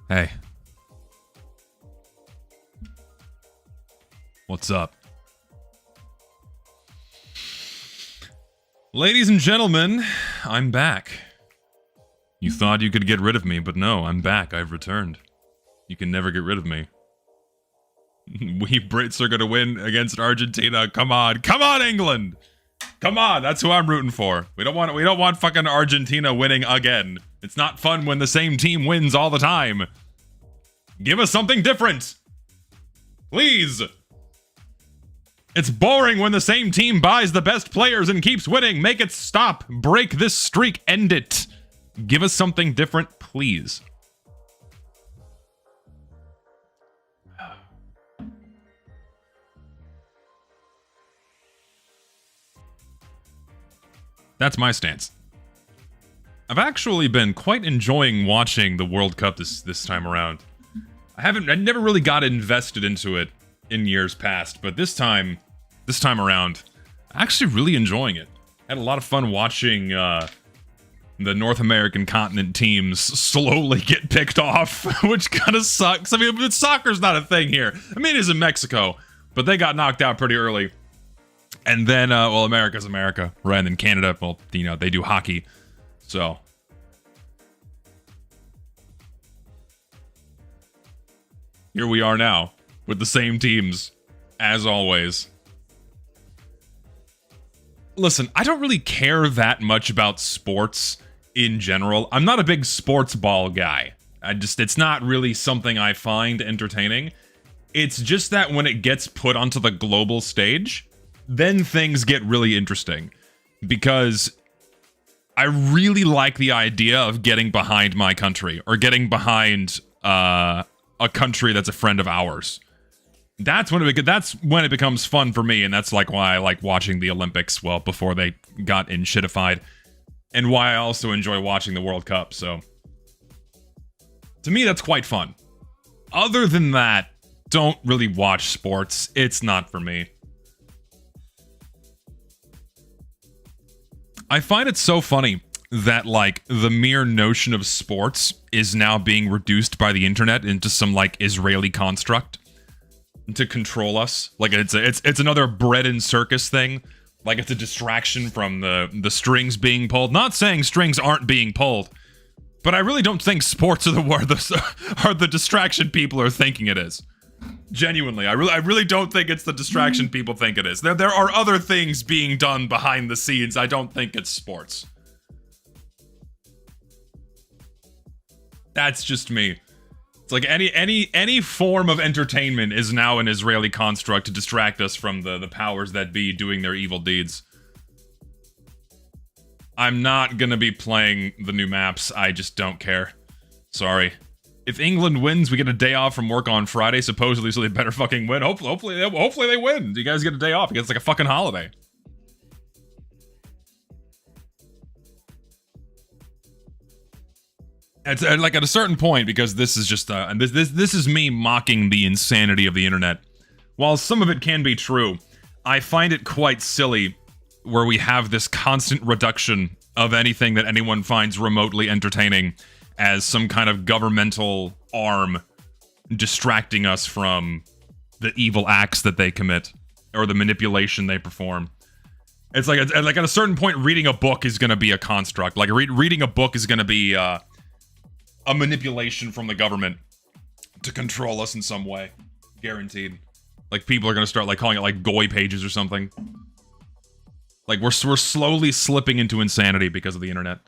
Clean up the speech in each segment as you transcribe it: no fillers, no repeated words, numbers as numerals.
Hey. What's up? Ladies and gentlemen, I'm back. You thought you could get rid of me, but no, I'm back. I've returned. You can never get rid of me. We Brits are gonna win against Argentina. Come on. Come on, England! Come on, that's who I'm rooting for. We don't want fucking Argentina winning again. It's not fun when the same team wins all the time. Give us something different. Please. It's boring when the same team buys the best players and keeps winning. Make it stop. Break this streak. End it. Give us something different, please. That's my stance. I've actually been quite enjoying watching the World Cup this time around. I never really got invested into it in years past, but this time around, actually really enjoying it. Had a lot of fun watching the North American continent teams slowly get picked off, which kind of sucks. I mean, soccer's not a thing here. I mean, it is in Mexico, but they got knocked out pretty early. And then, well, America's America, right? And then Canada, well, you know, they do hockey. So. Here we are now, with the same teams, as always. listen, I don't really care that much about sports in general. I'm not a big sports ball guy. It's not really something I find entertaining. It's just that when it gets put onto the global stage, then things get really interesting. Because I really like the idea of getting behind my country, or getting behind a country that's a friend of ours. That's when it becomes fun for me, and that's like why I like watching the Olympics, well, before they got in shitified, and why I also enjoy watching the World Cup. So to me, that's quite fun. Other than that, don't really watch sports. It's not for me. I find it so funny that, like, the mere notion of sports is now being reduced by the internet into some, like, Israeli construct to control us. Like, it's another bread and circus thing. Like, it's a distraction from the strings being pulled. Not saying strings aren't being pulled, but I really don't think sports are the distraction people are thinking it is. Genuinely, I really don't think it's the distraction people think it is. There are other things being done behind the scenes. I don't think it's sports. That's just me. It's like any form of entertainment is now an Israeli construct to distract us from the powers that be doing their evil deeds. I'm not gonna be playing the new maps. I just don't care. Sorry. If England wins, we get a day off from work on Friday, supposedly, so they better fucking win. Hopefully they win. You guys get a day off. It's like a fucking holiday. It's like at a certain point, because this is just and this is me mocking the insanity of the internet. While some of it can be true, I find it quite silly where we have this constant reduction of anything that anyone finds remotely entertaining as some kind of governmental arm distracting us from the evil acts that they commit or the manipulation they perform. It's like at a certain point, reading a book is going to be a construct. Like reading a book is going to be a manipulation from the government to control us in some way, guaranteed. Like people are going to start like calling it like Goy pages or something. Like we're slowly slipping into insanity because of the internet.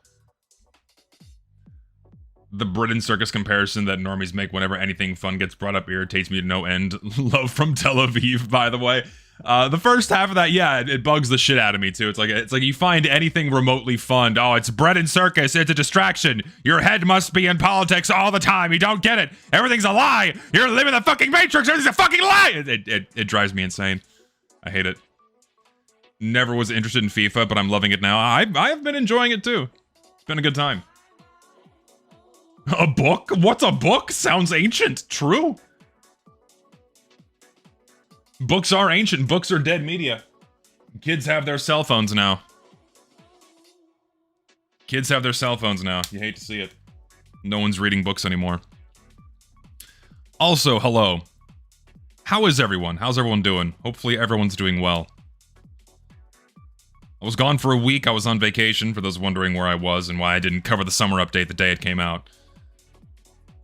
The Britain circus comparison that normies make whenever anything fun gets brought up irritates me to no end. Love from Tel Aviv, by the way. The first half of that, yeah, it bugs the shit out of me too. It's like you find anything remotely fun. Oh, it's bread and circus. It's a distraction. Your head must be in politics all the time. You don't get it. Everything's a lie. You're living the fucking Matrix. Everything's a fucking lie. It drives me insane. I hate it. Never was interested in FIFA, but I'm loving it now. I've been enjoying it too. It's been a good time. A book? What's a book? Sounds ancient. True. Books are ancient. Books are dead media. Kids have their cell phones now. Kids have their cell phones now. You hate to see it. No one's reading books anymore. Also, hello. How is everyone? How's everyone doing? Hopefully everyone's doing well. I was gone for a week. I was on vacation, for those wondering where I was and why I didn't cover the summer update the day it came out.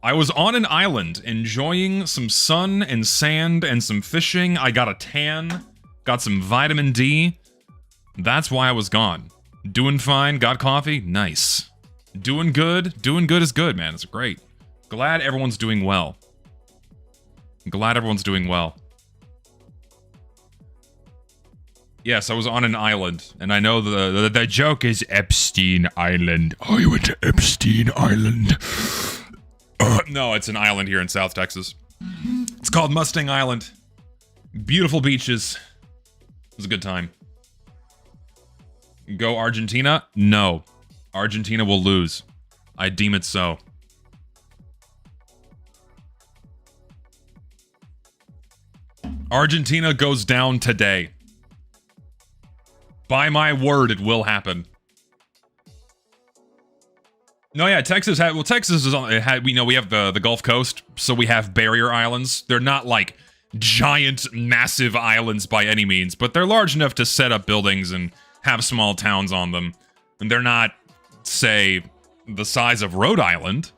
I was on an island, enjoying some sun and sand and some fishing. I got a tan, got some vitamin D. That's why I was gone. Doing fine, got coffee, nice. Doing good is good, man, it's great. Glad everyone's doing well. Glad everyone's doing well. Yes, I was on an island, and I know the joke is Epstein Island. I went to Epstein Island. No, it's an island here in South Texas. It's called Mustang Island. Beautiful beaches. It was a good time. Go Argentina? No. Argentina will lose. I deem it so. Argentina goes down today. By my word, it will happen. No, yeah, Texas had. Well, Texas is on. It had. We know we have the Gulf Coast, so we have barrier islands. They're not like giant, massive islands by any means, but they're large enough to set up buildings and have small towns on them. And they're not, say, the size of Rhode Island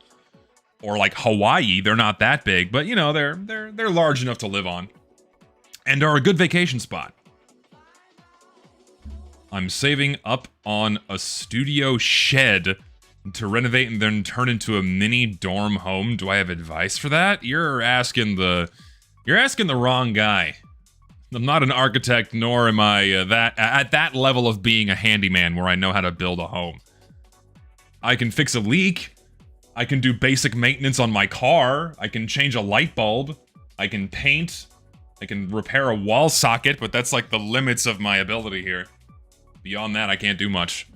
or like Hawaii. They're not that big, but you know, they're large enough to live on, and are a good vacation spot. I'm saving up on a studio shed to renovate and then turn into a mini dorm home. Do I have advice for that? You're asking the wrong guy. I'm not an architect, nor am I at that level of being a handyman where I know how to build a home. I can fix a leak. I can do basic maintenance on my car. I can change a light bulb. I can paint. I can repair a wall socket, but that's like the limits of my ability here. Beyond that, I can't do much.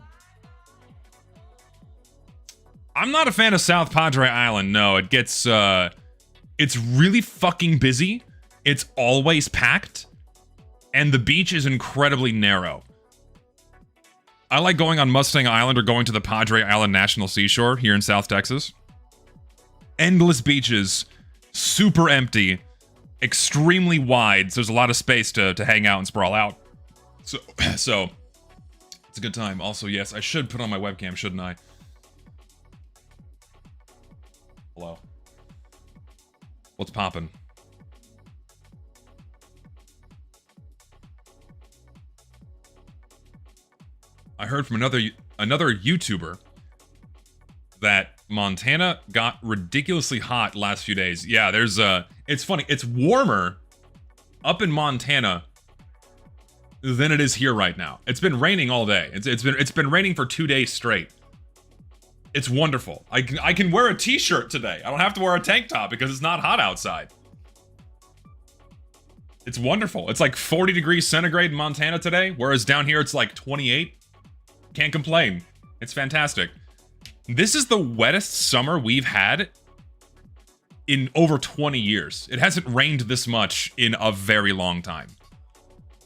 I'm not a fan of South Padre Island, no. It gets, it's really fucking busy. It's always packed. And the beach is incredibly narrow. I like going on Mustang Island or going to the Padre Island National Seashore here in South Texas. Endless beaches, super empty, extremely wide, so there's a lot of space to hang out and sprawl out. So, it's a good time. Also, yes, I should put on my webcam, shouldn't I? Hello. What's poppin'? I heard from another YouTuber that Montana got ridiculously hot last few days. Yeah, there's it's funny. It's warmer up in Montana than it is here right now. It's been raining all day. It's been raining for 2 days straight. It's wonderful. I can wear a t-shirt today. I don't have to wear a tank top because it's not hot outside. It's wonderful. It's like 40 degrees centigrade in Montana today, whereas down here it's like 28. Can't complain. It's fantastic. This is the wettest summer we've had in over 20 years. It hasn't rained this much in a very long time.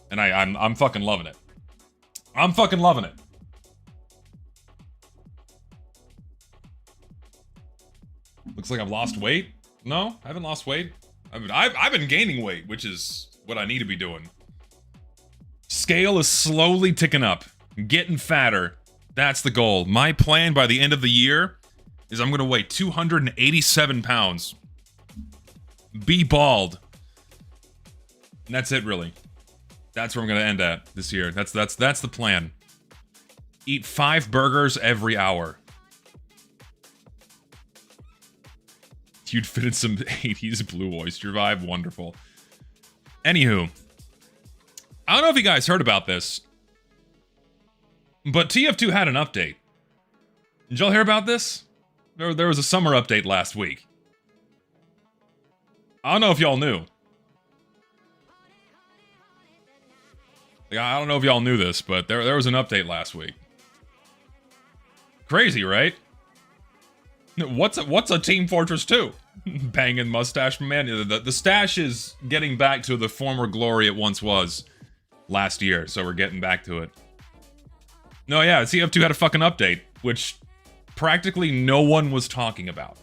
And I'm fucking loving it. I'm fucking loving it. Looks like I've lost weight. No, I haven't lost weight. I've been gaining weight, which is what I need to be doing. Scale is slowly ticking up. Getting fatter. That's the goal. My plan by the end of the year is I'm gonna weigh 287 pounds. Be bald. And that's it, really. That's where I'm gonna end at this year. That's the plan. Eat 5 burgers every hour. You'd fit in some 80s Blue Oyster vibe. Wonderful. Anywho. I don't know if you guys heard about this, but TF2 had an update. Did y'all hear about this? There was a summer update last week. I don't know if y'all knew. I don't know if y'all knew this, but there was an update last week. Crazy, right? What's a Team Fortress 2? Banging mustache man. The stash is getting back to the former glory it once was last year, so we're getting back to it. No, yeah, TF2 had a fucking update, which practically no one was talking about.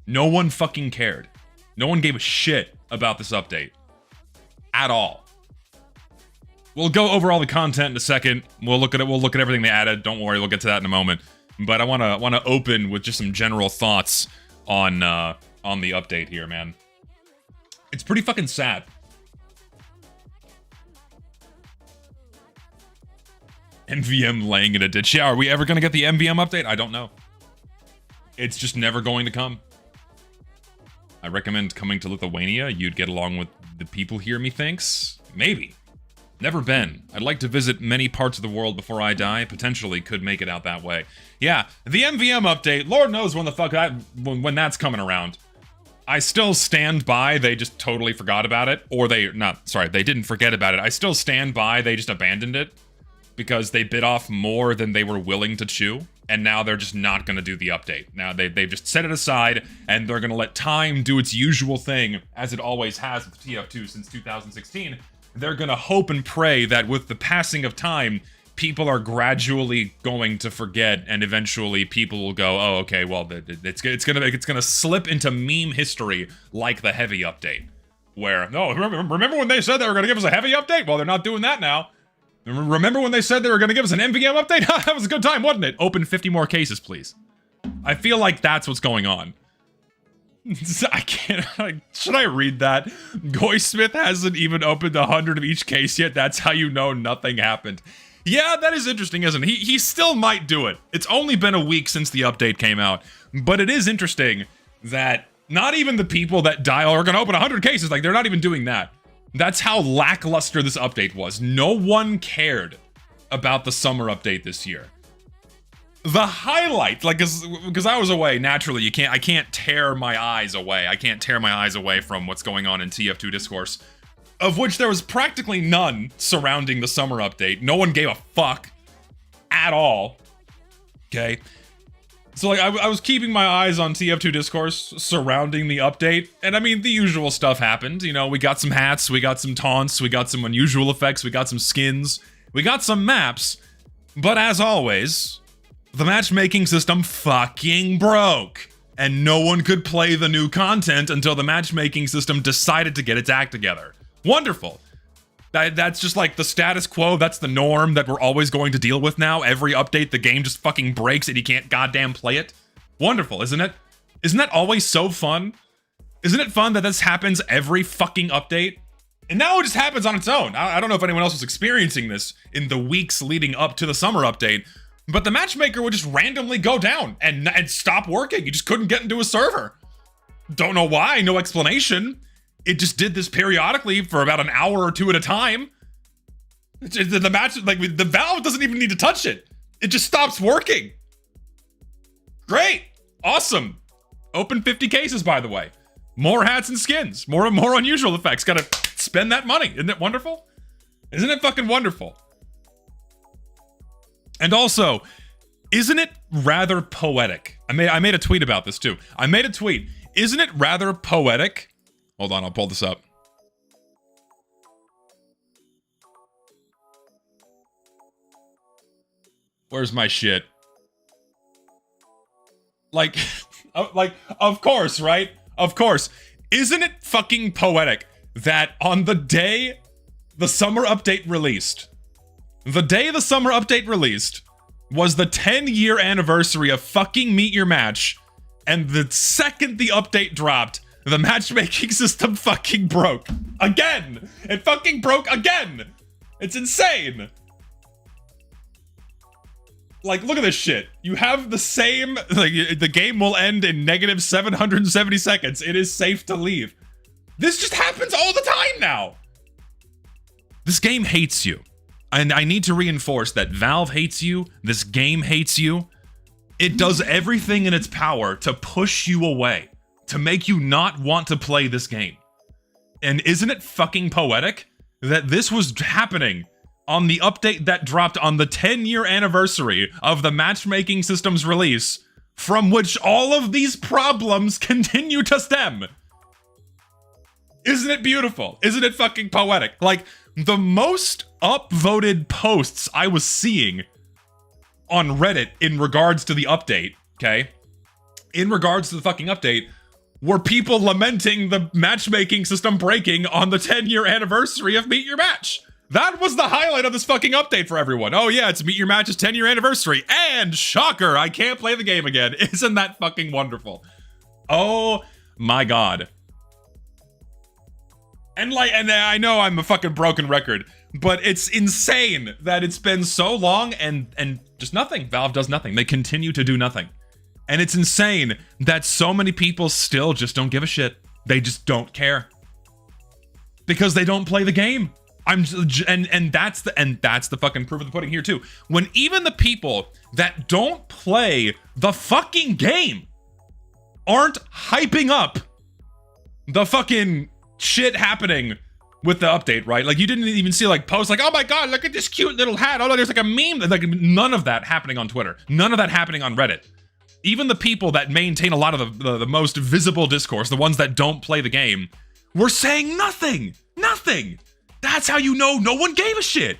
No one fucking cared. No one gave a shit about this update. At all. We'll go over all the content in a second. We'll look at everything they added. Don't worry, we'll get to that in a moment. But I wanna open with just some general thoughts on the update here, man. It's pretty fucking sad. MVM laying in a ditch. Yeah, are we ever gonna get the MVM update? I don't know. It's just never going to come. I recommend coming to Lithuania. You'd get along with the people here, methinks. Maybe. Never been. I'd like to visit many parts of the world before I die. Potentially could make it out that way. Yeah, the MVM update. Lord knows when the fuck when that's coming around. I still stand by they just totally forgot about it. Or they didn't forget about it. I still stand by they just abandoned it. Because they bit off more than they were willing to chew. And now they're just not going to do the update. Now they've just set it aside, and they're going to let time do its usual thing, as it always has with TF2 since 2016. They're going to hope and pray that with the passing of time, people are gradually going to forget, and eventually people will go, oh, okay, well, it's gonna slip into meme history like the heavy update. Where, no, remember when they said they were going to give us a heavy update? Well, they're not doing that now. Remember when they said they were going to give us an MVM update? That was a good time, wasn't it? Open 50 more cases, please. I feel like that's what's going on. I can't. Should I read that? Goy Smith hasn't even opened 100 of each case yet. That's how you know nothing happened. Yeah, that is interesting, isn't it? He still might do it. It's only been a week since the update came out, but it is interesting that not even the people that dial are gonna open 100 cases. Like, they're not even doing that. That's how lackluster this update was. No one cared about the summer update this year. The highlight, like, because I was away, naturally, I can't tear my eyes away. I can't tear my eyes away from what's going on in TF2 discourse, of which there was practically none surrounding the summer update. No one gave a fuck at all. Okay. So, like, I was keeping my eyes on TF2 discourse surrounding the update, and I mean, the usual stuff happened. You know, we got some hats, we got some taunts, we got some unusual effects, we got some skins, we got some maps, but as always, the matchmaking system fucking broke, and no one could play the new content until the matchmaking system decided to get its act together. Wonderful. That's just like the status quo. That's the norm that we're always going to deal with now. Every update, the game just fucking breaks and you can't goddamn play it. Wonderful, isn't it? Isn't that always so fun? Isn't it fun that this happens every fucking update? And now it just happens on its own. I don't know if anyone else was experiencing this in the weeks leading up to the summer update, but the matchmaker would just randomly go down and stop working. You just couldn't get into a server. Don't know why, no explanation. It just did this periodically for about an hour or two at a time. The match, like, the Valve doesn't even need to touch it. It just stops working. Great. Awesome. Open 50 cases, by the way. More hats and skins. More unusual effects. Gotta spend that money. Isn't it wonderful? Isn't it fucking wonderful? And also, isn't it rather poetic? I made a tweet about this too. I made a tweet. Isn't it rather poetic? Hold on, I'll pull this up. Where's my shit? Like, of course, right? Of course. Isn't it fucking poetic that on the day the summer update released, the day the summer update released was the 10-year anniversary of fucking Meet Your Match, and the second the update dropped, the matchmaking system fucking broke. Again! It fucking broke again! It's insane! Like, look at this shit. You have the same, like, the game will end in negative 770 seconds. It is safe to leave. This just happens all the time now! This game hates you. And I need to reinforce that Valve hates you, this game hates you. It does everything in its power to push you away, to make you not want to play this game. And isn't it fucking poetic that this was happening on the update that dropped on the 10-year anniversary of the matchmaking system's release, from which all of these problems continue to stem? Isn't it beautiful? Isn't it fucking poetic? Like, the most upvoted posts I was seeing on Reddit in regards to the update, okay? In regards to the fucking update, were people lamenting the matchmaking system breaking on the 10-year anniversary of Meet Your Match. That was the highlight of this fucking update for everyone. Oh yeah, it's Meet Your Match's 10-year anniversary. And shocker, I can't play the game again. Isn't that fucking wonderful? Oh my god. And I know I'm a fucking broken record, but it's insane that it's been so long and just nothing. Valve does nothing. They continue to do nothing. And it's insane that so many people still just don't give a shit. They just don't care. Because they don't play the game. And that's the fucking proof of the pudding here too. When even the people that don't play the fucking game aren't hyping up the fucking shit happening with the update, right? Like, you didn't even see like posts like, oh my god, look at this cute little hat. Oh, there's like a meme. Like, none of that happening on Twitter. None of that happening on Reddit. Even the people that maintain a lot of the most visible discourse, the ones that don't play the game, were saying nothing. Nothing. That's how you know no one gave a shit.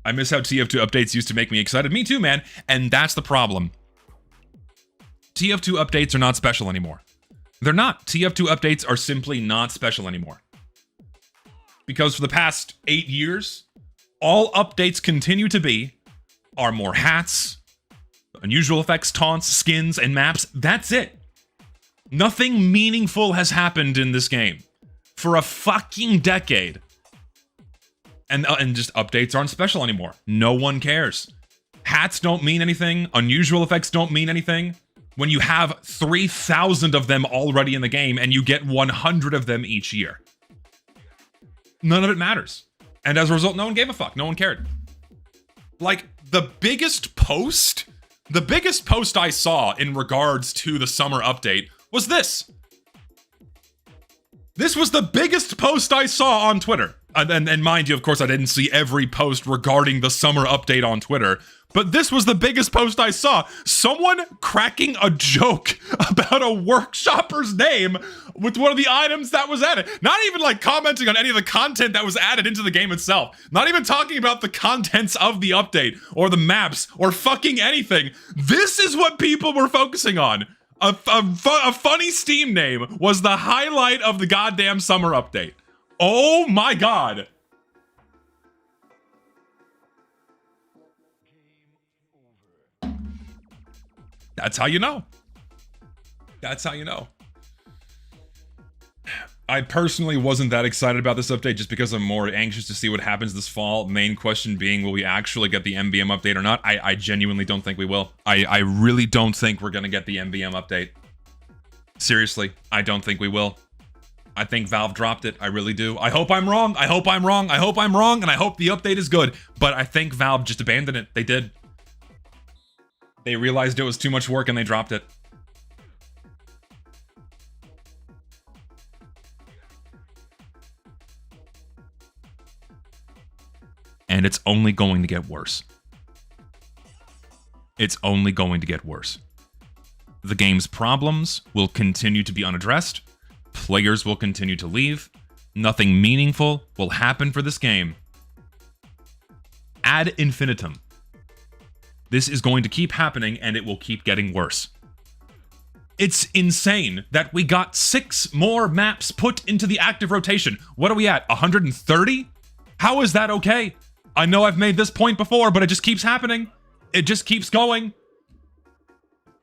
I miss how TF2 updates used to make me excited. Me too, man. And that's the problem. TF2 updates are not special anymore. They're not. TF2 updates are simply not special anymore. Because for the past 8 years, all updates continue to be are more hats, unusual effects, taunts, skins, and maps. That's it. Nothing meaningful has happened in this game for a fucking decade. And just updates aren't special anymore. No one cares. Hats don't mean anything. Unusual effects don't mean anything. When you have 3,000 of them already in the game and you get 100 of them each year. None of it matters. And as a result, no one gave a fuck. No one cared. Like, the biggest post I saw in regards to the summer update was this. This was the biggest post I saw on Twitter. And mind you, of course, I didn't see every post regarding the summer update on Twitter, but this was the biggest post I saw. Someone cracking a joke about a workshopper's name with one of the items that was added. Not even like commenting on any of the content that was added into the game itself. Not even talking about the contents of the update or the maps or fucking anything. This is what people were focusing on. A funny Steam name was the highlight of the goddamn summer update. Oh my god. That's how you know. That's how you know. I personally wasn't that excited about this update just because I'm more anxious to see what happens this fall. Main question being, will we actually get the MVM update or not? I genuinely don't think we will. I really don't think we're gonna get the MVM update. Seriously, I don't think we will. I think Valve dropped it. I really do. I hope I'm wrong. I hope I'm wrong. I hope I'm wrong. And I hope the update is good. But I think Valve just abandoned it. They did. They realized it was too much work and they dropped it. And it's only going to get worse. It's only going to get worse. The game's problems will continue to be unaddressed. Players will continue to leave. Nothing meaningful will happen for this game. Ad infinitum. This is going to keep happening and it will keep getting worse. It's insane that we got 6 more maps put into the active rotation. What are we at? 130? How is that okay? I know I've made this point before, but it just keeps happening. It just keeps going.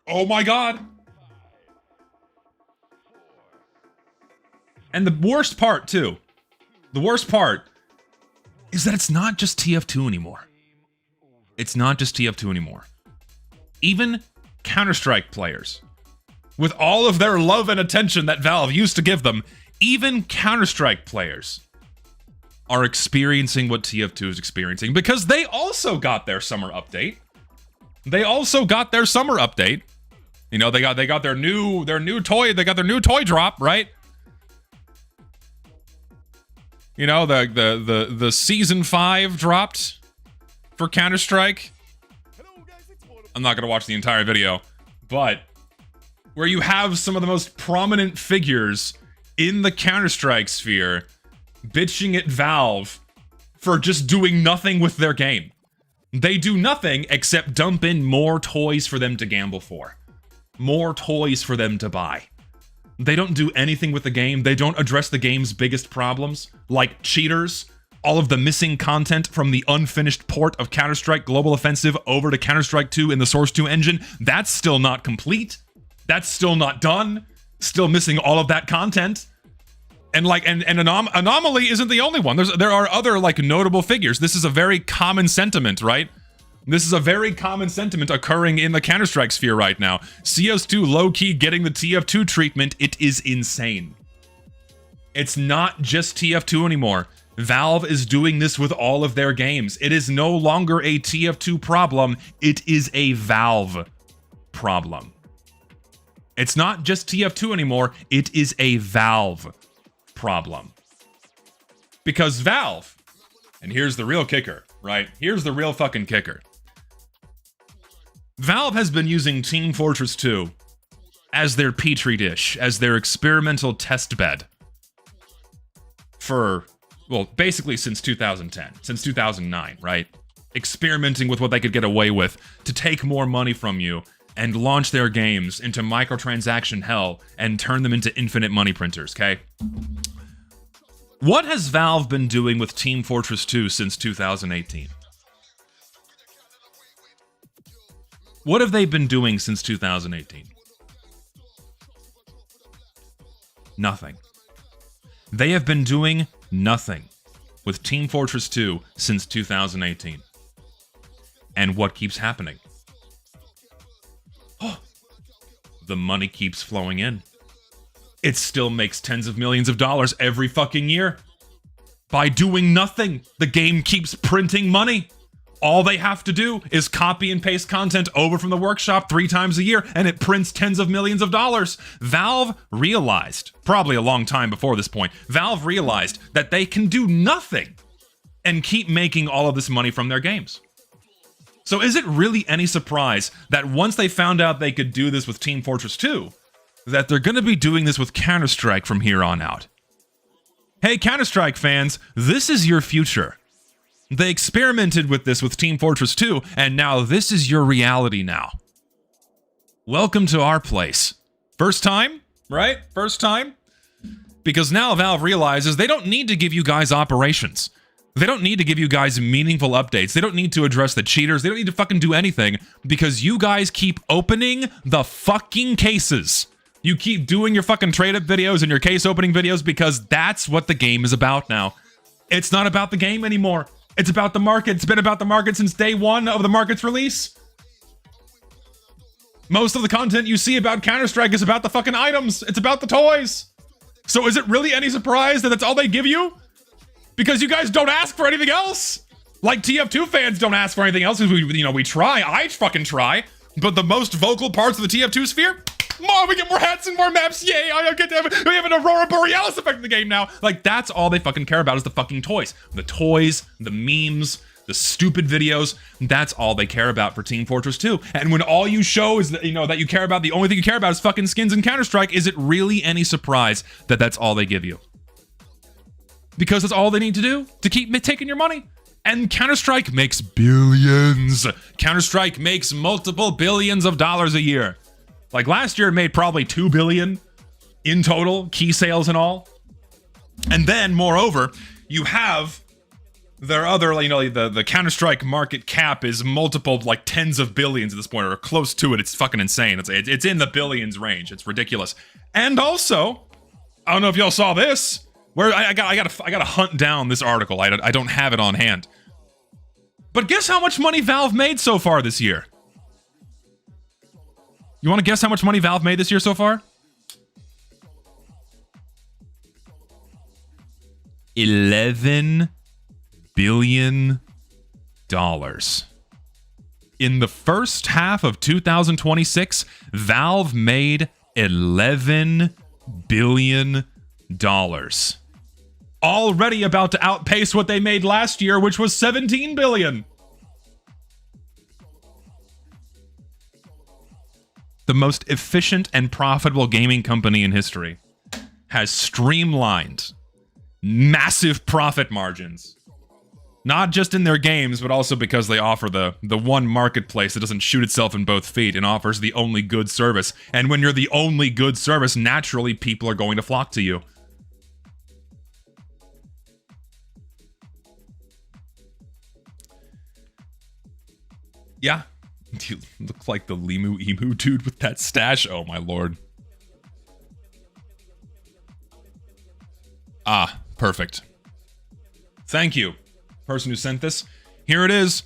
Oh my god. And the worst part, too, the worst part is that it's not just TF2 anymore. It's not just TF2 anymore. Even Counter-Strike players, with all of their love and attention that Valve used to give them, even Counter-Strike players are experiencing what TF2 is experiencing because they also got their summer update. They also got their summer update. You know, they got their new toy, they got their new toy drop, right? You know, the season 5 dropped for Counter-Strike. I'm not gonna watch the entire video, but where you have some of the most prominent figures in the Counter-Strike sphere bitching at Valve for just doing nothing with their game. They do nothing except dump in more toys for them to gamble for. More toys for them to buy. They don't do anything with the game. They don't address the game's biggest problems, like cheaters, all of the missing content from the unfinished port of Counter-Strike Global Offensive over to Counter-Strike 2 in the Source 2 engine. That's still not complete. That's still not done. Still missing all of that content. And like, Anomaly isn't the only one. There are other like notable figures. This is a very common sentiment, right? This is a very common sentiment occurring in the Counter-Strike sphere right now. CS2 low-key getting the TF2 treatment. It is insane. It's not just TF2 anymore. Valve is doing this with all of their games. It is no longer a TF2 problem. It is a Valve problem. It's not just TF2 anymore. It is a Valve problem. Because Valve, and here's the real kicker, right? Here's the real fucking kicker. Valve has been using Team Fortress 2 as their petri dish, as their experimental test bed for, well, basically since 2010, since 2009, right? Experimenting with what they could get away with to take more money from you and launch their games into microtransaction hell and turn them into infinite money printers, okay? What has Valve been doing with Team Fortress 2 since 2018? What have they been doing since 2018? nothing. They have been doing nothing with Team Fortress 2 since 2018. And what keeps happening? Oh, the money keeps flowing in. It still makes tens of millions of dollars every fucking year. By doing nothing, the game keeps printing money. All they have to do is copy and paste content over from the workshop 3 times a year, and it prints tens of millions of dollars. Valve realized, probably a long time before this point, Valve realized that they can do nothing and keep making all of this money from their games. So is it really any surprise that once they found out they could do this with Team Fortress 2, that they're going to be doing this with Counter-Strike from here on out? Hey, Counter-Strike fans, this is your future. They experimented with this with Team Fortress 2, and now this is your reality now. Welcome to our place. First time, right? First time? Because now Valve realizes they don't need to give you guys operations. They don't need to give you guys meaningful updates. They don't need to address the cheaters. They don't need to fucking do anything because you guys keep opening the fucking cases. You keep doing your fucking trade-up videos and your case opening videos because that's what the game is about now. It's not about the game anymore. It's about the market. It's been about the market since day one of the market's release. Most of the content you see about Counter-Strike is about the fucking items. It's about the toys. So is it really any surprise that that's all they give you? Because you guys don't ask for anything else. Like TF2 fans don't ask for anything else. We try. I fucking try. But the most vocal parts of the TF2 sphere? More, we get more hats and more maps. Yay! We have an Aurora Borealis effect in the game now. Like, that's all they fucking care about is the fucking toys. The toys, the memes, the stupid videos. That's all they care about for Team Fortress 2. And when all you show is that, that you care about, the only thing you care about is fucking skins in Counter-Strike, is it really any surprise that that's all they give you? Because that's all they need to do to keep taking your money. And Counter-Strike makes billions. Counter-Strike makes multiple billions of dollars a year. Like last year, it made probably $2 billion in total, key sales and all. And then, moreover, you have their other, the Counter-Strike market cap is multiple, like tens of billions at this point, or close to it. It's fucking insane. It's in the billions range. It's ridiculous. And also, I don't know if y'all saw this, where I gotta hunt down this article. I don't have it on hand. But guess how much money Valve made so far this year? You want to guess how much money Valve made this year so far? $11 billion. In the first half of 2026, Valve made $11 billion. Already about to outpace what they made last year, which was $17 billion. The most efficient and profitable gaming company in history has streamlined massive profit margins. Not just in their games, but also because they offer the one marketplace that doesn't shoot itself in both feet and offers the only good service. And when you're the only good service, naturally people are going to flock to you. Yeah. You look like the Limu Emu dude with that stash. Oh my lord. Ah, perfect. Thank you, person who sent this. Here it is.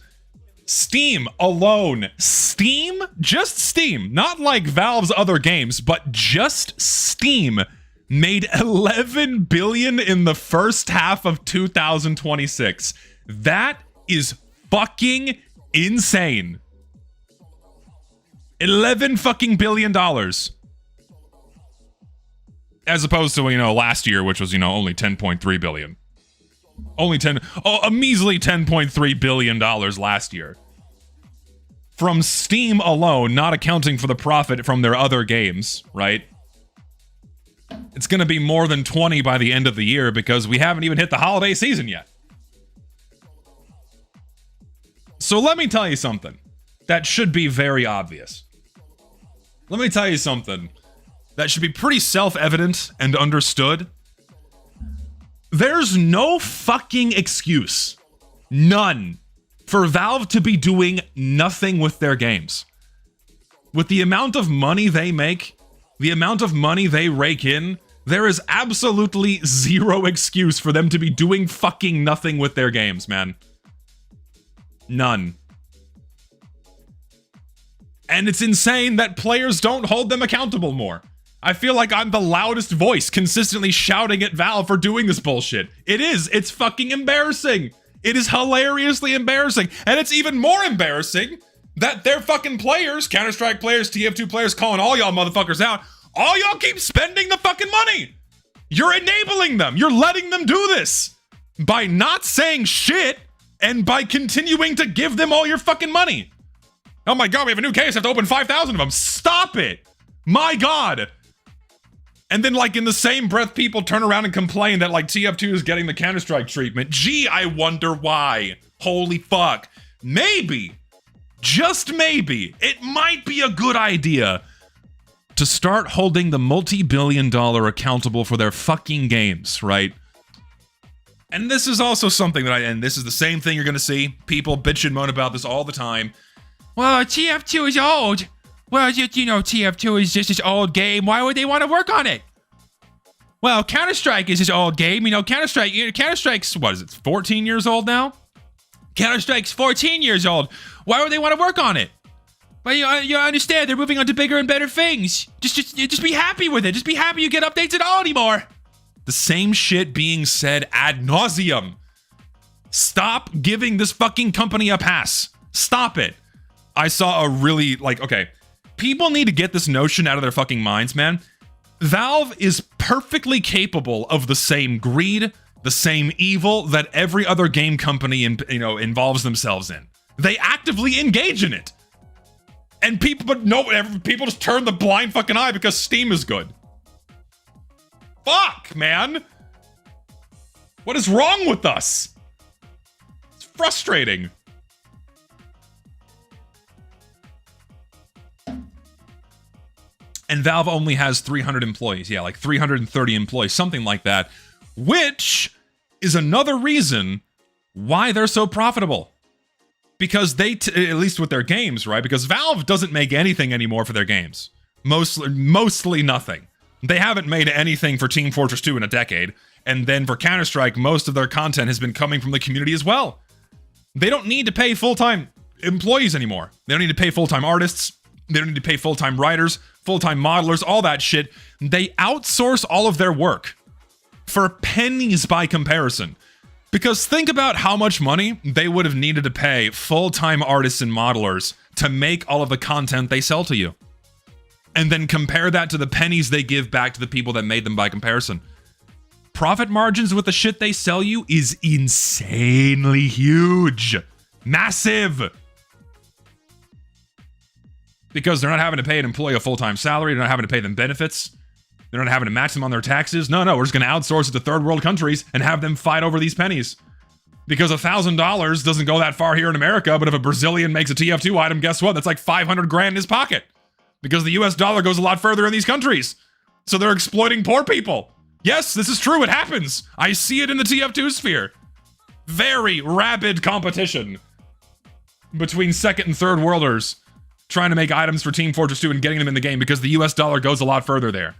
Steam alone. Steam? Just Steam. Not like Valve's other games, but just Steam made $11 billion in the first half of 2026. That is fucking insane. $11 fucking billion. As opposed to, last year, which was, only 10.3 billion. A measly $10.3 billion last year. From Steam alone, not accounting for the profit from their other games, right? It's gonna be more than 20 by the end of the year because we haven't even hit the holiday season yet. So let me tell you something that should be very obvious. Let me tell you something that should be pretty self-evident and understood. There's no fucking excuse, none, for Valve to be doing nothing with their games. With the amount of money they make, the amount of money they rake in, There is absolutely zero excuse for them to be doing fucking nothing with their games, man. None. And it's insane that players don't hold them accountable more. I feel like I'm the loudest voice consistently shouting at Valve for doing this bullshit. It is. It's fucking embarrassing. It is hilariously embarrassing. And it's even more embarrassing that their fucking players, Counter-Strike players, TF2 players, calling all y'all motherfuckers out, all y'all keep spending the fucking money. You're enabling them. You're letting them do this by not saying shit and by continuing to give them all your fucking money. Oh my god, we have a new case. I have to open 5,000 of them. Stop it. My god. And then, like, in the same breath, people turn around and complain that, like, TF2 is getting the Counter-Strike treatment. Gee, I wonder why. Holy fuck. Maybe, just maybe, it might be a good idea to start holding the multi-billion-dollar accountable for their fucking games, right? And this is also something that and this is the same thing you're gonna see. People bitch and moan about this all the time. Well, TF2 is old. Well, you know, TF2 is just this old game. Why would they want to work on it? Well, Counter-Strike is this old game. You know, Counter-Strike's, what is it, 14 years old now? Counter-Strike's 14 years old. Why would they want to work on it? Well, you understand, they're moving on to bigger and better things. Just be happy with it. Just be happy you get updates at all anymore. The same shit being said ad nauseum. Stop giving this fucking company a pass. Stop it. I saw a really, like, okay, people need to get this notion out of their fucking minds, man. Valve is perfectly capable of the same greed, the same evil that every other game company, involves themselves in. They actively engage in it. And people just turn the blind fucking eye because Steam is good. Fuck, man. What is wrong with us? It's frustrating. And Valve only has 300 employees. Yeah, like 330 employees, something like that. Which is another reason why they're so profitable. Because they, at least with their games, right? Because Valve doesn't make anything anymore for their games. Mostly nothing. They haven't made anything for Team Fortress 2 in a decade. And then for Counter-Strike, most of their content has been coming from the community as well. They don't need to pay full-time employees anymore. They don't need to pay full-time artists. They don't need to pay full-time writers, full-time modelers, all that shit. They outsource all of their work for pennies by comparison. Because think about how much money they would have needed to pay full-time artists and modelers to make all of the content they sell to you. And then compare that to the pennies they give back to the people that made them by comparison. Profit margins with the shit they sell you is insanely huge. Massive. Because they're not having to pay an employee a full-time salary, they're not having to pay them benefits, they're not having to match them on their taxes. No, we're just going to outsource it to third world countries and have them fight over these pennies. Because $1,000 doesn't go that far here in America, but if a Brazilian makes a TF2 item, guess what? That's like 500 grand in his pocket. Because the US dollar goes a lot further in these countries. So they're exploiting poor people. Yes, this is true, it happens. I see it in the TF2 sphere. Very rabid competition between second and third worlders trying to make items for Team Fortress 2 and getting them in the game because the US dollar goes a lot further there.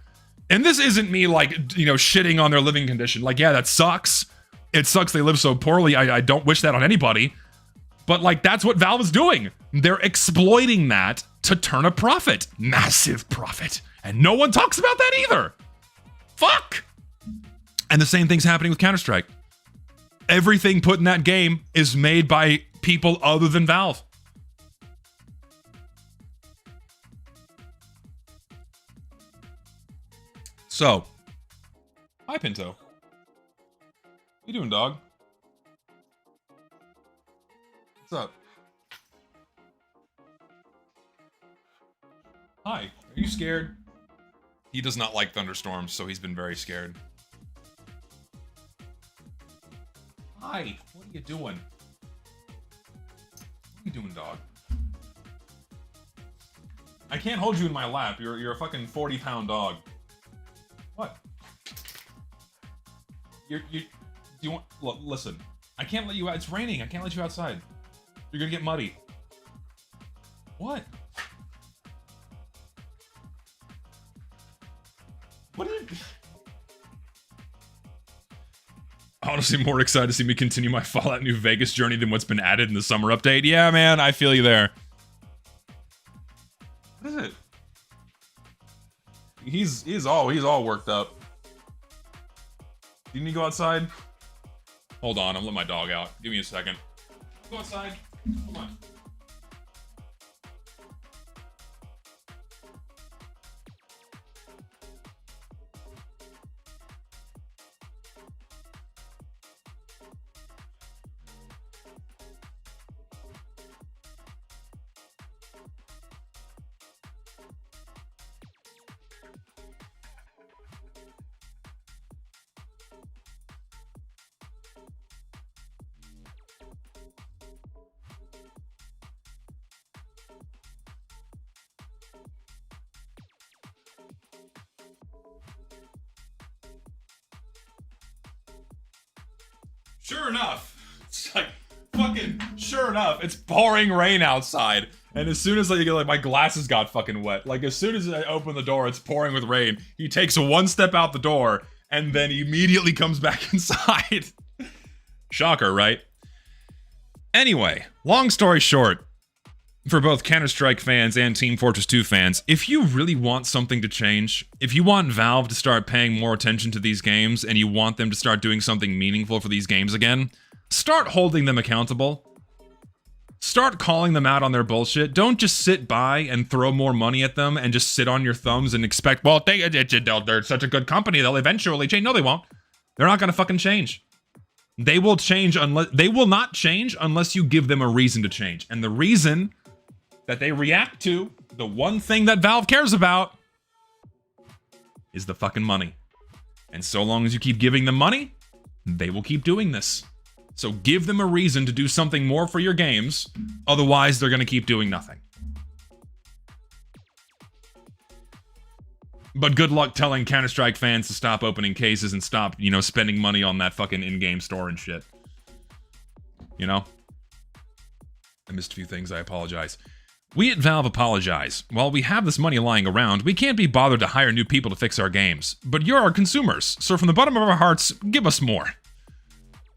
And this isn't me, like, shitting on their living condition. Like, yeah, that sucks. It sucks they live so poorly. I don't wish that on anybody. But, like, that's what Valve is doing. They're exploiting that to turn a profit. Massive profit. And no one talks about that either. Fuck! And the same thing's happening with Counter-Strike. Everything put in that game is made by people other than Valve. So, hi Pinto. How you doing, dog? What's up? Hi, are you scared? He does not like thunderstorms, so he's been very scared. Hi, what are you doing? What are you doing, dog? I can't hold you in my lap. You're a fucking 40-pound dog. What? Do you want, look, listen. I can't let you out. It's raining. I can't let you outside. You're gonna get muddy. What? What are you... Honestly, more excited to see me continue my Fallout New Vegas journey than what's been added in the summer update. Yeah, man, I feel you there. What is it? He's all worked up. You need to go outside? Hold on, I'm letting my dog out. Give me a second. Go outside. Come on. Sure enough, it's like fucking sure enough, it's pouring rain outside. And as soon as like my glasses got fucking wet, like as soon as I open the door, it's pouring with rain. He takes one step out the door and then immediately comes back inside. Shocker, right? Anyway, long story short, for both Counter-Strike fans and Team Fortress 2 fans, if you really want something to change, if you want Valve to start paying more attention to these games and you want them to start doing something meaningful for these games again, start holding them accountable. Start calling them out on their bullshit. Don't just sit by and throw more money at them and just sit on your thumbs and expect, well, they're such a good company, they'll eventually change. No, they won't. They're not gonna fucking change. They will not change unless you give them a reason to change. And the reason that they react to, the one thing that Valve cares about, is the fucking money. And so long as you keep giving them money, they will keep doing this. So give them a reason to do something more for your games, otherwise they're gonna keep doing nothing. But good luck telling Counter-Strike fans to stop opening cases and stop, spending money on that fucking in-game store and shit. I missed a few things, I apologize. We at Valve apologize. While we have this money lying around, we can't be bothered to hire new people to fix our games. But you're our consumers, so from the bottom of our hearts, give us more.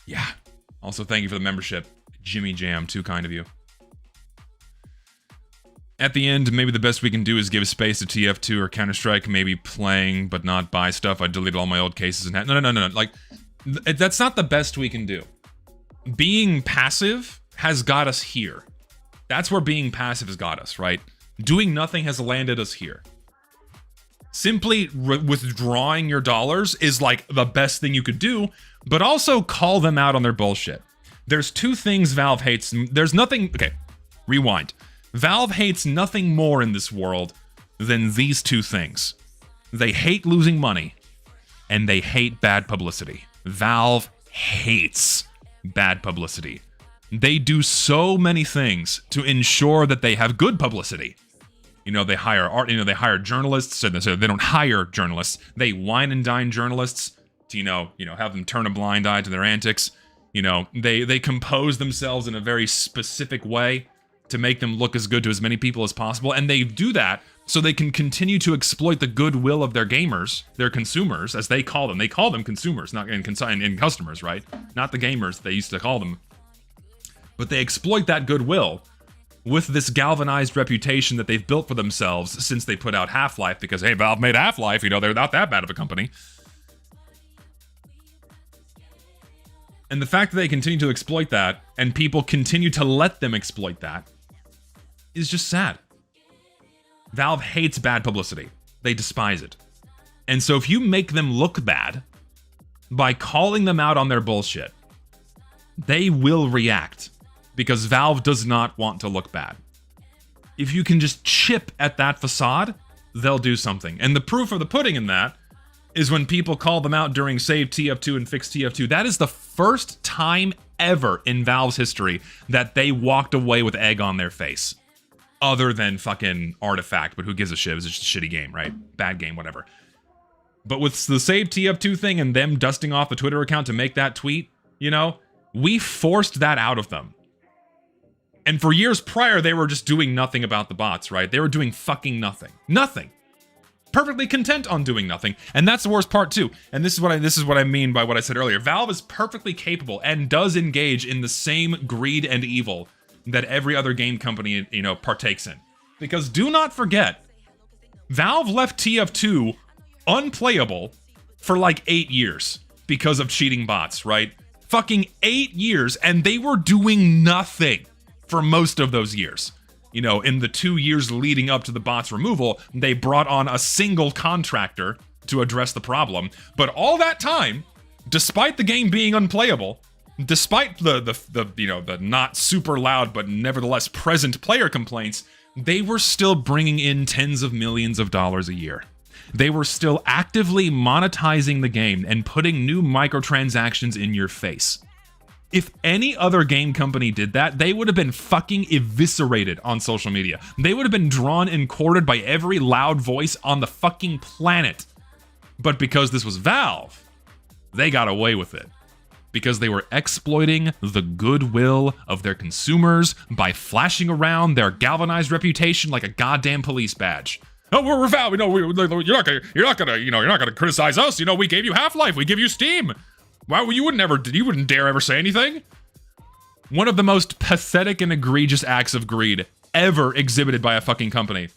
Yeah. Also, thank you for the membership. Jimmy Jam, too kind of you. At the end, maybe the best we can do is give space to TF2 or Counter-Strike, maybe playing but not buy stuff. I deleted all my old cases and no. Like, that's not the best we can do. Being passive has got us here. That's where being passive has got us, right? Doing nothing has landed us here. Simply withdrawing your dollars is like the best thing you could do, but also call them out on their bullshit. There's two things Valve hates. There's nothing... Okay, rewind. Valve hates nothing more in this world than these two things. They hate losing money, and they hate bad publicity. Valve hates bad publicity. They do so many things to ensure that they have good publicity. They hire art, they hire journalists, so they don't hire journalists. They wine and dine journalists to, have them turn a blind eye to their antics. They compose themselves in a very specific way to make them look as good to as many people as possible. And they do that so they can continue to exploit the goodwill of their gamers, their consumers, as they call them. They call them consumers, not in customers, right? Not the gamers they used to call them. But they exploit that goodwill with this galvanized reputation that they've built for themselves since they put out Half-Life, because, hey, Valve made Half-Life, they're not that bad of a company. And the fact that they continue to exploit that, and people continue to let them exploit that, is just sad. Valve hates bad publicity. They despise it. And so if you make them look bad by calling them out on their bullshit, they will react. Because Valve does not want to look bad. If you can just chip at that facade, they'll do something. And the proof of the pudding in that is when people call them out during Save TF2 and Fix TF2. That is the first time ever in Valve's history that they walked away with egg on their face. Other than fucking Artifact, but who gives a shit? It's just a shitty game, right? Bad game, whatever. But with the Save TF2 thing and them dusting off the Twitter account to make that tweet, we forced that out of them. And for years prior, they were just doing nothing about the bots, right? They were doing fucking nothing. Nothing. perfectly content on doing nothing. And that's the worst part too. And this is what I mean by what I said earlier. Valve is perfectly capable and does engage in the same greed and evil that every other game company, partakes in. Because do not forget, Valve left TF2 unplayable for like 8 years because of cheating bots, right? Fucking 8 years, and they were doing nothing for most of those years. In the 2 years leading up to the bot's removal, they brought on a single contractor to address the problem. But all that time, despite the game being unplayable, despite the not super loud but nevertheless present player complaints, they were still bringing in tens of millions of dollars a year. They were still actively monetizing the game and putting new microtransactions in your face. If any other game company did that, they would have been fucking eviscerated on social media. They would have been drawn and quartered by every loud voice on the fucking planet. But because this was Valve, they got away with it. Because they were exploiting the goodwill of their consumers by flashing around their galvanized reputation like a goddamn police badge. Oh, we're Valve. You're not gonna criticize us. We gave you Half-Life. We give you Steam. Why you wouldn't dare ever say anything? One of the most pathetic and egregious acts of greed ever exhibited by a fucking company.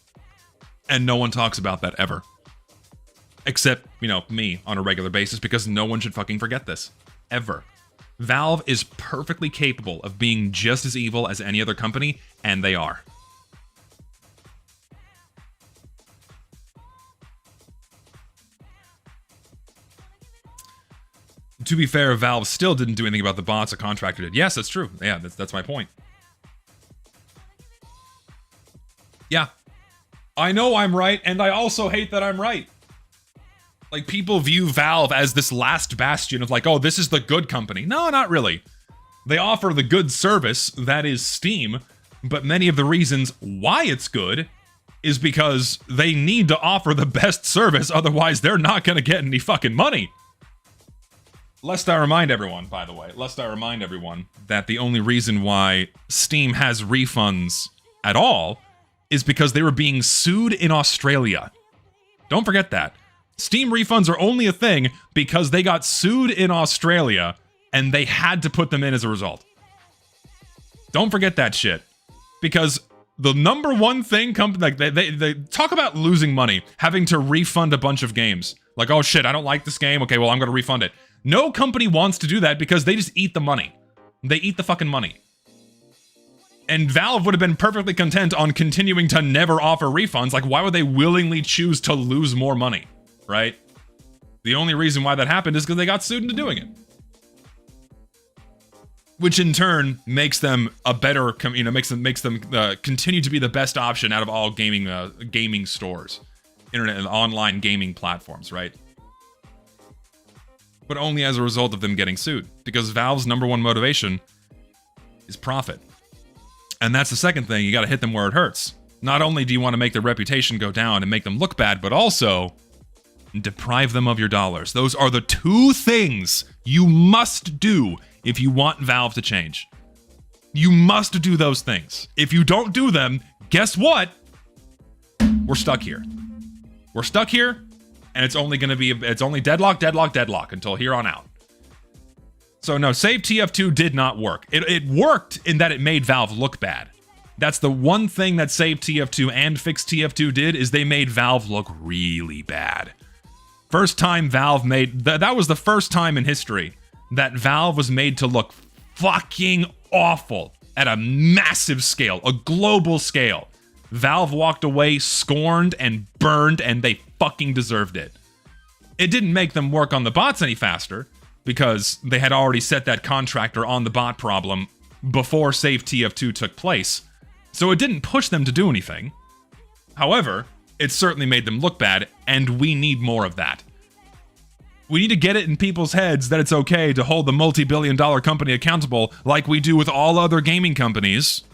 And no one talks about that ever. Except, me on a regular basis, because no one should fucking forget this. Ever. Valve is perfectly capable of being just as evil as any other company, and they are. To be fair, Valve still didn't do anything about the bots a contractor did. Yes, that's true. Yeah, that's my point. Yeah. I know I'm right, and I also hate that I'm right. Like, people view Valve as this last bastion of like, oh, this is the good company. No, not really. They offer the good service, that is Steam, but many of the reasons why it's good is because they need to offer the best service, otherwise they're not gonna get any fucking money. Lest I remind everyone, by the way, that the only reason why Steam has refunds at all is because they were being sued in Australia. Don't forget that. Steam refunds are only a thing because they got sued in Australia and they had to put them in as a result. Don't forget that shit. Because the number one thing, they talk about losing money, having to refund a bunch of games. Like, oh shit, I don't like this game. Okay, well, I'm going to refund it. No company wants to do that because they just eat the money. They eat the fucking money. And Valve would have been perfectly content on continuing to never offer refunds. Like, why would they willingly choose to lose more money, right? The only reason why that happened is because they got sued into doing it. Which in turn makes them a better, makes them continue to be the best option out of all gaming stores, internet and online gaming platforms, right? But only as a result of them getting sued, because Valve's number one motivation is profit. And that's the second thing, you gotta hit them where it hurts. Not only do you want to make their reputation go down and make them look bad, but also deprive them of your dollars. Those are the two things you must do if you want Valve to change. You must do those things. If you don't do them, guess what? We're stuck here. We're stuck here. And it's only deadlock until here on out. So no, Save TF2 did not work. It worked in that it made Valve look bad. That's the one thing that Save TF2 and Fix TF2 did, is they made Valve look really bad. First time Valve made, that was the first time in history that Valve was made to look fucking awful at a massive scale, a global scale. Valve walked away scorned and burned, and they fucking deserved it. It didn't make them work on the bots any faster, because they had already set that contractor on the bot problem before Save TF2 took place, so it didn't push them to do anything. However, it certainly made them look bad, and we need more of that. We need to get it in people's heads that it's okay to hold the multi-billion-dollar company accountable like we do with all other gaming companies,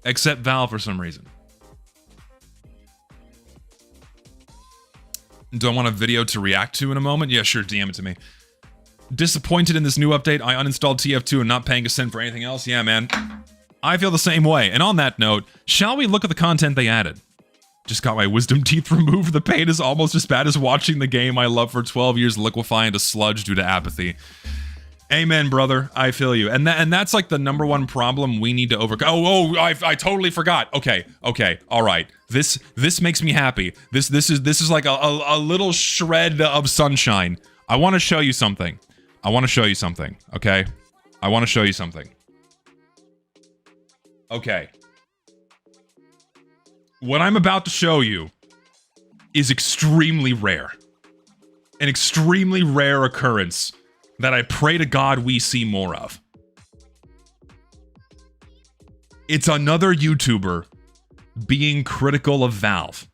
except Valve for some reason. Do I want a video to react to in a moment? Yeah, sure, DM it to me. Disappointed in this new update, I uninstalled TF2 and not paying a cent for anything else? Yeah, man. I feel the same way. And on that note, shall we look at the content they added? Just got my wisdom teeth removed. The pain is almost as bad as watching the game I love for 12 years liquefy into sludge due to apathy. Amen, brother. I feel you. And that's like the number one problem we need to overcome. I totally forgot. Okay. All right. This makes me happy. This is like a little shred of sunshine. I want to show you something. Okay? I want to show you something. Okay. What I'm about to show you is extremely rare. An extremely rare occurrence that I pray to God we see more of. It's another YouTuber being critical of Valve.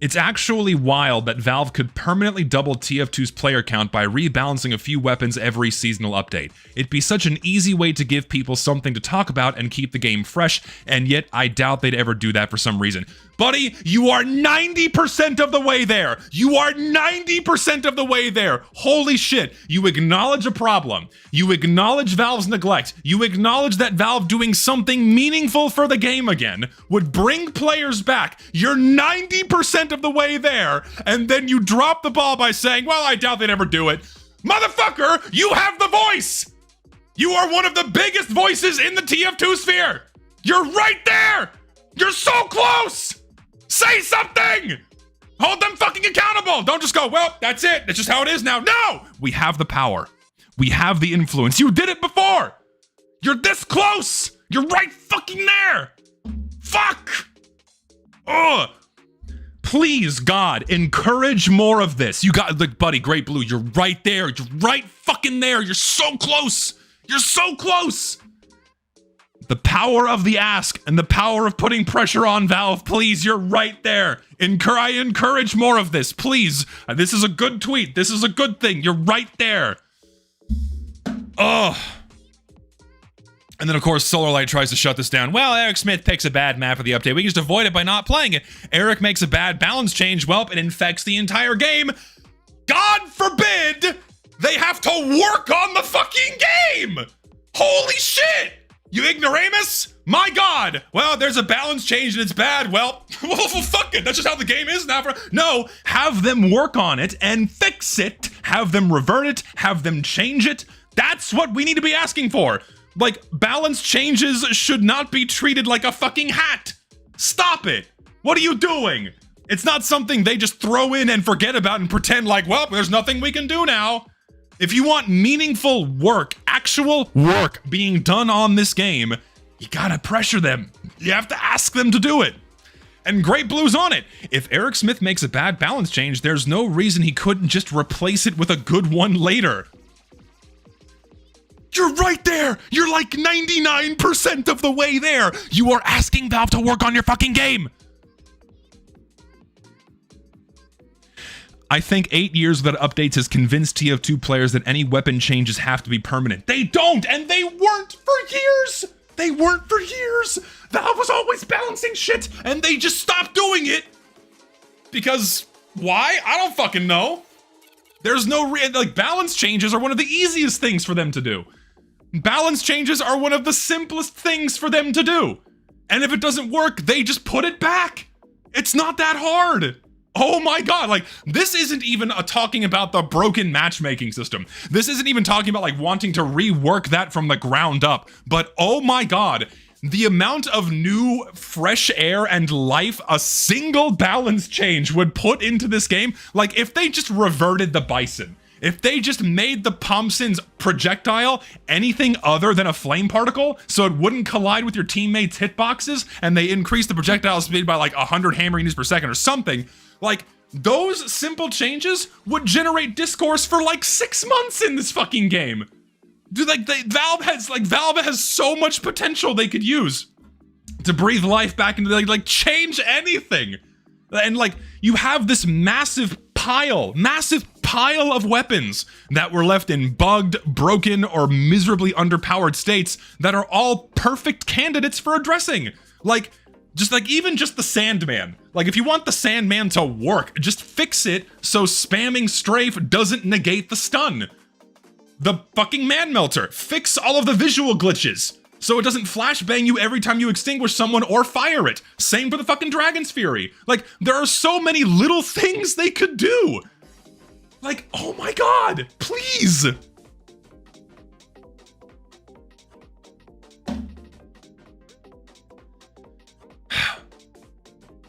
It's actually wild that Valve could permanently double TF2's player count by rebalancing a few weapons every seasonal update. It'd be such an easy way to give people something to talk about and keep the game fresh, and yet I doubt they'd ever do that for some reason. Buddy, you are 90% of the way there. You are 90% of the way there. Holy shit. You acknowledge a problem. You acknowledge Valve's neglect. You acknowledge that Valve doing something meaningful for the game again would bring players back. You're 90% of the way there, and then you drop the ball by saying, well, I doubt they'd ever do it. Motherfucker, you have the voice. You are one of the biggest voices in the TF2 sphere. You're right there. You're so close. Say something! Hold them fucking accountable! Don't just go, well, that's it. That's just how it is now. No! We have the power. We have the influence. You did it before! You're this close! You're right fucking there! Fuck! Ugh! Please, God, encourage more of this. You got, like, buddy, Great Blue, you're right there. You're right fucking there. You're so close. You're so close! The power of the ask and the power of putting pressure on Valve. Please, you're right there. I encourage more of this, please. This is a good tweet. This is a good thing. You're right there. Ugh. And then, of course, Solarlight tries to shut this down. Well, Eric Smith picks a bad map for the update. We can just avoid it by not playing it. Eric makes a bad balance change. Well, it infects the entire game. God forbid they have to work on the fucking game. Holy shit. You ignoramus? My God! Well, there's a balance change and it's bad. Well, fuck it. That's just how the game is now. No, have them work on it and fix it. Have them revert it. Have them change it. That's what we need to be asking for. Like, balance changes should not be treated like a fucking hat. Stop it. What are you doing? It's not something they just throw in and forget about and pretend like, well, there's nothing we can do now. If you want meaningful work, actual work being done on this game, you gotta pressure them. You have to ask them to do it. And Great Blue's on it. If Eric Smith makes a bad balance change, there's no reason he couldn't just replace it with a good one later. You're right there. You're like 99% of the way there. You are asking Valve to work on your fucking game. I think 8 years without updates has convinced TF2 players that any weapon changes have to be permanent. They don't, and they weren't for years! They weren't for years! Valve was always balancing shit, and they just stopped doing it! Because, why? I don't fucking know. There's no balance changes are one of the easiest things for them to do. Balance changes are one of the simplest things for them to do. And if it doesn't work, they just put it back. It's not that hard. Oh my God, like, this isn't even talking about the broken matchmaking system. This isn't even talking about, like, wanting to rework that from the ground up. But oh my God, the amount of new fresh air and life a single balance change would put into this game, like, if they just reverted the Bison, if they just made the Pomson's projectile anything other than a flame particle, so it wouldn't collide with your teammates' hitboxes, and they increased the projectile speed by like 100 hammer units per second or something, like, those simple changes would generate discourse for like 6 months in this fucking game. Dude, like, Valve has so much potential they could use to breathe life back into, like, change anything. And, like, you have this massive pile of weapons that were left in bugged, broken, or miserably underpowered states that are all perfect candidates for addressing. Like, even just the Sandman. Like, if you want the Sandman to work, just fix it so spamming strafe doesn't negate the stun. The fucking Man Melter. Fix all of the visual glitches. so it doesn't flashbang you every time you extinguish someone or fire it. Same for the fucking Dragon's Fury. Like, there are so many little things they could do. Like, oh my god, please.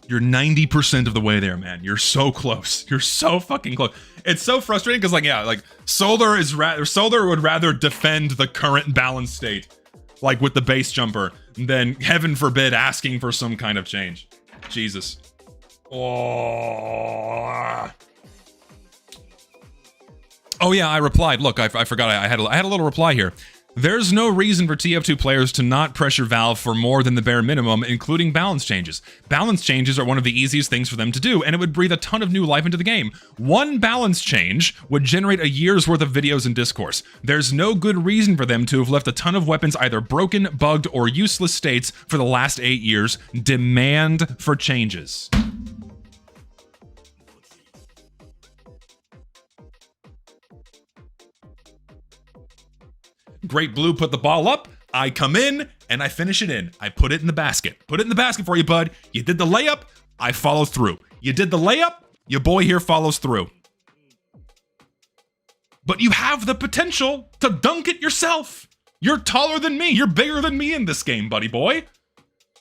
You're 90% of the way there, man. You're so close. You're so fucking close. It's so frustrating because, like, yeah, like Solar would rather defend the current balance state, like with the base jumper, than heaven forbid asking for some kind of change. Jesus. Oh. Oh yeah, I replied. Look, I forgot. I had a little reply here. There's no reason for TF2 players to not pressure Valve for more than the bare minimum, including balance changes. Balance changes are one of the easiest things for them to do, and it would breathe a ton of new life into the game. One balance change would generate a year's worth of videos and discourse. There's no good reason for them to have left a ton of weapons either broken, bugged, or useless states for the last 8 years. Demand for changes. Great Blue put the ball up, I come in, and I finish it in. I put it in the basket. Put it in the basket for you, bud. You did the layup, I follow through. You did the layup, your boy here follows through. But you have the potential to dunk it yourself. You're taller than me. You're bigger than me in this game, buddy boy.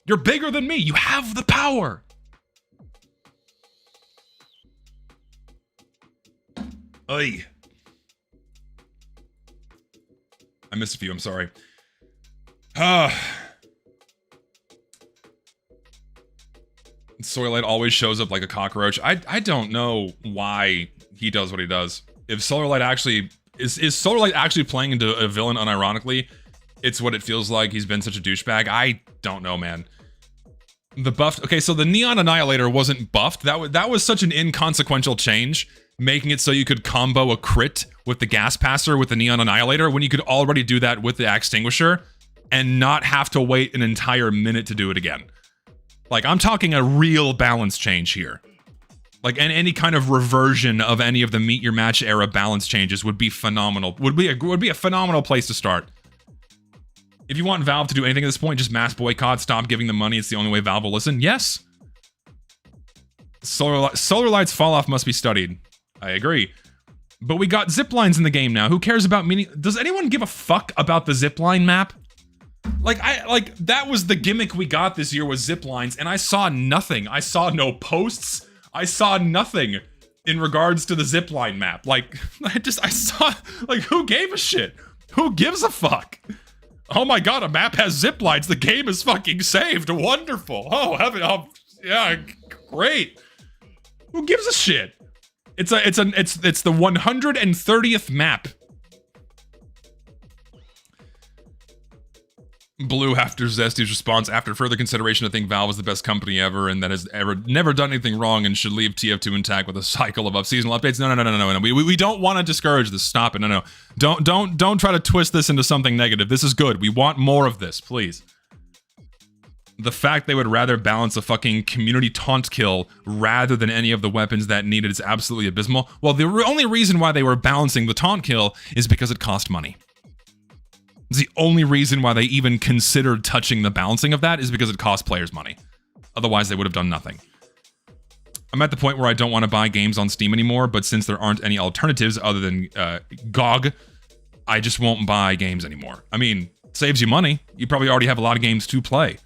You're bigger than me. You have the power. Oy. I missed a few, I'm sorry. Solarlight always shows up like a cockroach. I don't know why he does what he does. If Solarlight actually... Is Solarlight actually playing into a villain unironically? It's what it feels like. He's been such a douchebag. I don't know, man. The buffed... Okay, so the Neon Annihilator wasn't buffed. That was such an inconsequential change, making it so you could combo a crit with the Gas Passer with the Neon Annihilator when you could already do that with the Extinguisher and not have to wait an entire minute to do it again. Like, I'm talking a real balance change here. Like, any kind of reversion of any of the Meet Your Match era balance changes would be phenomenal. Would be a phenomenal place to start. If you want Valve to do anything at this point, just mass boycott, stop giving them money, it's the only way Valve will listen. Yes. Solarlight's fall off must be studied. I agree. But we got ziplines in the game now. Who cares about meaning? Does anyone give a fuck about the zipline map? Like, that was the gimmick we got this year was ziplines, and I saw nothing. I saw no posts. I saw nothing in regards to the zipline map. Like, I saw, like, who gave a shit? Who gives a fuck? Oh my god, a map has ziplines. The game is fucking saved. Wonderful. Oh, yeah, great. Who gives a shit? It's the 130th map. Blue after Zesty's response, after further consideration, I think Valve is the best company ever and that has never done anything wrong and should leave TF2 intact with a cycle of seasonal updates. No. We don't want to discourage this. Stop it. No. Don't try to twist this into something negative. This is good. We want more of this, please. The fact they would rather balance a fucking community taunt kill rather than any of the weapons that needed is absolutely abysmal. Well, the only reason why they were balancing the taunt kill is because it cost money. It's the only reason why they even considered touching the balancing of that is because it cost players money. Otherwise, they would have done nothing. I'm at the point where I don't want to buy games on Steam anymore, but since there aren't any alternatives other than GOG, I just won't buy games anymore. I mean, it saves you money. You probably already have a lot of games to play.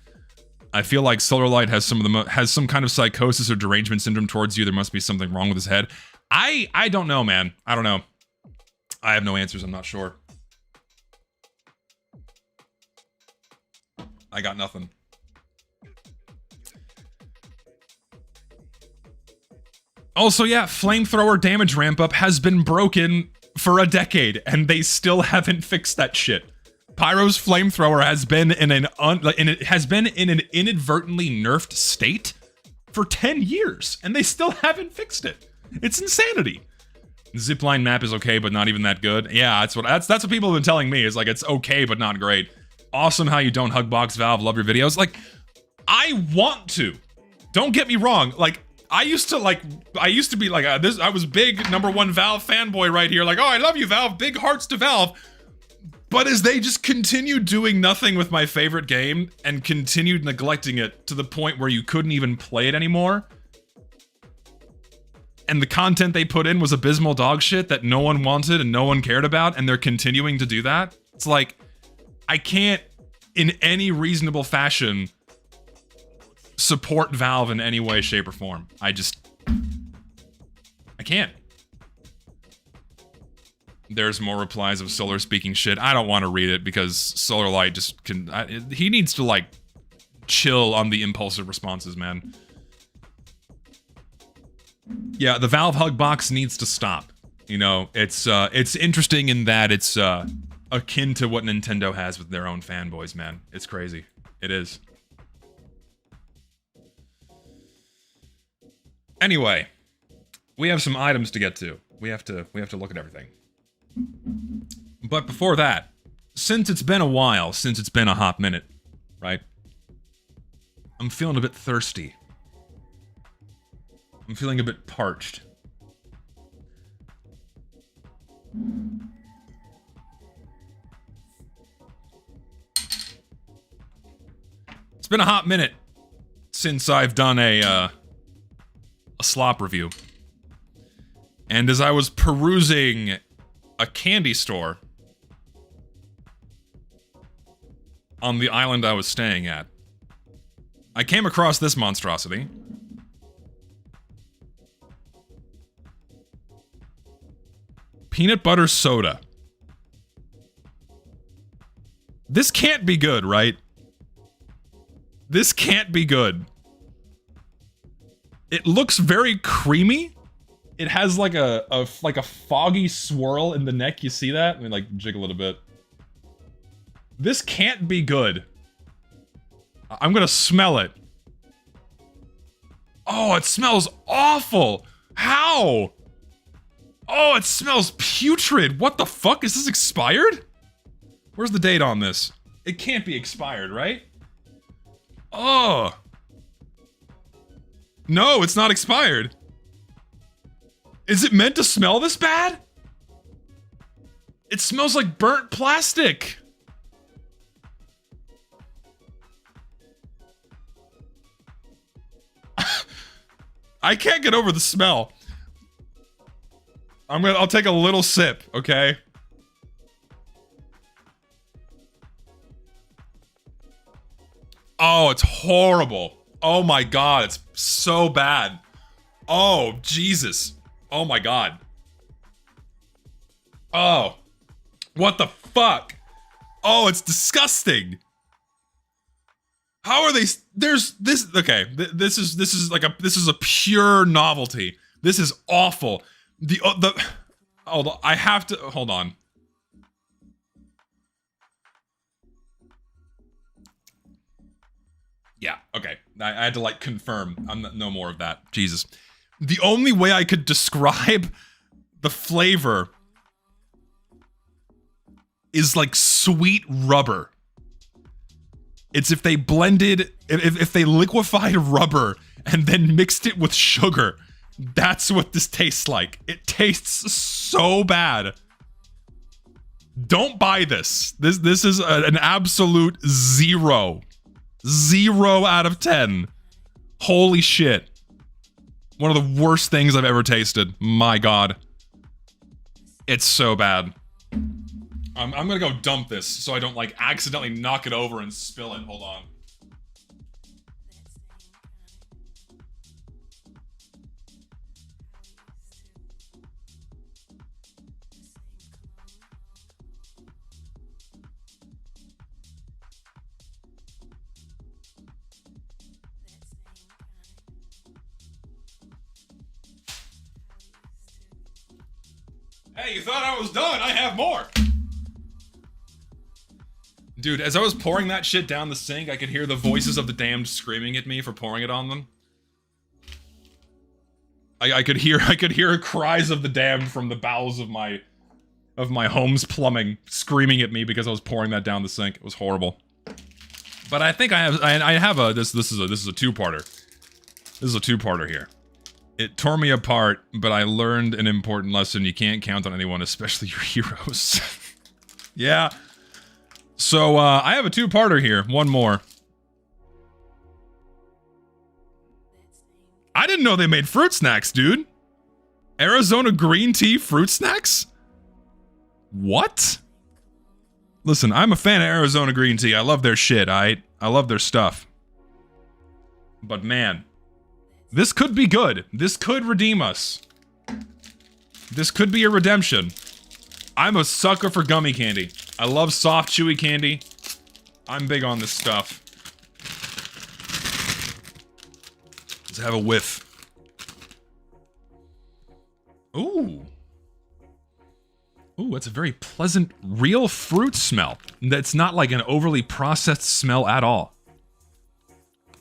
I feel like Solarlight has some kind of psychosis or derangement syndrome towards you. There must be something wrong with his head. I don't know, man. I don't know. I have no answers. I'm not sure. I got nothing. Also, yeah, flamethrower damage ramp up has been broken for a decade, and they still haven't fixed that shit. Pyro's flamethrower has been in an inadvertently nerfed state for 10 years, and they still haven't fixed it. It's insanity. Zipline map is okay, but not even that good. Yeah, that's what people have been telling me. Is like it's okay, but not great. Awesome how you don't hugbox Valve. Love your videos. Like, I want to. Don't get me wrong. Like, I used to be like this. I was big #1 Valve fanboy right here. Like, oh, I love you, Valve. Big hearts to Valve. But as they just continued doing nothing with my favorite game and continued neglecting it to the point where you couldn't even play it anymore, and the content they put in was abysmal dog shit that no one wanted and no one cared about, and they're continuing to do that, it's like, I can't, in any reasonable fashion, support Valve in any way, shape, or form. I can't. There's more replies of Solar speaking shit. I don't want to read it because Solarlight just can... he needs to, like, chill on the impulsive responses, man. Yeah, the Valve hug box needs to stop. You know, it's interesting in that it's akin to what Nintendo has with their own fanboys, man. It's crazy. It is. Anyway, we have some items to get to. We have to look at everything. But before that, since it's been a while, since it's been a hot minute, right? I'm feeling a bit thirsty. I'm feeling a bit parched. It's been a hot minute since I've done a slop review. And as I was perusing a candy store on the island I was staying at, I came across this monstrosity. Peanut butter soda. This can't be good, right? This can't be good. It looks very creamy. It has like a foggy swirl in the neck. You see that? Let me like jiggle it a bit. This can't be good. I'm gonna smell it. Oh, it smells awful. How? Oh, it smells putrid. What the fuck? Is this expired? Where's the date on this? It can't be expired, right? Oh. No, it's not expired. Is it meant to smell this bad? It smells like burnt plastic. I can't get over the smell. I'll take a little sip, okay? Oh, it's horrible. Oh my god, it's so bad. Oh, Jesus. Oh my god. Oh. What the fuck? Oh, it's disgusting. How are they? There's this. Okay, this is a pure novelty. This is awful. Hold on, I have to hold on. Yeah. Okay. I had to like confirm. No more of that. Jesus. The only way I could describe the flavor is like sweet rubber. It's if they blended, if they liquefied rubber and then mixed it with sugar. That's what this tastes like. It tastes so bad. Don't buy this. This is an absolute 0. 0 out of 10. Holy shit. One of the worst things I've ever tasted. My god. It's so bad. I'm gonna go dump this so I don't like accidentally knock it over and spill it. Hold on. Hey, you thought I was done? I have more! Dude, as I was pouring that shit down the sink, I could hear the voices of the damned screaming at me for pouring it on them. I could hear cries of the damned from the bowels of my home's plumbing screaming at me because I was pouring that down the sink. It was horrible. But I think I have a this is a two-parter. This is a two-parter here. It tore me apart, but I learned an important lesson. You can't count on anyone, especially your heroes. Yeah, So, I have a two-parter here. One more. I didn't know they made fruit snacks, dude. Arizona green tea fruit snacks? What? Listen, I'm a fan of Arizona green tea. I love their shit, I love their stuff. But man, this could be good. This could redeem us. This could be a redemption. I'm a sucker for gummy candy. I love soft, chewy candy. I'm big on this stuff. Let's have a whiff. Ooh. Ooh, that's a very pleasant, real fruit smell. That's not like an overly processed smell at all.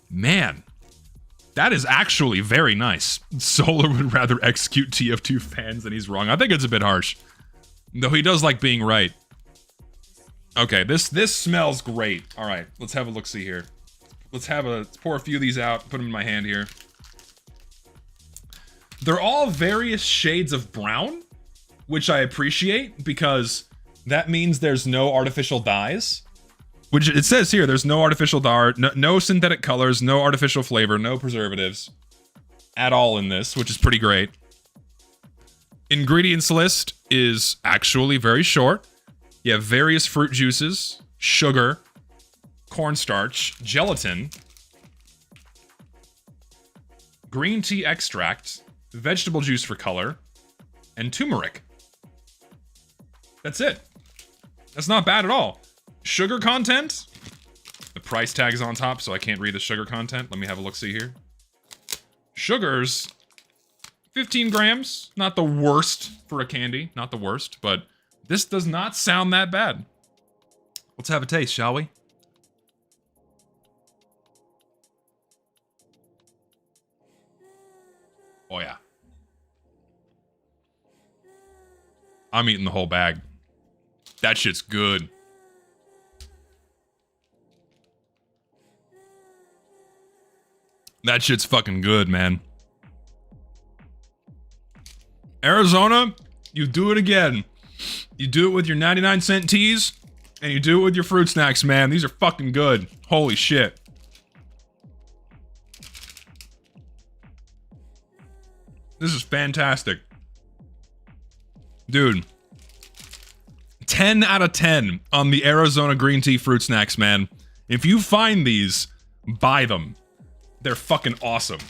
Man, that is actually very nice. Solar would rather execute TF2 fans than he's wrong. I think it's a bit harsh. Though he does like being right. Okay, this smells great. All right, let's have a look-see here. Let's pour a few of these out, put them in my hand here. They're all various shades of brown, which I appreciate because that means there's no artificial dyes. Which it says here, there's no artificial dye, no synthetic colors, no artificial flavor, no preservatives at all in this, which is pretty great. Ingredients list is actually very short. You have various fruit juices, sugar, cornstarch, gelatin, green tea extract, vegetable juice for color, and turmeric. That's it. That's not bad at all. Sugar content? The price tag is on top, so I can't read the sugar content. Let me have a look-see here. Sugars, 15 grams. Not the worst for a candy. Not the worst, but this does not sound that bad. Let's have a taste, shall we? Oh yeah. I'm eating the whole bag. That shit's good. That shit's fucking good, man. Arizona, you do it again. You do it with your 99-cent teas, and you do it with your fruit snacks, man. These are fucking good. Holy shit. This is fantastic. Dude. 10 out of 10 on the Arizona green tea fruit snacks, man. If you find these, buy them. They're fucking awesome.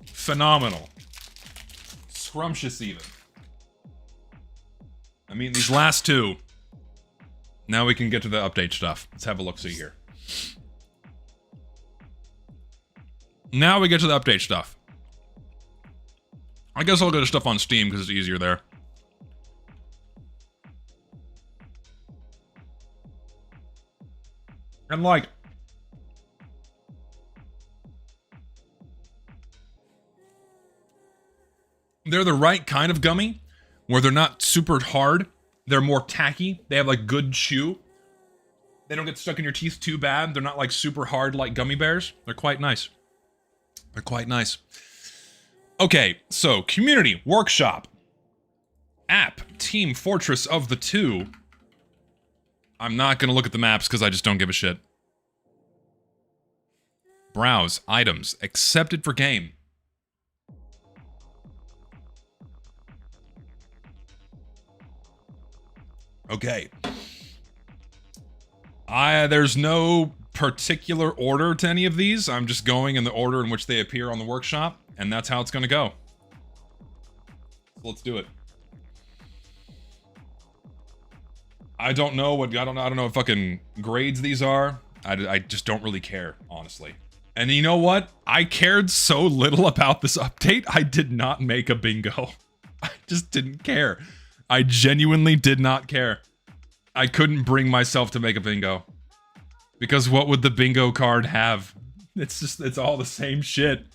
Phenomenal. Scrumptious even. I mean, these last two. Now we can get to the update stuff. Let's have a look-see here. Now we get to the update stuff. I guess I'll go to stuff on Steam because it's easier there. And like, they're the right kind of gummy, where they're not super hard. They're more tacky. They have like good chew. They don't get stuck in your teeth too bad. They're not like super hard like gummy bears. They're quite nice. They're quite nice. Okay, so community, workshop, app, Team Fortress of the Two. I'm not gonna look at the maps because I just don't give a shit. Browse, items, accepted for game. Okay. There's no particular order to any of these. I'm just going in the order in which they appear on the workshop, and that's how it's gonna go. So let's do it. I don't know what fucking grades these are. I just don't really care, honestly. And you know what? I cared so little about this update, I did not make a bingo. I just didn't care. I genuinely did not care. I couldn't bring myself to make a bingo. Because what would the bingo card have? It's all the same shit.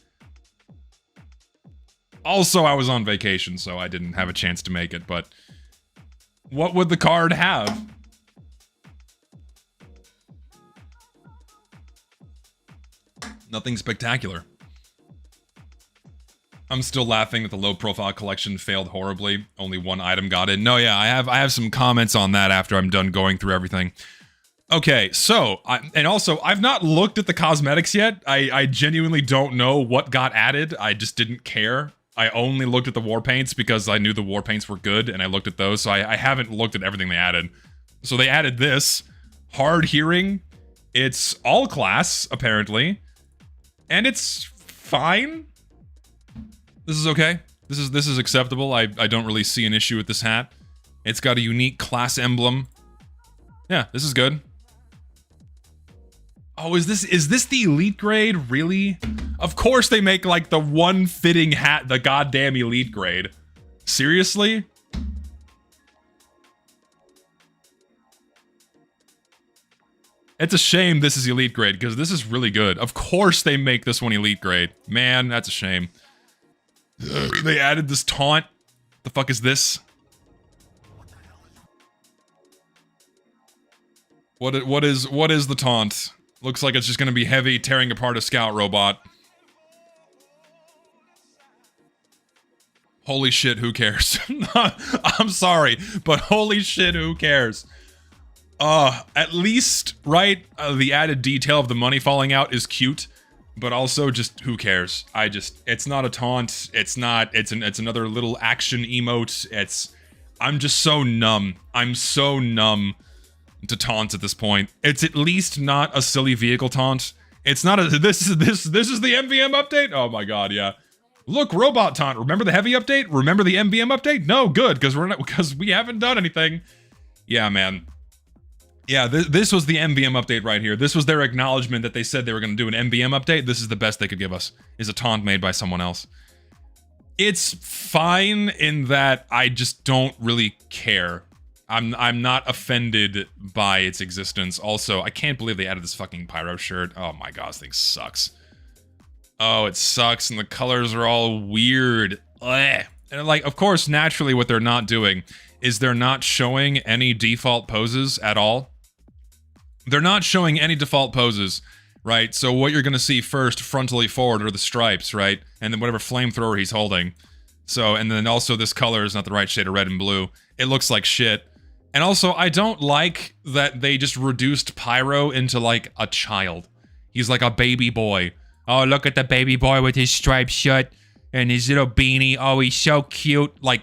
Also, I was on vacation, so I didn't have a chance to make it, but what would the card have? Nothing spectacular. I'm still laughing that the low profile collection failed horribly. Only one item got in. No, yeah, I have some comments on that after I'm done going through everything. Okay, so, and also, I've not looked at the cosmetics yet. I genuinely don't know what got added. I just didn't care. I only looked at the war paints because I knew the war paints were good, and I looked at those, so I haven't looked at everything they added. So they added this. Hard hearing. It's all class, apparently. And it's fine. This is okay. This is acceptable. I don't really see an issue with this hat. It's got a unique class emblem. Yeah, this is good. Oh, is this the elite grade? Really? Of course they make like the one fitting hat the goddamn elite grade. Seriously? It's a shame this is elite grade because this is really good. Of course they make this one elite grade. Man, that's a shame. They added this taunt. The fuck is this? What is the taunt? Looks like it's just gonna be heavy tearing apart a scout robot. Holy shit, who cares? I'm sorry, but holy shit, who cares? At least, right? The added detail of the money falling out is cute, but also just who cares? It's not a taunt. It's another little action emote. I'm just so numb. I'm so numb to taunts at this point. It's at least not a silly vehicle taunt. It's not a, this is the MVM update? Oh my god, yeah. Look, robot taunt. Remember the heavy update? Remember the MVM update? No, good, because we haven't done anything. Yeah, man. Yeah, this was the MVM update right here. This was their acknowledgement that they said they were going to do an MVM update. This is the best they could give us, is a taunt made by someone else. It's fine in that I just don't really care. I'm not offended by its existence. Also, I can't believe they added this fucking pyro shirt. Oh my god, this thing sucks. Oh, it sucks, and the colors are all weird. Ugh. And like, of course, naturally what they're not doing is they're not showing any default poses at all. They're not showing any default poses, right? So what you're gonna see first, frontally forward, are the stripes, right? And then whatever flamethrower he's holding. So, and then also this color is not the right shade of red and blue. It looks like shit. And also, I don't like that they just reduced Pyro into, like, a child. He's like a baby boy. Oh, look at the baby boy with his striped shirt and his little beanie. Oh, he's so cute. Like,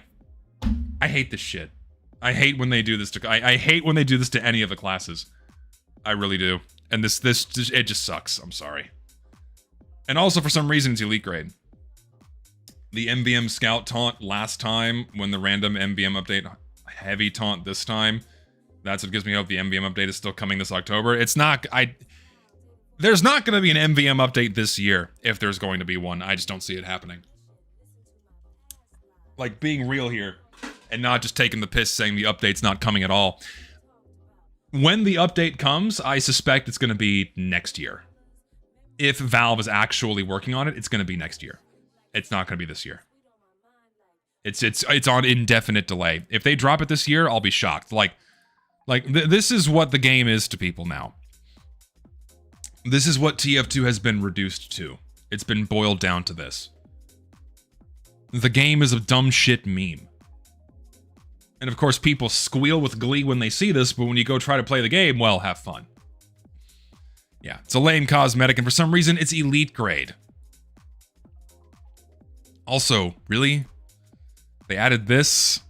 I hate this shit. I hate when they do this to... I hate when they do this to any of the classes. I really do. And it just sucks. I'm sorry. And also, for some reason, it's elite grade. The MVM Scout taunt last time, when the random MVM update... heavy taunt this time. That's what gives me hope the MVM update is still coming this October. It's not... There's not going to be an MVM update this year, if there's going to be one. I just don't see it happening. Like, being real here, and not just taking the piss saying the update's not coming at all. When the update comes, I suspect it's going to be next year. If Valve is actually working on it, it's going to be next year. It's not going to be this year. It's on indefinite delay. If they drop it this year, I'll be shocked. This is what the game is to people now. This is what TF2 has been reduced to. It's been boiled down to this. The game is a dumb shit meme. And of course, people squeal with glee when they see this, but when you go try to play the game, well, have fun. Yeah, it's a lame cosmetic, and for some reason, it's elite grade. Also, really? They added this?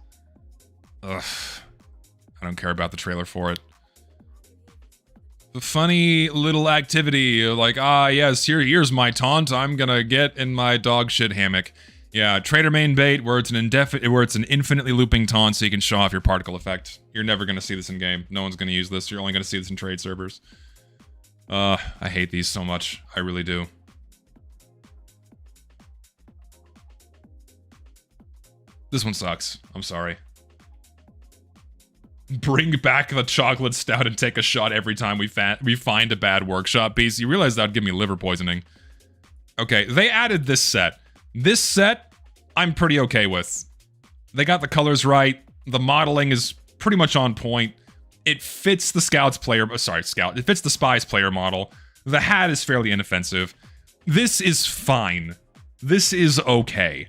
Ugh. I don't care about the trailer for it. The funny little activity, like, yes, here's my taunt I'm gonna get in my dog shit hammock. Yeah, Trader main bait, where it's an infinitely looping taunt so you can show off your particle effect. You're never gonna see this in game. No one's gonna use this. You're only gonna see this in trade servers. I hate these so much. I really do. This one sucks. I'm sorry. Bring back the chocolate stout and take a shot every time we find a bad workshop piece. You realize that would give me liver poisoning. Okay, they added this set. This set, I'm pretty okay with. They got the colors right. The modeling is pretty much on point. It fits the it fits the Spy's player model. The hat is fairly inoffensive. This is fine. This is okay.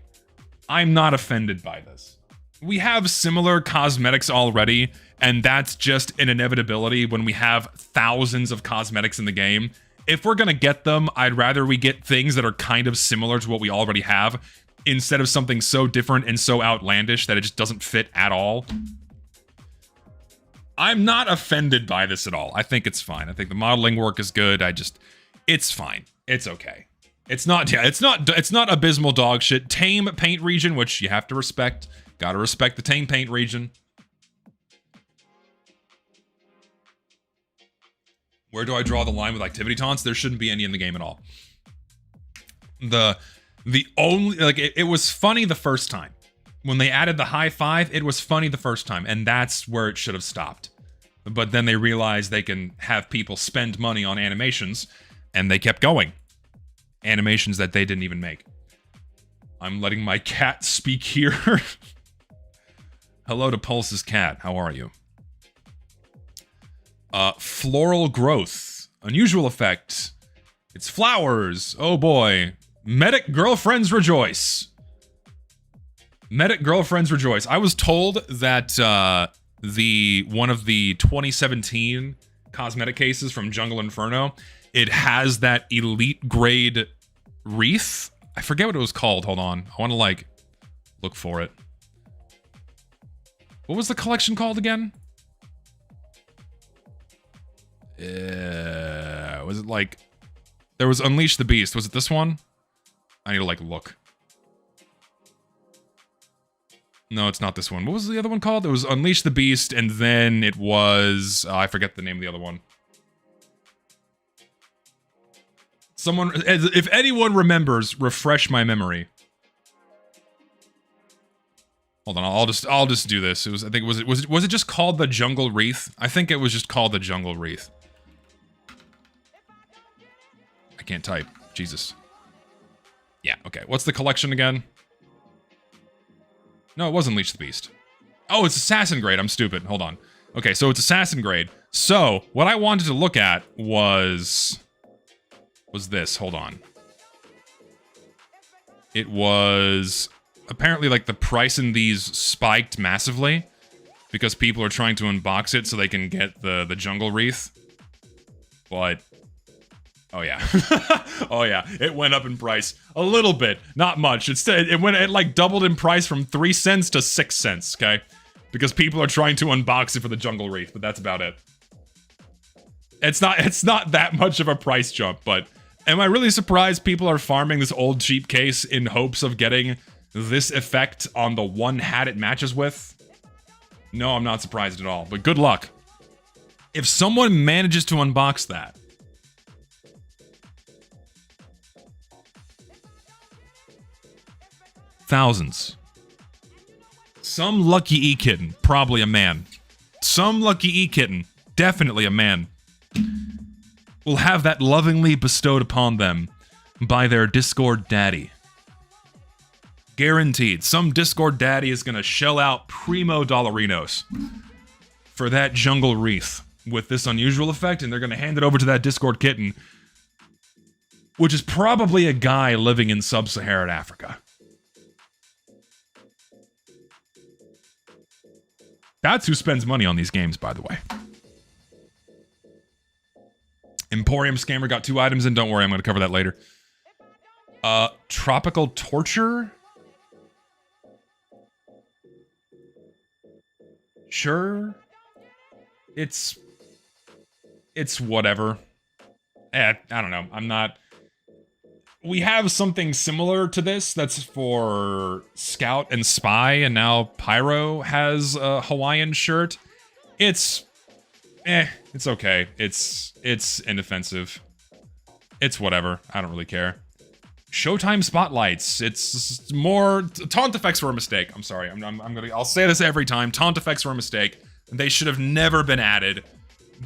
I'm not offended by this. We have similar cosmetics already, and that's just an inevitability when we have thousands of cosmetics in the game. If we're gonna get them, I'd rather we get things that are kind of similar to what we already have, instead of something so different and so outlandish that it just doesn't fit at all. I'm not offended by this at all. I think it's fine. I think the modeling work is good. It's fine. It's okay. It's not abysmal dog shit. Tame paint region, which you have to respect. Gotta respect the tame paint region. Where do I draw the line with activity taunts? There shouldn't be any in the game at all. The only, like, it was funny the first time. When they added the high five, it was funny the first time, and that's where it should have stopped. But then they realized they can have people spend money on animations, and they kept going. Animations that they didn't even make. I'm letting my cat speak here. Hello to Pulse's cat. How are you? Floral growth. Unusual effect. It's flowers. Oh boy. Medic girlfriends rejoice. Medic girlfriends rejoice. I was told that one of the 2017 cosmetic cases from Jungle Inferno, it has that elite grade wreath. I forget what it was called. Hold on. I want to like look for it. What was the collection called again? Was it like there was Unleash the Beast? Was it this one? I need to like look. No, it's not this one. What was the other one called? It was Unleash the Beast, and then it was I forget the name of the other one. Someone, if anyone remembers, refresh my memory. Hold on, I'll just do this. It was, I think, was it just called the Jungle Wreath? I think it was just called the Jungle Wreath. I can't type. Jesus. Yeah, okay. What's the collection again? No, it wasn't Unleash the Beast. Oh, it's Assassin Grade. I'm stupid. Hold on. Okay, so it's Assassin Grade. So, what I wanted to look at was this. Hold on. It was apparently like the price in these spiked massively because people are trying to unbox it so they can get the Jungle Wreath. But oh yeah. Oh yeah, it went up in price a little bit, not much. It like doubled in price from 3 cents to 6 cents, okay? Because people are trying to unbox it for the Jungle Wreath, but that's about it. It's not that much of a price jump, but am I really surprised people are farming this old cheap case in hopes of getting this effect on the one hat it matches with? No, I'm not surprised at all, but good luck. If someone manages to unbox that, thousands. Some lucky e-kitten, probably a man. Some lucky e-kitten, definitely a man, will have that lovingly bestowed upon them by their Discord daddy. Guaranteed. Some Discord daddy is gonna shell out primo dollarinos for that Jungle Wreath with this unusual effect, and they're gonna hand it over to that Discord kitten, which is probably a guy living in sub-Saharan Africa. That's who spends money on these games, by the way. Emporium Scammer got 2 items in. Don't worry, I'm going to cover that later. Tropical Torture? Sure. It's whatever. I don't know. I'm not... We have something similar to this that's for Scout and Spy, and now Pyro has a Hawaiian shirt. It's okay. It's inoffensive. It's whatever. I don't really care. Showtime Spotlights. It's more... Taunt effects were a mistake. I'm sorry. I'll say this every time. Taunt effects were a mistake. They should have never been added.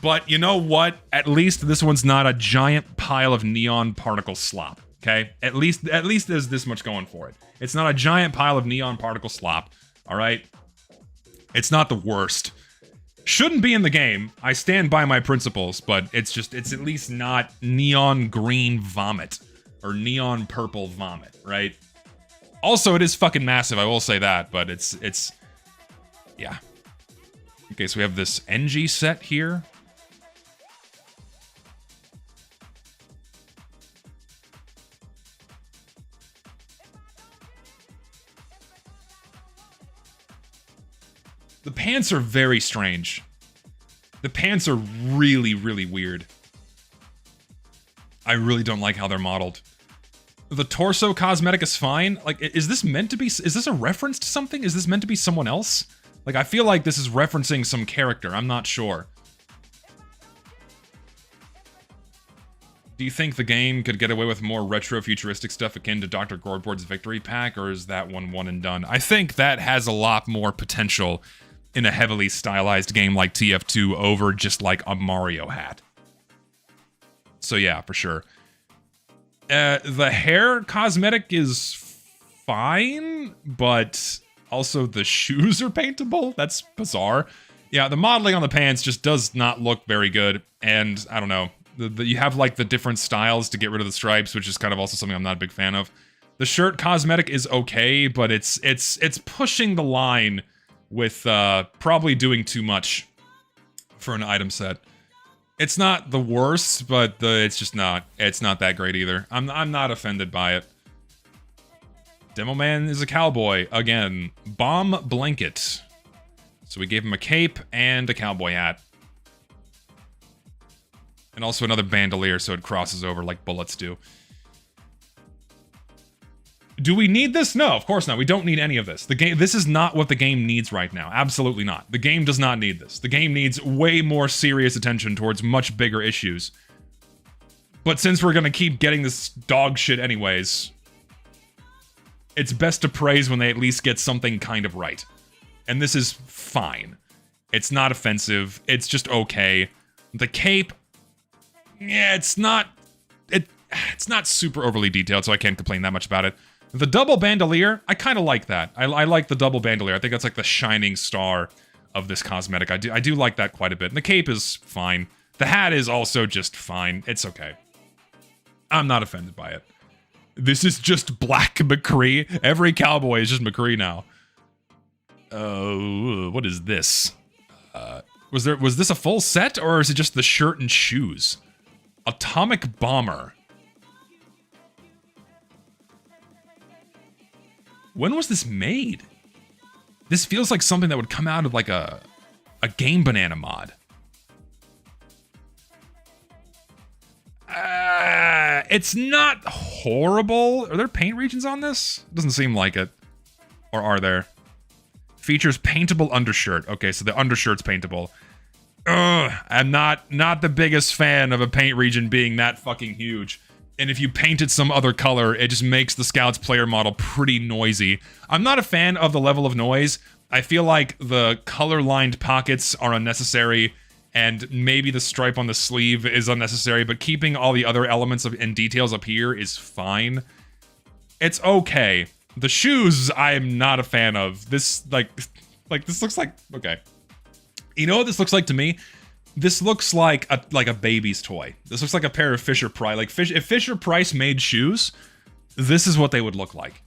But you know what? At least this one's not a giant pile of neon particle slop. Okay? At least there's this much going for it. It's not a giant pile of neon particle slop. Alright? It's not the worst. Shouldn't be in the game. I stand by my principles, but it's at least not neon green vomit. or neon purple vomit, right? Also, it is fucking massive, I will say that, but it's yeah. Okay, so we have this NG set here. The pants are very strange. The pants are really, really weird. I really don't like how they're modeled. The torso cosmetic is fine. Like, is this meant to be... Is this a reference to something? Is this meant to be someone else? Like, I feel like this is referencing some character. I'm not sure. Do you think the game could get away with more retro-futuristic stuff akin to Dr. Gorbord's Victory Pack, or is that one and done? I think that has a lot more potential in a heavily stylized game like TF2 over just like a Mario hat. So yeah, for sure. The hair cosmetic is fine, but also the shoes are paintable. That's bizarre. Yeah, the modeling on the pants just does not look very good, and I don't know. You have like the different styles to get rid of the stripes, which is kind of also something I'm not a big fan of. The shirt cosmetic is okay, but it's pushing the line with probably doing too much for an item set. It's not the worst, but it's not that great either. I'm not offended by it. Demo Man is a cowboy again. Bomb blanket. So we gave him a cape and a cowboy hat. And also another bandolier so it crosses over like bullets do. Do we need this? No, of course not. We don't need any of this. This is not what the game needs right now. Absolutely not. The game does not need this. The game needs way more serious attention towards much bigger issues. But since we're gonna keep getting this dog shit anyways, it's best to praise when they at least get something kind of right. And this is fine. It's not offensive. It's just okay. The cape, yeah, it's not super overly detailed, so I can't complain that much about it. The double bandolier, I kind of like that. I like the double bandolier. I think that's like the shining star of this cosmetic. I do like that quite a bit. And the cape is fine. The hat is also just fine. It's okay. I'm not offended by it. This is just Black McCree. Every cowboy is just McCree now. What is this? Was this a full set, or is it just the shirt and shoes? Atomic Bomber. When was this made? This feels like something that would come out of like a Game Banana mod. It's not horrible. Are there paint regions on this? Doesn't seem like it. Or are there? Features paintable undershirt. Okay, so the undershirt's paintable. Ugh, I'm not the biggest fan of a paint region being that fucking huge. And if you paint it some other color, it just makes the Scouts player model pretty noisy. I'm not a fan of the level of noise. I feel like the color-lined pockets are unnecessary, and maybe the stripe on the sleeve is unnecessary, but keeping all the other elements and details up here is fine. It's okay. The shoes, I'm not a fan of. This, like this looks like, okay. You know what this looks like to me? This looks like a baby's toy. This looks like a pair of Fisher-Price. Like, if Fisher-Price made shoes, this is what they would look like.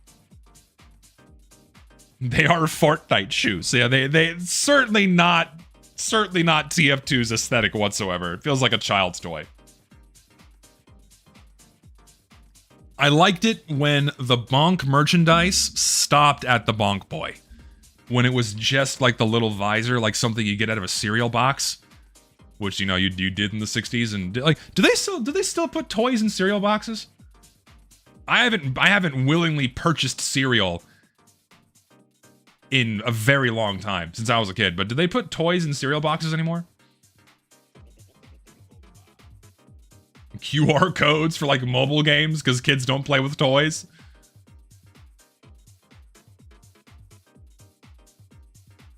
They are Fortnite shoes. So yeah, they certainly not TF2's aesthetic whatsoever. It feels like a child's toy. I liked it when the Bonk merchandise stopped at the Bonk Boy. When it was just like the little visor, like something you get out of a cereal box. Which, you know, you did in the 60s, and like, do they still put toys in cereal boxes? I haven't willingly purchased cereal in a very long time, since I was a kid, but do they put toys in cereal boxes anymore? QR codes for like mobile games because kids don't play with toys?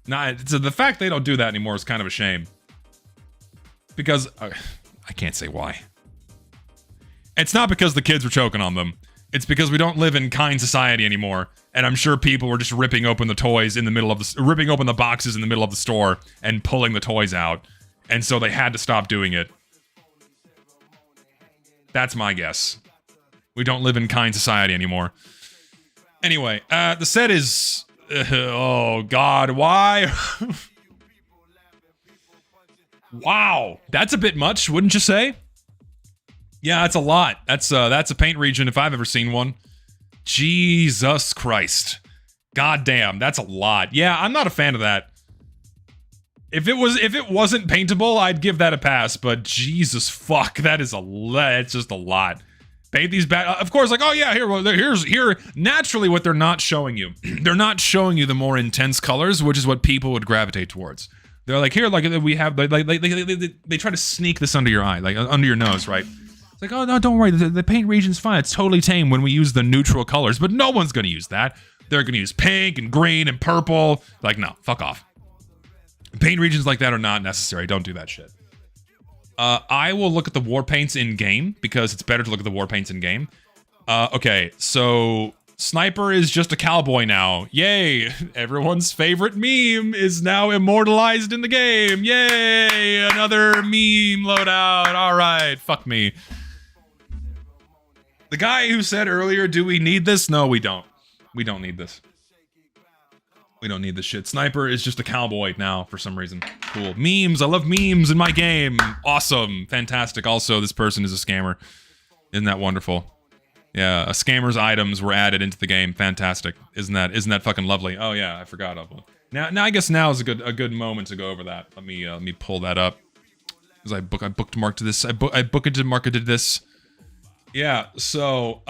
Nah, so the fact they don't do that anymore is kind of a shame. Because, I can't say why. It's not because the kids were choking on them. It's because we don't live in kind society anymore. And I'm sure people were just ripping open the toys in the middle of ripping open the boxes in the middle of the store and pulling the toys out. And so they had to stop doing it. That's my guess. We don't live in kind society anymore. Anyway, the set is... oh, God, why? Wow, that's a bit much, wouldn't you say? Yeah, that's a lot. That's a paint region if I've ever seen one. Jesus Christ. God damn, that's a lot. Yeah, I'm not a fan of that. If it wasn't paintable, I'd give that a pass, but Jesus fuck, that is it's just a lot. Paint these back. Of course, like, oh yeah, here. Naturally, what they're not showing you, they're not showing you the more intense colors, which is what people would gravitate towards. They're like, here, like we have, like they try to sneak this under your eye, like under your nose, right? It's like, oh no, don't worry, the paint region's fine. It's totally tame when we use the neutral colors, but no one's gonna use that. They're gonna use pink and green and purple. Like, no, fuck off. Paint regions like that are not necessary. Don't do that shit. I will look at the war paints in game because it's better to look at the war paints in game. Okay, so Sniper is just a cowboy now. Yay! Everyone's favorite meme is now immortalized in the game. Yay! Another meme loadout. All right, fuck me. The guy who said earlier, do we need this? No, we don't. We don't need this. We don't need this shit. Sniper is just a cowboy now for some reason. Cool. Memes. I love memes in my game. Awesome. Fantastic. Also, this person is a scammer. Isn't that wonderful? Yeah, a scammer's items were added into the game. Fantastic. Isn't that fucking lovely? Oh yeah, I forgot of one. Now I guess now is a good moment to go over that. Let me pull that up. As I bookmarked this. I marketed this. Yeah, so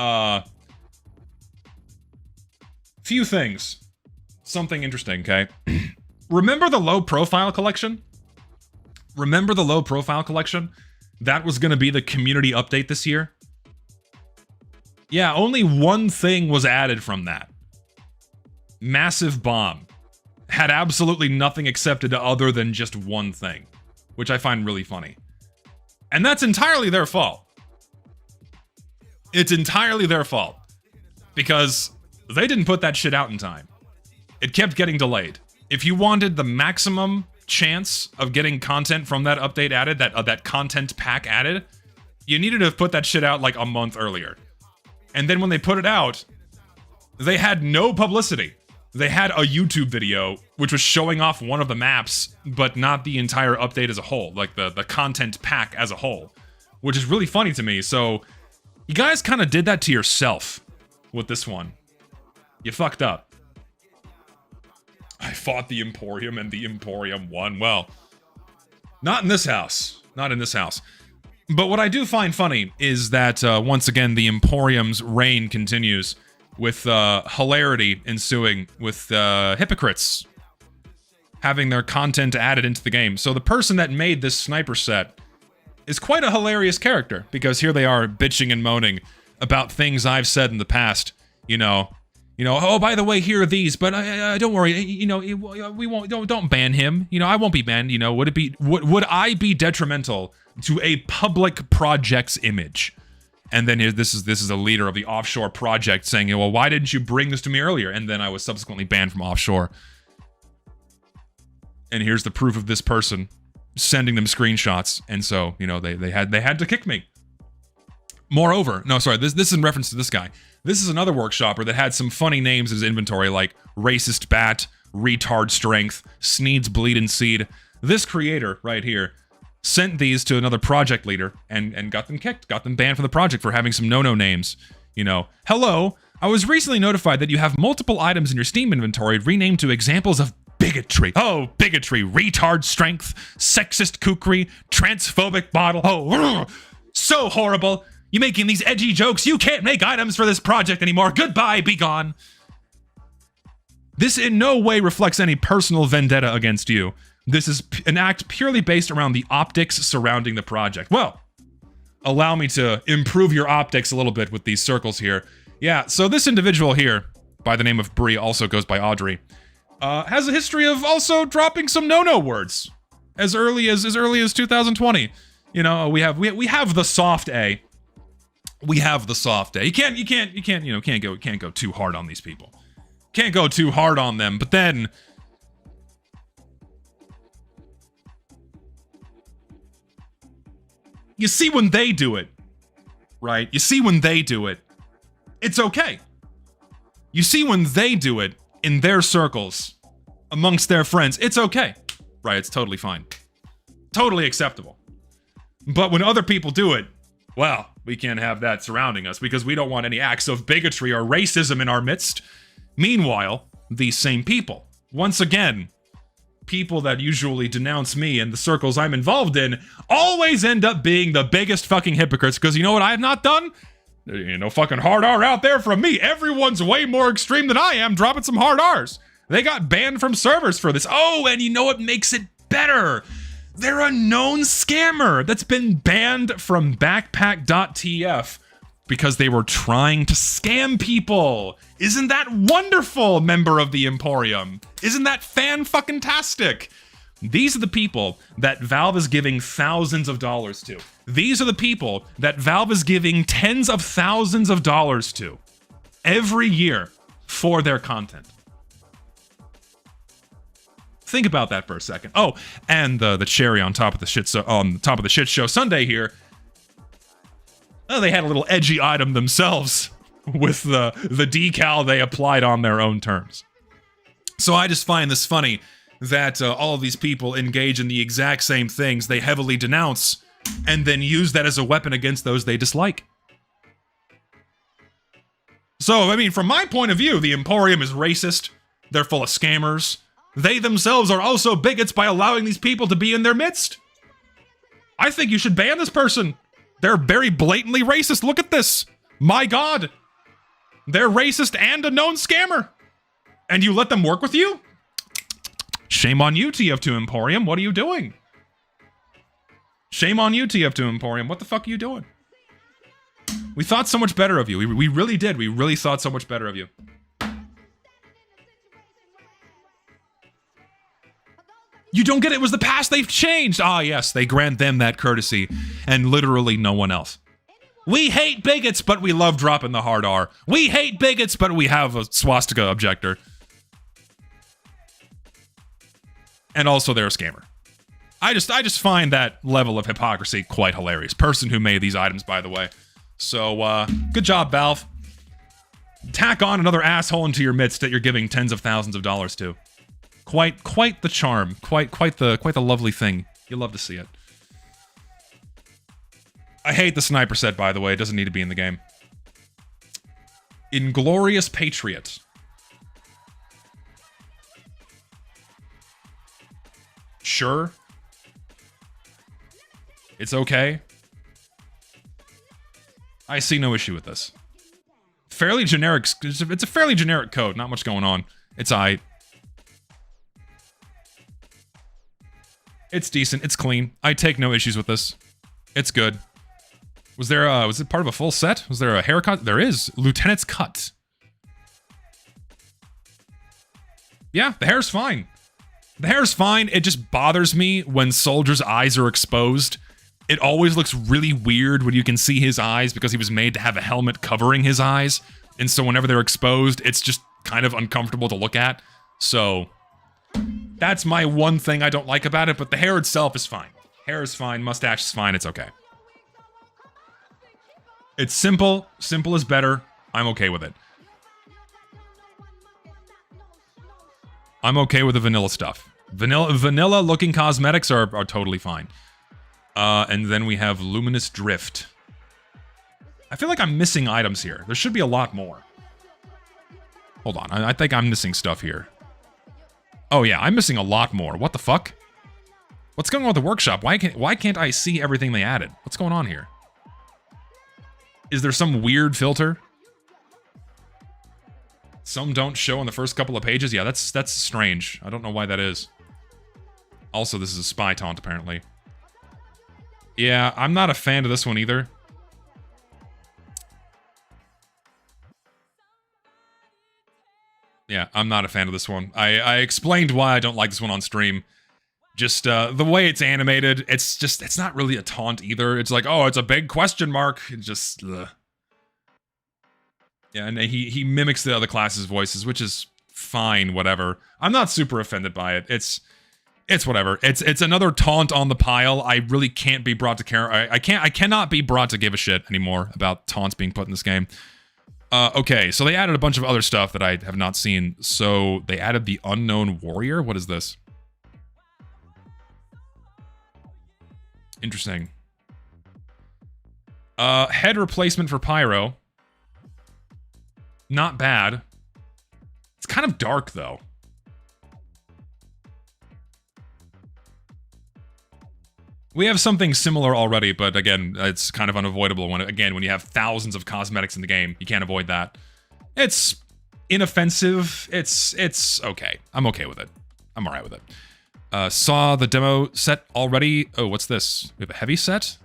few things. Something interesting, okay? Remember the low profile collection? Remember the low profile collection? That was gonna be the community update this year. Yeah, only one thing was added from that. Massive Bomb had absolutely nothing accepted other than just one thing, which I find really funny. And that's entirely their fault. It's entirely their fault. Because they didn't put that shit out in time. It kept getting delayed. If you wanted the maximum chance of getting content from that update added, that content pack added, you needed to have put that shit out like a month earlier. And then when they put it out, they had no publicity. They had a YouTube video, which was showing off one of the maps, but not the entire update as a whole, like the content pack as a whole, which is really funny to me. So you guys kind of did that to yourself with this one. You fucked up. I fought the Emporium and the Emporium won. Well, not in this house. Not in this house. But what I do find funny is that, once again, the Emporium's reign continues with hilarity ensuing with hypocrites having their content added into the game. So the person that made this sniper set is quite a hilarious character, because here they are bitching and moaning about things I've said in the past. You know, oh, by the way, here are these, but don't worry, we won't, don't ban him. I won't be banned. Would I be detrimental to a public project's image? And then this is a leader of the offshore project saying, well, why didn't you bring this to me earlier? And then I was subsequently banned from offshore. And here's the proof of this person sending them screenshots. And so, they had to kick me. Moreover, no, sorry, this is in reference to this guy. This is another workshopper that had some funny names in his inventory, like Racist Bat, Retard Strength, Sneed's Bleed and Seed. This creator right here sent these to another project leader and got them kicked, got them banned from the project for having some no-no names. Hello, I was recently notified that you have multiple items in your Steam inventory renamed to examples of bigotry. Oh, bigotry, retard strength, sexist kukri, transphobic bottle. Oh, so horrible. You making these edgy jokes. You can't make items for this project anymore. Goodbye, be gone. This in no way reflects any personal vendetta against you. This is an act purely based around the optics surrounding the project. Well, allow me to improve your optics a little bit with these circles here. Yeah, so this individual here, by the name of Bree, also goes by Audrey, has a history of also dropping some no-no words as early as 2020. We have the soft A. We have the soft A. You can't go too hard on these people. Can't go too hard on them, but then you see when they do it, right? You see when they do it, It's okay. You see, when they do it in their circles, amongst their friends, it's okay. Right, it's totally fine. Totally acceptable. But when other people do it, well, we can't have that surrounding us because we don't want any acts of bigotry or racism in our midst. Meanwhile, these same people, once again, people that usually denounce me and the circles I'm involved in, always end up being the biggest fucking hypocrites because you know what I have not done? There ain't no fucking hard R out there from me. Everyone's way more extreme than I am, dropping some hard Rs. They got banned from servers for this. Oh, and you know what makes it better? They're a known scammer that's been banned from backpack.tf because they were trying to scam people. Isn't that wonderful, member of the Emporium? Isn't that fan-fucking-tastic? These are the people that Valve is giving thousands of dollars to. These are the people that Valve is giving tens of thousands of dollars to every year for their content. Think about that for a second. Oh, and the cherry on top of the shit show Sunday here. Oh, they had a little edgy item themselves with the decal they applied on their own terms. So I just find this funny that all of these people engage in the exact same things they heavily denounce and then use that as a weapon against those they dislike. So, I mean, from my point of view, the Emporium is racist. They're full of scammers. They themselves are also bigots by allowing these people to be in their midst. I think you should ban this person. They're very blatantly racist. Look at this. My God. They're racist and a known scammer. And you let them work with you? Shame on you, TF2 Emporium. What are you doing? Shame on you, TF2 Emporium. What the fuck are you doing? We thought so much better of you. We really did. We really thought so much better of you. You don't get it. It was the past. They've changed. Ah, yes. They grant them that courtesy and literally no one else. We hate bigots, but we love dropping the hard R. We hate bigots, but we have a swastika objector. And also they're a scammer. I just find that level of hypocrisy quite hilarious. Person who made these items, by the way. So, good job, Valve. Tack on another asshole into your midst that you're giving tens of thousands of dollars to. Quite the charm. Quite the lovely thing. You love to see it. I hate the sniper set, by the way. It doesn't need to be in the game. Inglorious Patriot. Sure. It's okay. I see no issue with this. Fairly generic. It's a fairly generic code. Not much going on. It's aight. It's decent. It's clean. I take no issues with this. It's good. Was it part of a full set? Was there a haircut? There is. Lieutenant's cut. Yeah, the hair's fine. The hair's fine. It just bothers me when soldiers' eyes are exposed. It always looks really weird when you can see his eyes because he was made to have a helmet covering his eyes. And so whenever they're exposed, it's just kind of uncomfortable to look at. So that's my one thing I don't like about it, but the hair itself is fine. Hair is fine, mustache is fine, it's okay. It's simple. Simple is better. I'm okay with it. I'm okay with the vanilla stuff. Vanilla looking cosmetics are totally fine. And then we have Luminous Drift. I feel like I'm missing items here. There should be a lot more. Hold on, I think I'm missing stuff here. Oh yeah, I'm missing a lot more. What the fuck? What's going on with the workshop? Why can't I see everything they added? What's going on here? Is there some weird filter? Some don't show in the first couple of pages? Yeah, that's strange. I don't know why that is. Also, this is a spy taunt, apparently. Yeah, I'm not a fan of this one either. Yeah, I'm not a fan of this one. I explained why I don't like this one on stream. Just, the way it's animated, it's not really a taunt either. It's like, oh, it's a big question mark. It's just, ugh. Yeah, and he mimics the other class's voices, which is fine, whatever. I'm not super offended by it. It's whatever. It's another taunt on the pile. I really can't be brought to care. I cannot be brought to give a shit anymore about taunts being put in this game. Okay, so they added a bunch of other stuff that I have not seen. So they added the Unknown Warrior. What is this? Interesting. Head replacement for Pyro. Not bad. It's kind of dark, though. We have something similar already, but again, it's kind of unavoidable when you have thousands of cosmetics in the game. You can't avoid that. It's inoffensive. It's okay. I'm okay with it. I'm alright with it. Saw the demo set already. Oh, what's this? We have a heavy set?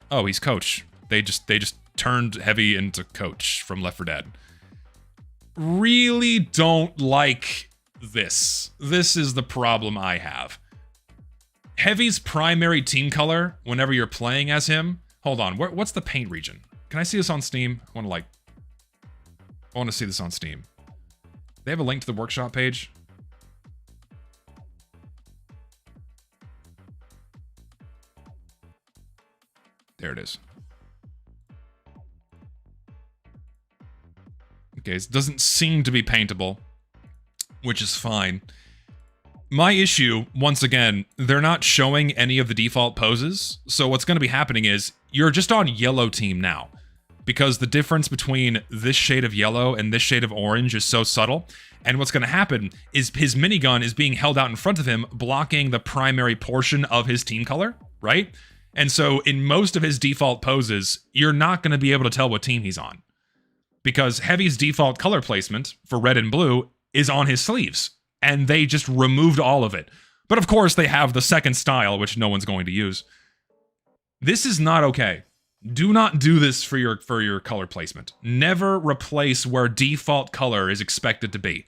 Oh, he's Coach. They just turned Heavy into Coach from Left 4 Dead. Really don't like this. This is the problem I have. Heavy's primary team color, whenever you're playing as him... Hold on, what's the paint region? Can I see this on Steam? I want to see this on Steam. They have a link to the workshop page. There it is. Okay, it doesn't seem to be paintable, which is fine. My issue, once again, they're not showing any of the default poses, so what's going to be happening is you're just on yellow team now, because the difference between this shade of yellow and this shade of orange is so subtle, and what's going to happen is his minigun is being held out in front of him, blocking the primary portion of his team color, right? And so in most of his default poses, you're not going to be able to tell what team he's on, because Heavy's default color placement for red and blue is on his sleeves. And they just removed all of it. But of course, they have the second style, which no one's going to use. This is not okay. Do not do this for your color placement. Never replace where default color is expected to be.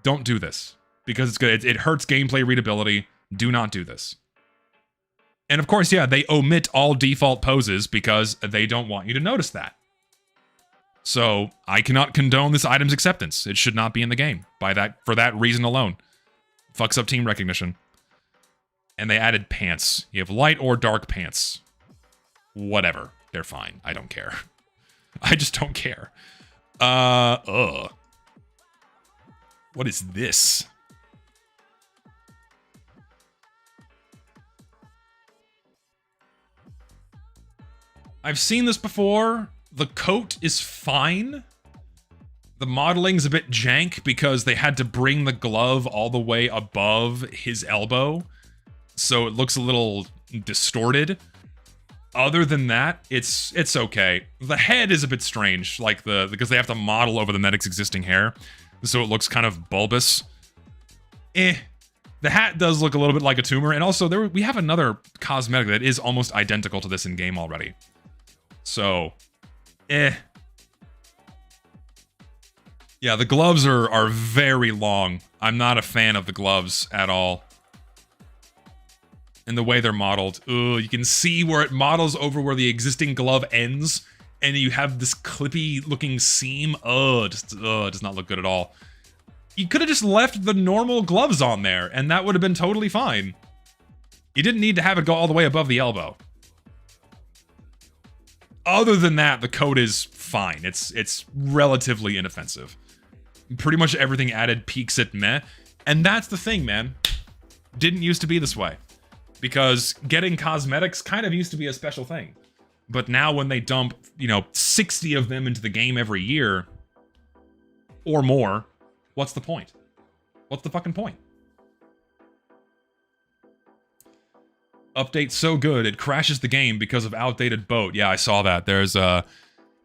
Don't do this. Because it's good. It hurts gameplay readability. Do not do this. And of course, yeah, they omit all default poses because they don't want you to notice that. So, I cannot condone this item's acceptance. It should not be in the game for that reason alone. Fucks up team recognition. And they added pants. You have light or dark pants. Whatever. They're fine. I don't care. I just don't care. What is this? I've seen this before. The coat is fine. The modeling's a bit jank because they had to bring the glove all the way above his elbow, so it looks a little distorted. Other than that, it's okay. The head is a bit strange, because they have to model over the medic's existing hair, so it looks kind of bulbous. The hat does look a little bit like a tumor, and also we have another cosmetic that is almost identical to this in game already. So. Yeah, the gloves are very long. I'm not a fan of the gloves at all. And the way they're modeled. Ugh, you can see where it models over where the existing glove ends, and you have this clippy looking seam. It does not look good at all. You could have just left the normal gloves on there, and that would have been totally fine. You didn't need to have it go all the way above the elbow. Other than that, the coat is fine. It's relatively inoffensive. Pretty much everything added peaks at meh. And that's the thing, man. Didn't used to be this way. Because getting cosmetics kind of used to be a special thing. But now when they dump, 60 of them into the game every year, or more, what's the point? What's the fucking point? Update so good it crashes the game because of outdated boat. Yeah, I saw that. There's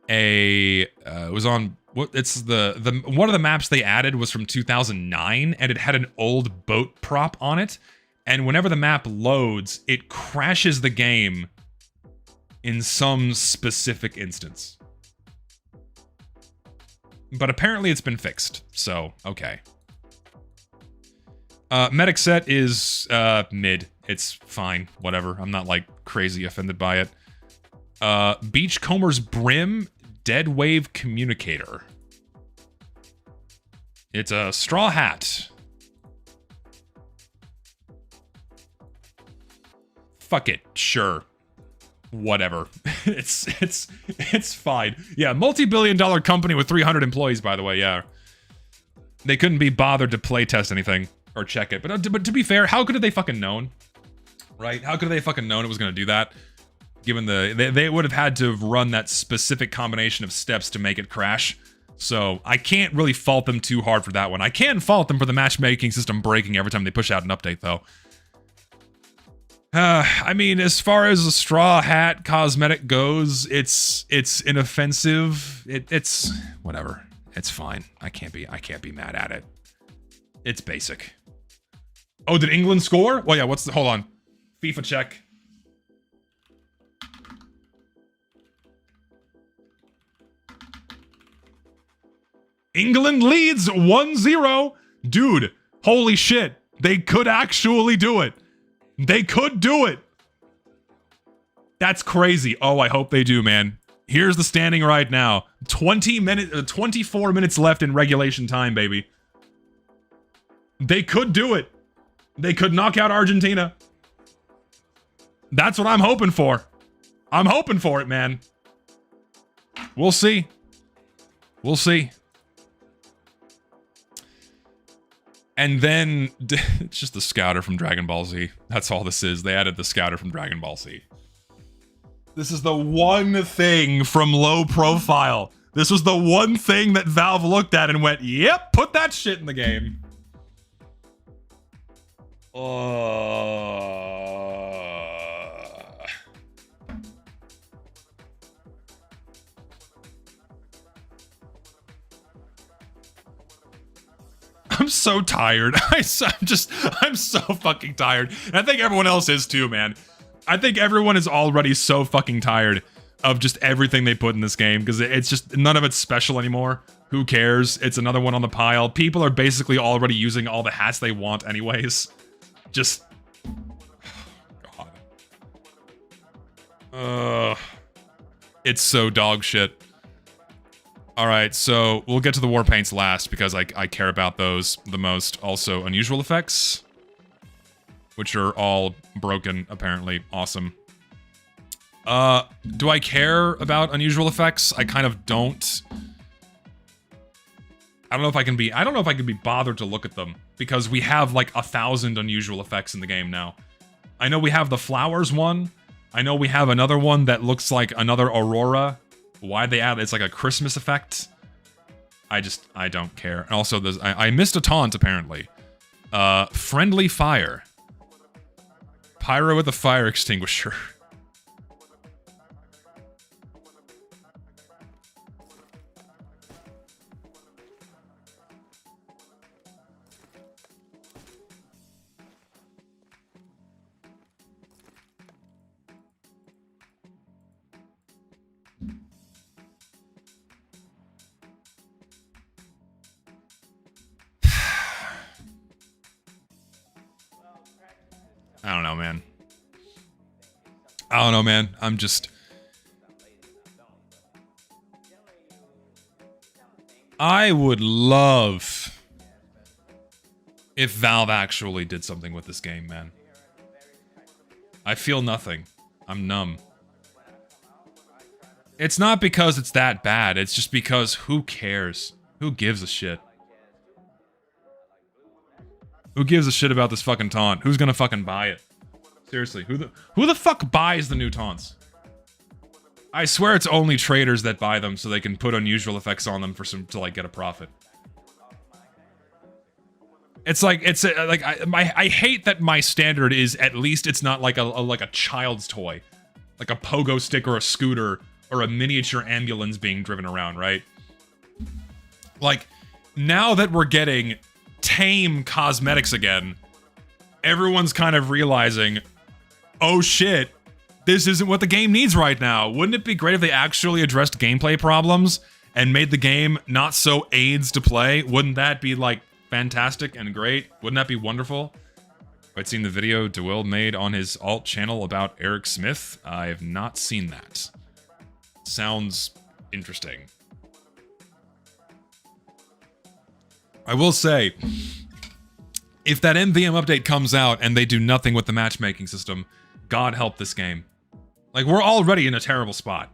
it was on one of the maps they added was from 2009 and it had an old boat prop on it, and whenever the map loads, it crashes the game in some specific instance. But apparently it's been fixed, so okay. Medic set is mid. It's fine, whatever. I'm not crazy offended by it. Beachcomber's Brim Dead Wave Communicator. It's a straw hat. Fuck it, sure. whatever. It's fine. Yeah, multi-billion-dollar company with 300 employees, by the way, yeah. They couldn't be bothered to playtest anything or check it. But to be fair, how could have they fucking known? Right? How could have they fucking known it was going to do that? Given they would have had to have run that specific combination of steps to make it crash. So I can't really fault them too hard for that one. I can fault them for the matchmaking system breaking every time they push out an update, though. I mean, as far as the straw hat cosmetic goes, it's inoffensive. It's whatever. It's fine. I can't be mad at it. It's basic. Oh, did England score? Well, yeah. Hold on. FIFA check. England leads 1-0. Dude, holy shit. They could actually do it. They could do it. That's crazy. Oh, I hope they do, man. Here's the standing right now. 24 minutes left in regulation time, baby. They could do it. They could knock out Argentina. That's what I'm hoping for. I'm hoping for it, man. We'll see. We'll see. And then, it's just the scouter from Dragon Ball Z. That's all this is. They added the scouter from Dragon Ball Z. This is the one thing from low profile. This was the one thing that Valve looked at and went, yep, put that shit in the game. I'm so tired. I'm so fucking tired. And I think everyone else is too, man. I think everyone is already so fucking tired of just everything they put in this game because it's just none of it's special anymore. Who cares? It's another one on the pile. People are basically already using all the hats they want anyways. Just God. It's so dog shit. Alright, so we'll get to the war paints last because I care about those the most. Also, unusual effects, which are all broken, apparently. Awesome. Do I care about unusual effects? I kind of don't. I don't know if I can be bothered to look at them because we have like 1,000 unusual effects in the game now. I know we have the flowers one. I know we have another one that looks like another aurora. Why they add it's like a Christmas effect. I don't care. And also I missed a taunt apparently. Friendly fire. Pyro with a fire extinguisher. I don't know, man. I don't know, man. I'm just... I would love if Valve actually did something with this game, man. I feel nothing. I'm numb. It's not because it's that bad. It's just because who cares? Who gives a shit? Who gives a shit about this fucking taunt? Who's gonna fucking buy it? Seriously, who the fuck buys the new taunts? I swear it's only traders that buy them so they can put unusual effects on them to like get a profit. It's like I hate that my standard is at least it's not like a child's toy, like a pogo stick or a scooter or a miniature ambulance being driven around, right? Like now that we're getting tame cosmetics again, everyone's kind of realizing, oh shit, this isn't what the game needs right now. Wouldn't it be great if they actually addressed gameplay problems and made the game not so AIDS to play? Wouldn't that be like fantastic and great? Wouldn't that be wonderful? I'd seen the video DeWild made on his alt channel about Eric Smith. I have not seen that. Sounds interesting. I will say, if that MVM update comes out and they do nothing with the matchmaking system, God help this game. Like, we're already in a terrible spot.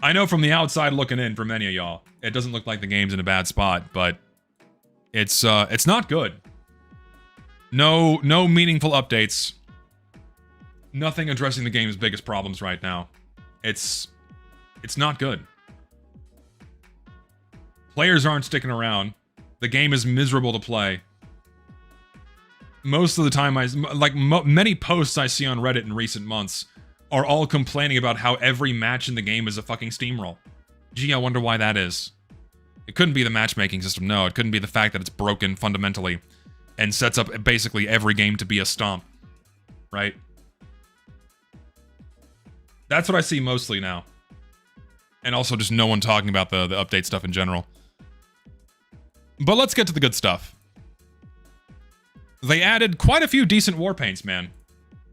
I know from the outside looking in for many of y'all, it doesn't look like the game's in a bad spot, but it's not good. No meaningful updates. Nothing addressing the game's biggest problems right now. It's not good. Players aren't sticking around. The game is miserable to play. Most of the time, many posts I see on Reddit in recent months are all complaining about how every match in the game is a fucking steamroll. Gee, I wonder why that is. It couldn't be the matchmaking system, no. It couldn't be the fact that it's broken fundamentally and sets up basically every game to be a stomp. Right? That's what I see mostly now. And also just no one talking about the update stuff in general. But let's get to the good stuff. They added quite a few decent war paints, man.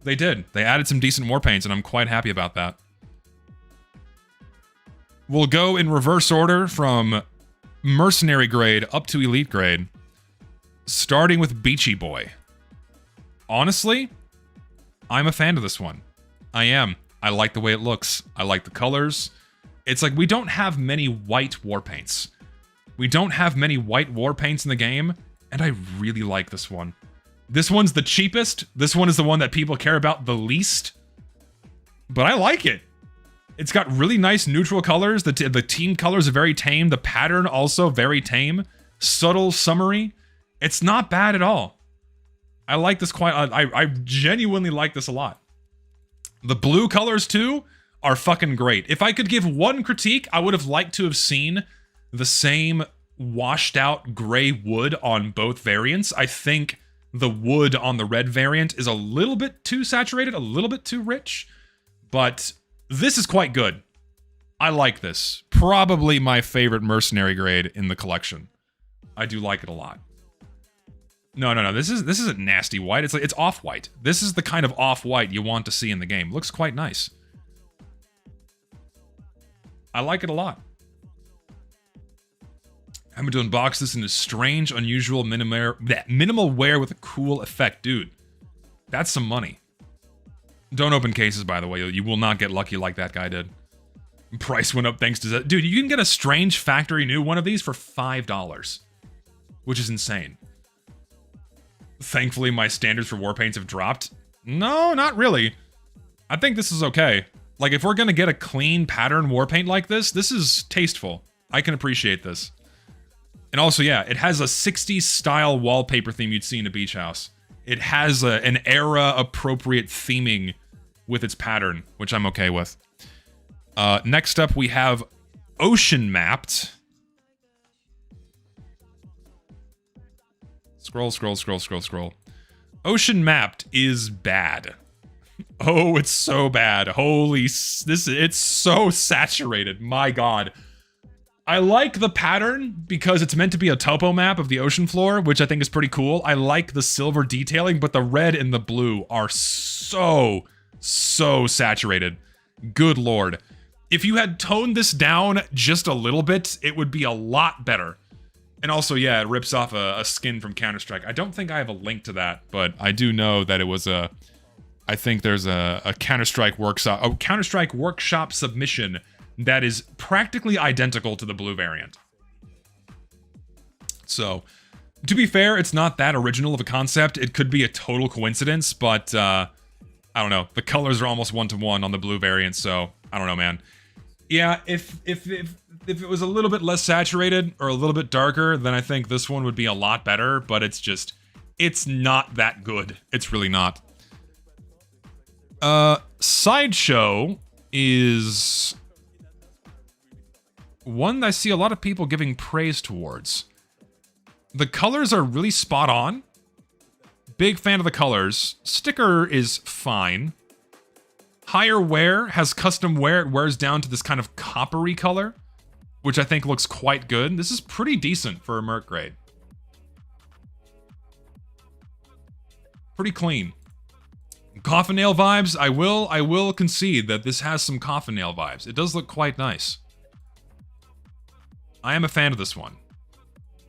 They did. They added some decent war paints, and I'm quite happy about that. We'll go in reverse order from Mercenary grade up to Elite grade, starting with Beachy Boy. Honestly, I'm a fan of this one. I am. I like the way it looks. I like the colors. It's like we don't have many white war paints. We don't have many white war paints in the game, and I really like this one. This one's the cheapest. This one is the one that people care about the least. But I like it. It's got really nice neutral colors. The team colors are very tame. The pattern also very tame. Subtle, summery. It's not bad at all. I like this quite... I genuinely like this a lot. The blue colors, too, are fucking great. If I could give one critique, I would have liked to have seen the same washed out gray wood on both variants. I think the wood on the red variant is a little bit too saturated, a little bit too rich, but this is quite good. I like this. Probably my favorite mercenary grade in the collection. I do like it a lot. No. This isn't nasty white. It's off-white. This is the kind of off-white you want to see in the game. Looks quite nice. I like it a lot. I'm going to unbox this in a strange, unusual minimal wear with a cool effect. Dude, that's some money. Don't open cases, by the way. You will not get lucky like that guy did. Price went up thanks to that. Dude, you can get a strange factory new one of these for $5. Which is insane. Thankfully, my standards for war paints have dropped. No, not really. I think this is okay. Like, if we're going to get a clean pattern war paint like this, this is tasteful. I can appreciate this. And also, yeah, it has a 60s style wallpaper theme you'd see in a beach house. It has an era-appropriate theming with its pattern, which I'm okay with. Next up, we have Ocean Mapped. Scroll. Ocean Mapped is bad. Oh, it's so bad. It's so saturated. My God. I like the pattern because it's meant to be a topo map of the ocean floor, which I think is pretty cool. I like the silver detailing, but the red and the blue are so saturated. Good Lord. If you had toned this down just a little bit, it would be a lot better. And also, yeah, it rips off a skin from Counter-Strike. I don't think I have a link to that, but I do know that it was I think there's a Counter-Strike Workshop submission that is practically identical to the blue variant. So, to be fair, it's not that original of a concept. It could be a total coincidence, but I don't know. The colors are almost one-to-one on the blue variant, so I don't know, man. Yeah, if it was a little bit less saturated or a little bit darker, then I think this one would be a lot better, but it's not that good. It's really not. Sideshow is one that I see a lot of people giving praise towards. The colors are really spot on. Big fan of the colors. Sticker is fine. Higher wear has custom wear. It wears down to this kind of coppery color, which I think looks quite good. This is pretty decent for a Merc grade. Pretty clean. Coffin nail vibes. I will concede that this has some coffin nail vibes. It does look quite nice. I am a fan of this one.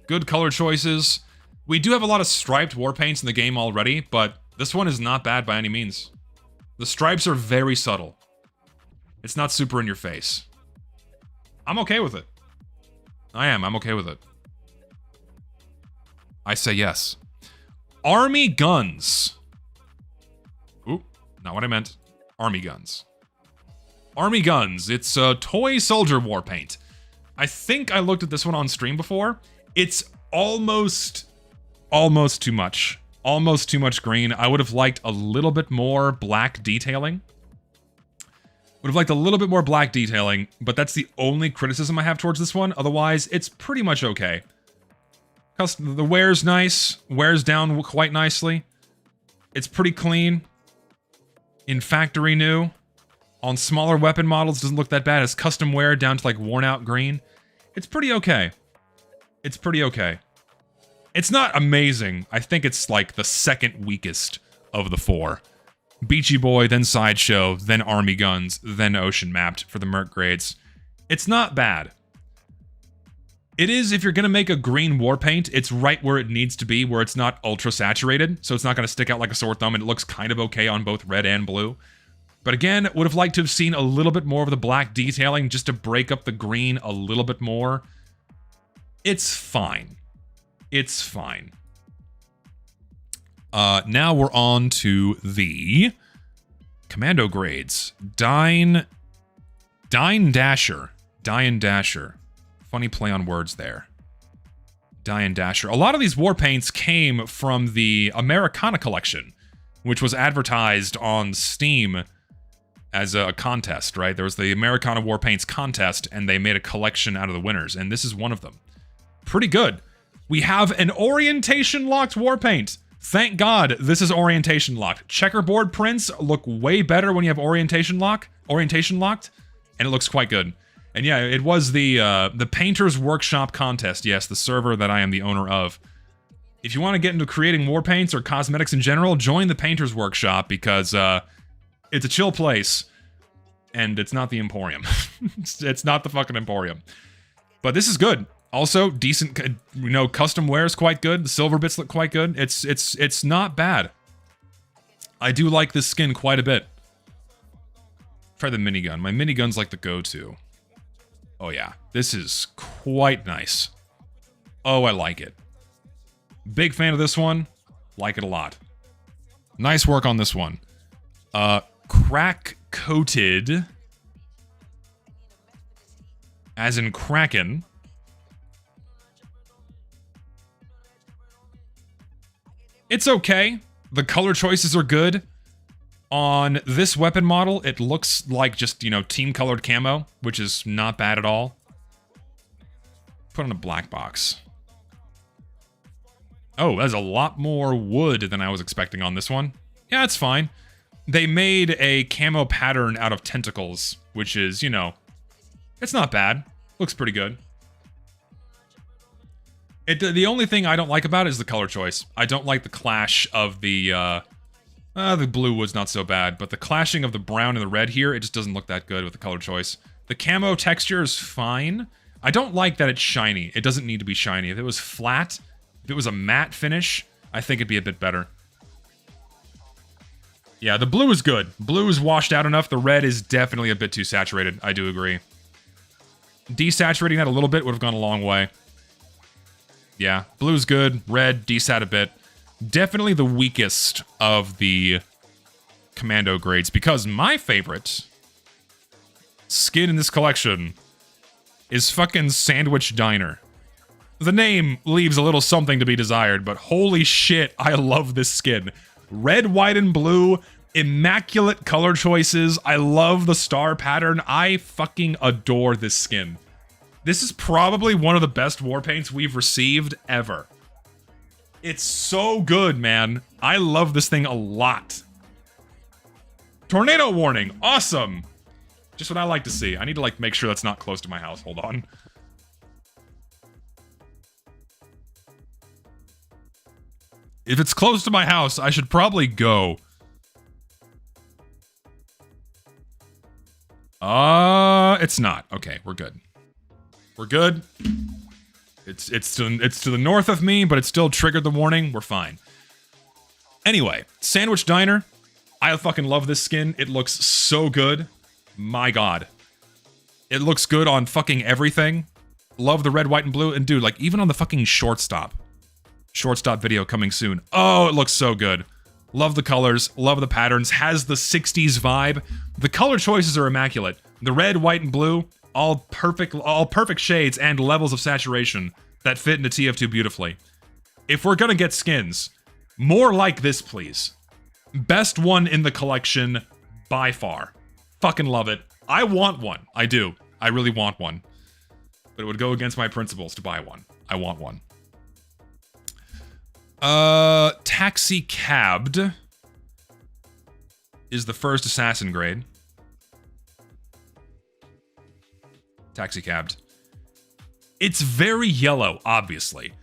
Good color choices. We do have a lot of striped war paints in the game already, but this one is not bad by any means. The stripes are very subtle. It's not super in your face. I'm okay with it. I'm okay with it. I say yes. Army guns. Oop, not what I meant. Army guns. Army guns. It's a toy soldier war paint. I think I looked at this one on stream before. It's almost too much. Almost too much green. I would have liked a little bit more black detailing. Would have liked a little bit more black detailing, but that's the only criticism I have towards this one. Otherwise, it's pretty much okay. The wear's nice. Wears down quite nicely. It's pretty clean. In factory new. On smaller weapon models, doesn't look that bad. It's custom wear down to like worn out green. It's pretty okay. It's pretty okay. It's not amazing. I think it's like the second weakest of the four. Beachy Boy, then Sideshow, then Army Guns, then Ocean Mapped for the Merc grades. It's not bad. It is, if you're going to make a green war paint, it's right where it needs to be, where it's not ultra saturated, so it's not going to stick out like a sore thumb, and it looks kind of okay on both red and blue. But again, would have liked to have seen a little bit more of the black detailing just to break up the green a little bit more. It's fine. It's fine. Now we're on to the Commando grades. Dine Dasher. Dine Dasher. Funny play on words there. Dine Dasher. A lot of these war paints came from the Americana collection, which was advertised on Steam as a contest, right? There was the Americana War Paints contest, and they made a collection out of the winners, and this is one of them. Pretty good. We have an orientation-locked war paint. Thank God this is orientation-locked. Checkerboard prints look way better when you have orientation locked, and it looks quite good. And yeah, it was the Painter's Workshop contest, yes, the server that I am the owner of. If you want to get into creating war paints or cosmetics in general, join the Painter's Workshop, because it's a chill place, and it's not the Emporium. It's not the fucking Emporium. But this is good. Also, decent, you know, custom wear is quite good. The silver bits look quite good. It's not bad. I do like this skin quite a bit. Try the minigun. My minigun's like the go-to. Oh yeah, this is quite nice. Oh, I like it. Big fan of this one. Like it a lot. Nice work on this one. Crack-coated, as in Kraken. It's okay. The color choices are good. On this weapon model, it looks like just, you know, team-colored camo, which is not bad at all. Put on a black box. Oh, there's a lot more wood than I was expecting on this one. Yeah, it's fine. They made a camo pattern out of tentacles, which is, you know, it's not bad. Looks pretty good. The only thing I don't like about it is the color choice. I don't like the clash of the blue was not so bad, but the clashing of the brown and the red here, it just doesn't look that good with the color choice. The camo texture is fine. I don't like that it's shiny. It doesn't need to be shiny. If it was flat, if it was a matte finish, I think it'd be a bit better. Yeah, the blue is good. Blue is washed out enough. The red is definitely a bit too saturated. I do agree. Desaturating that a little bit would have gone a long way. Yeah, blue's good. Red, desat a bit. Definitely the weakest of the Commando grades, because my favorite skin in this collection is fucking Sandwich Diner. The name leaves a little something to be desired, but holy shit, I love this skin. Red, white, and blue, immaculate color choices. I love the star pattern. I fucking adore this skin. This is probably one of the best war paints we've received ever. It's so good, man. I love this thing a lot. Tornado warning. Awesome. Just what I like to see. I need to, like, make sure that's not close to my house. Hold on. If it's close to my house, I should probably go. It's not. Okay, we're good. We're good. It's to the north of me, but it still triggered the warning. We're fine. Anyway, Sandwich Diner. I fucking love this skin. It looks so good. My God. It looks good on fucking everything. Love the red, white, and blue. And dude, like even on the fucking shortstop. Shortstop video coming soon. Oh, it looks so good. Love the colors. Love the patterns. Has the 60s vibe. The color choices are immaculate. The red, white, and blue, all perfect shades and levels of saturation that fit into TF2 beautifully. If we're gonna get skins, more like this, please. Best one in the collection by far. Fucking love it. I want one. I do. I really want one. But it would go against my principles to buy one. I want one. Taxi Cabbed is the first assassin grade. Taxi Cabbed. It's very yellow, obviously.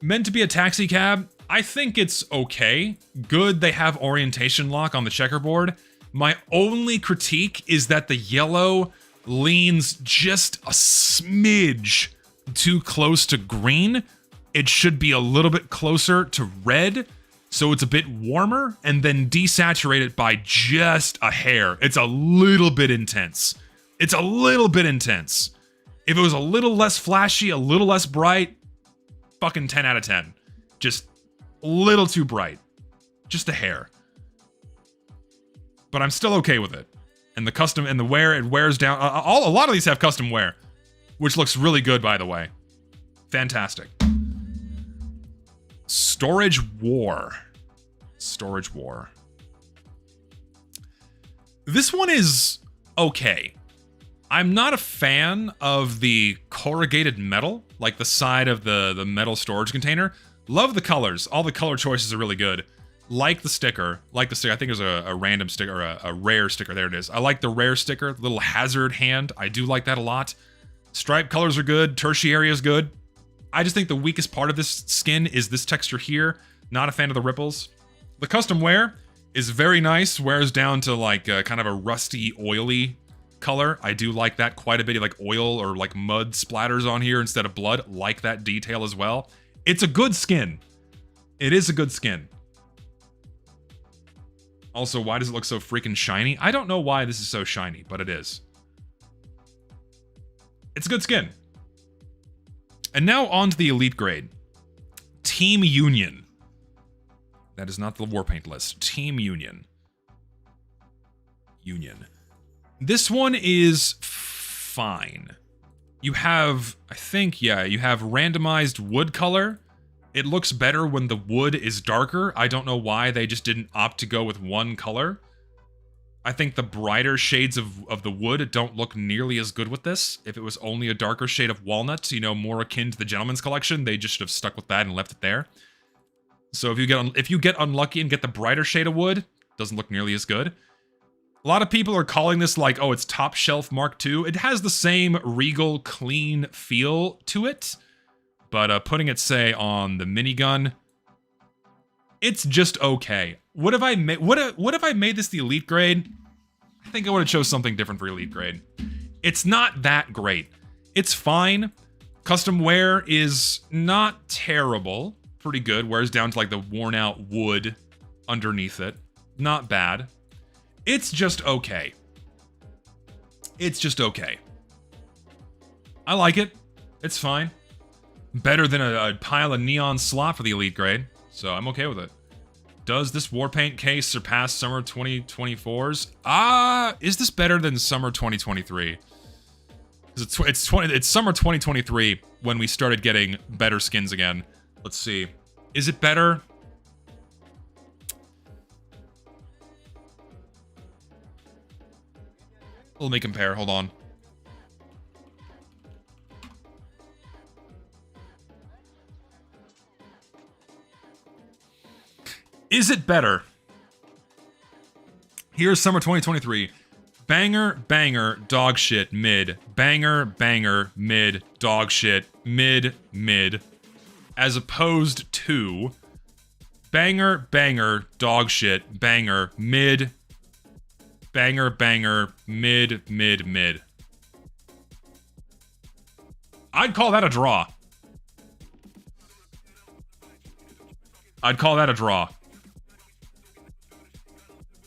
Meant to be a taxi cab, I think it's okay. Good they have orientation lock on the checkerboard. My only critique is that the yellow leans just a smidge too close to green. It should be a little bit closer to red, so it's a bit warmer, and then desaturate it by just a hair. It's a little bit intense. It's a little bit intense. If it was a little less flashy, a little less bright, fucking 10 out of 10. Just a little too bright. Just a hair. But I'm still okay with it. And the custom and the wear, it wears down. A lot of these have custom wear, which looks really good, by the way. Fantastic. Storage War. Storage War. This one is okay. I'm not a fan of the corrugated metal, like the side of the metal storage container. Love the colors. All the color choices are really good. Like the sticker. Like the sticker. I think there's a random sticker, or a rare sticker. There it is. I like the rare sticker. The little hazard hand. I do like that a lot. Stripe colors are good. Tertiary is good. I just think the weakest part of this skin is this texture here. Not a fan of the ripples. The custom wear is very nice. Wears down to like kind of a rusty, oily color. I do like that quite a bit. Like oil or like mud splatters on here instead of blood. Like that detail as well. It's a good skin. It is a good skin. Also, why does it look so freaking shiny? I don't know why this is so shiny, but it is. It's a good skin. And now on to the elite grade. Team Union. That is not the Warpaint list. Team Union. Union. This one is fine. You have, I think, yeah, you have randomized wood color. It looks better when the wood is darker. I don't know why they just didn't opt to go with one color. I think the brighter shades of the wood don't look nearly as good with this. If it was only a darker shade of walnut, you know, more akin to the Gentleman's Collection, they just should have stuck with that and left it there. So if you get unlucky and get the brighter shade of wood, doesn't look nearly as good. A lot of people are calling this like, oh, it's Top Shelf Mark II. It has the same regal, clean feel to it. But putting it, say, on the minigun, it's just okay. What if I made this the elite grade? I think I would have chose something different for elite grade. It's not that great. It's fine. Custom wear is not terrible. Pretty good. Wears down to like the worn out wood underneath it. Not bad. It's just okay. It's just okay. I like it. It's fine. Better than a pile of neon slot for the elite grade, so I'm okay with it. Does this Warpaint case surpass Summer 2024's? Is this better than Summer 2023? It's Summer 2023 when we started getting better skins again. Let's see. Is it better? Let me compare, hold on. Is it better? Here's Summer 2023. Banger, banger, dog shit, mid. Banger, banger, mid, dog shit, mid, mid. As opposed to banger, banger, dog shit, banger, mid. Banger, banger, mid, mid, mid. I'd call that a draw. I'd call that a draw.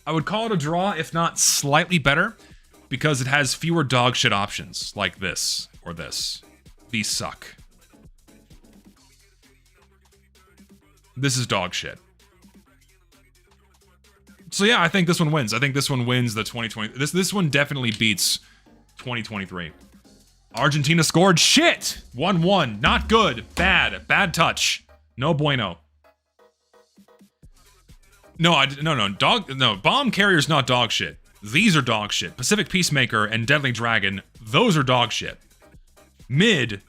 I would call it a draw, if not slightly better. because it has fewer dog shit options, like this, or this. These suck. This is dog shit. So yeah, I think this one wins. I think this one wins the 2020. This one definitely beats 2023. Argentina scored shit. 1-1. Not good. Bad. Bad touch. No bueno. No. Bomb Carrier's not dog shit. These are dog shit. Pacific Peacemaker and Deadly Dragon, those are dog shit. Mid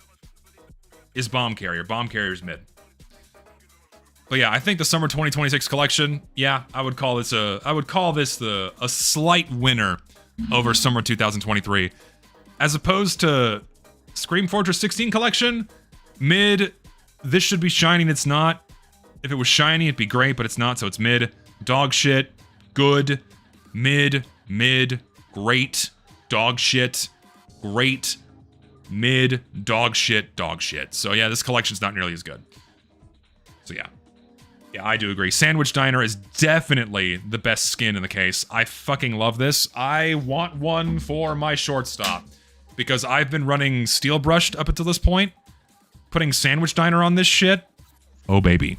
is Bomb Carrier. Bomb Carrier's mid. But yeah, I think the summer 2026 collection, yeah, I would call this a slight winner over summer 2023. As opposed to Scream Fortress 16 collection, mid, this should be shining, it's not. If it was shiny, it'd be great, but it's not, so it's mid. Dog shit, good, mid, great, dog shit, great, mid, dog shit. So yeah, this collection's not nearly as good. So yeah. Yeah, I do agree. Sandwich Diner is definitely the best skin in the case. I fucking love this. I want one for my shortstop. Because I've been running Steel Brushed up until this point. Putting Sandwich Diner on this shit. Oh, baby.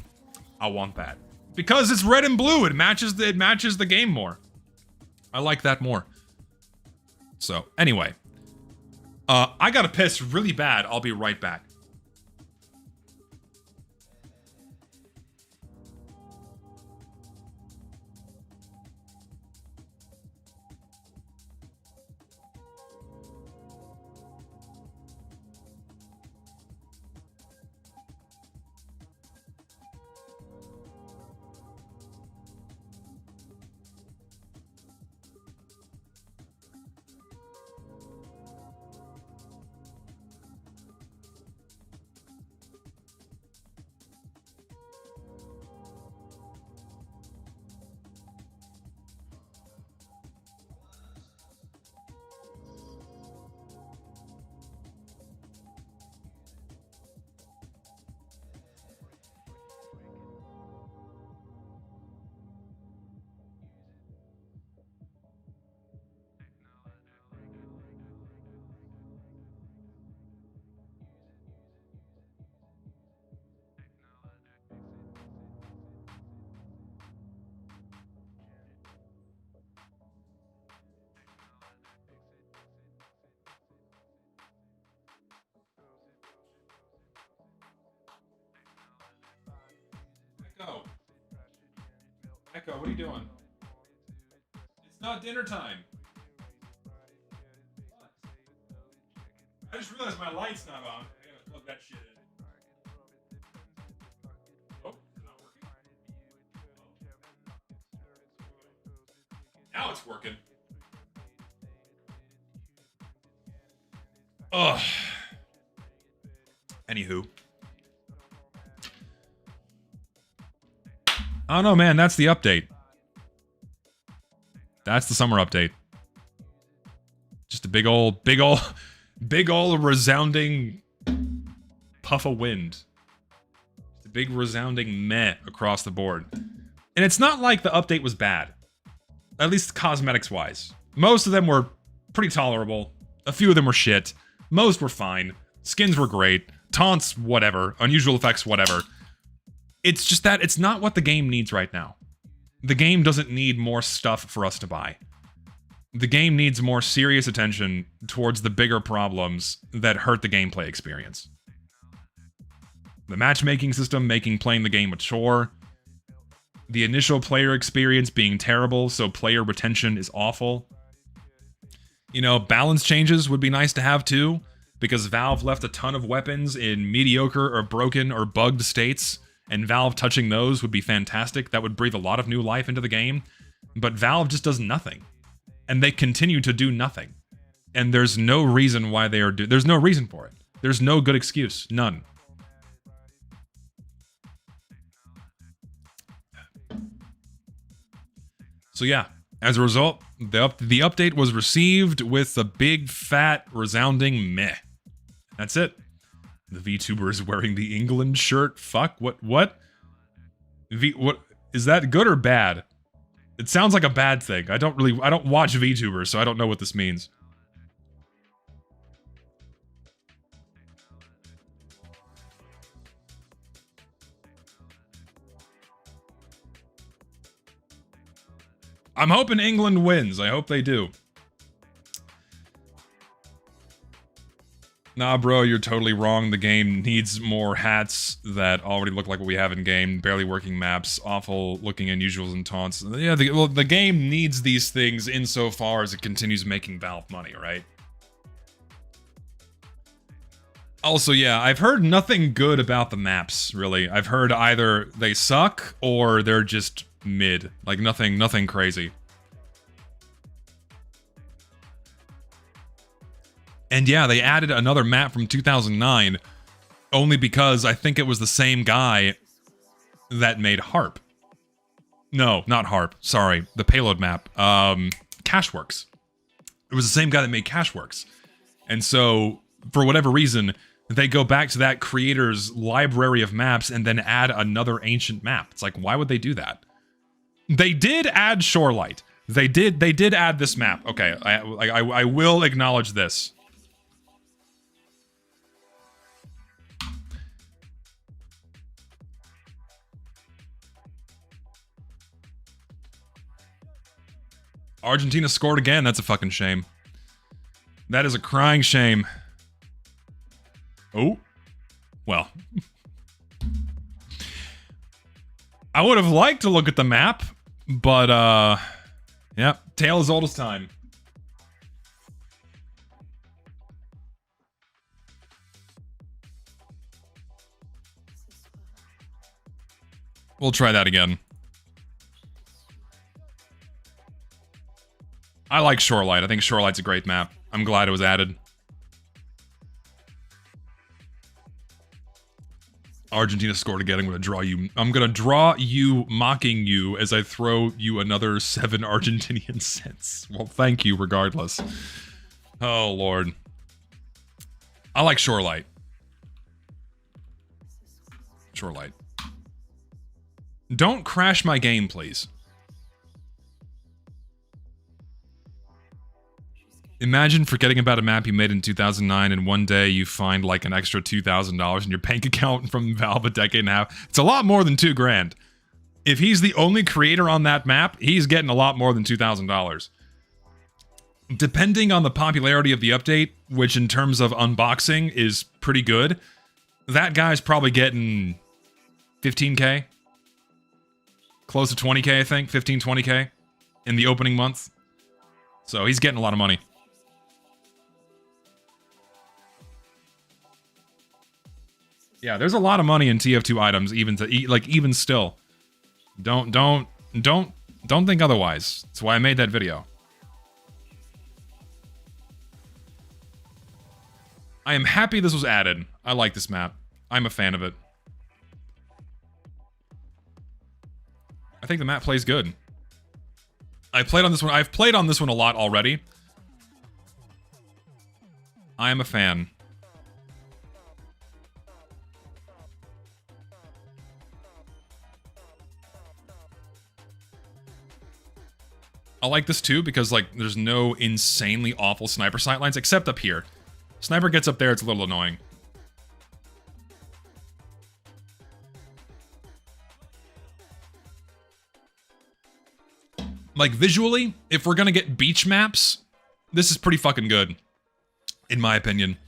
I want that. Because it's red and blue. It matches the game more. I like that more. So, anyway. I gotta piss really bad. I'll be right back. Echo, what are you doing? It's not dinner time. I just realized my light's not on. I gotta plug that shit in. Oh, it's not working. Oh. Now it's working. Ugh. Anywho. I don't know, man. That's the update. That's the summer update. Just a big old resounding puff of wind. Just a big resounding meh across the board. And it's not like the update was bad. At least cosmetics-wise. Most of them were pretty tolerable. A few of them were shit. Most were fine. Skins were great. Taunts, whatever. Unusual effects, whatever. It's just that it's not what the game needs right now. The game doesn't need more stuff for us to buy. The game needs more serious attention towards the bigger problems that hurt the gameplay experience. The matchmaking system making playing the game a chore. The initial player experience being terrible, so player retention is awful. You know, balance changes would be nice to have too, because Valve left a ton of weapons in mediocre or broken or bugged states. And Valve touching those would be fantastic. That would breathe a lot of new life into the game. But Valve just does nothing. And they continue to do nothing. And there's no reason why they are there's no reason for it. There's no good excuse. None. So yeah, as a result, the update was received with a big, fat, resounding meh. That's it. The VTuber is wearing the England shirt. Fuck, what? What? Is that good or bad? It sounds like a bad thing. I don't watch VTubers, so I don't know what this means. I'm hoping England wins. I hope they do. Nah, bro, you're totally wrong. The game needs more hats that already look like what we have in game. Barely working maps, awful looking unusuals and taunts. Yeah, the game needs these things insofar as it continues making Valve money, right? Also, yeah, I've heard nothing good about the maps, really. I've heard either they suck or they're just mid. Like, nothing crazy. And yeah, they added another map from 2009 only because I think it was the same guy that made Harp. No, not Harp. Sorry, the payload map. Cashworks. It was the same guy that made Cashworks. And so, for whatever reason, they go back to that creator's library of maps and then add another ancient map. It's like, why would they do that? They did add Shorelight. They did add this map. Okay, I will acknowledge this. Argentina scored again. That's a fucking shame. That is a crying shame. Oh. Well. I would have liked to look at the map, but, yeah, tale as old as time. We'll try that again. I like Shorelight. I think Shorelight's a great map. I'm glad it was added. Argentina scored again. I'm gonna draw you mocking you as I throw you another 7 Argentinian cents. Well, thank you regardless. Oh, Lord. I like Shorelight. Shorelight. Don't crash my game, please. Imagine forgetting about a map you made in 2009 and one day you find like an extra $2,000 in your bank account from Valve a decade and a half. It's a lot more than $2 grand. If he's the only creator on that map, he's getting a lot more than $2,000. Depending on the popularity of the update, which in terms of unboxing is pretty good, that guy's probably getting 15K. Close to 20K, I think. 15, 20K in the opening month. So he's getting a lot of money. Yeah, there's a lot of money in TF2 items, even still. Don't think otherwise. That's why I made that video. I am happy this was added. I like this map. I'm a fan of it. I think the map plays good. I've played on this one a lot already. I am a fan. I like this too because, like, there's no insanely awful sniper sightlines, except up here. Sniper gets up there, it's a little annoying. Like, visually, if we're gonna get beach maps, this is pretty fucking good, in my opinion.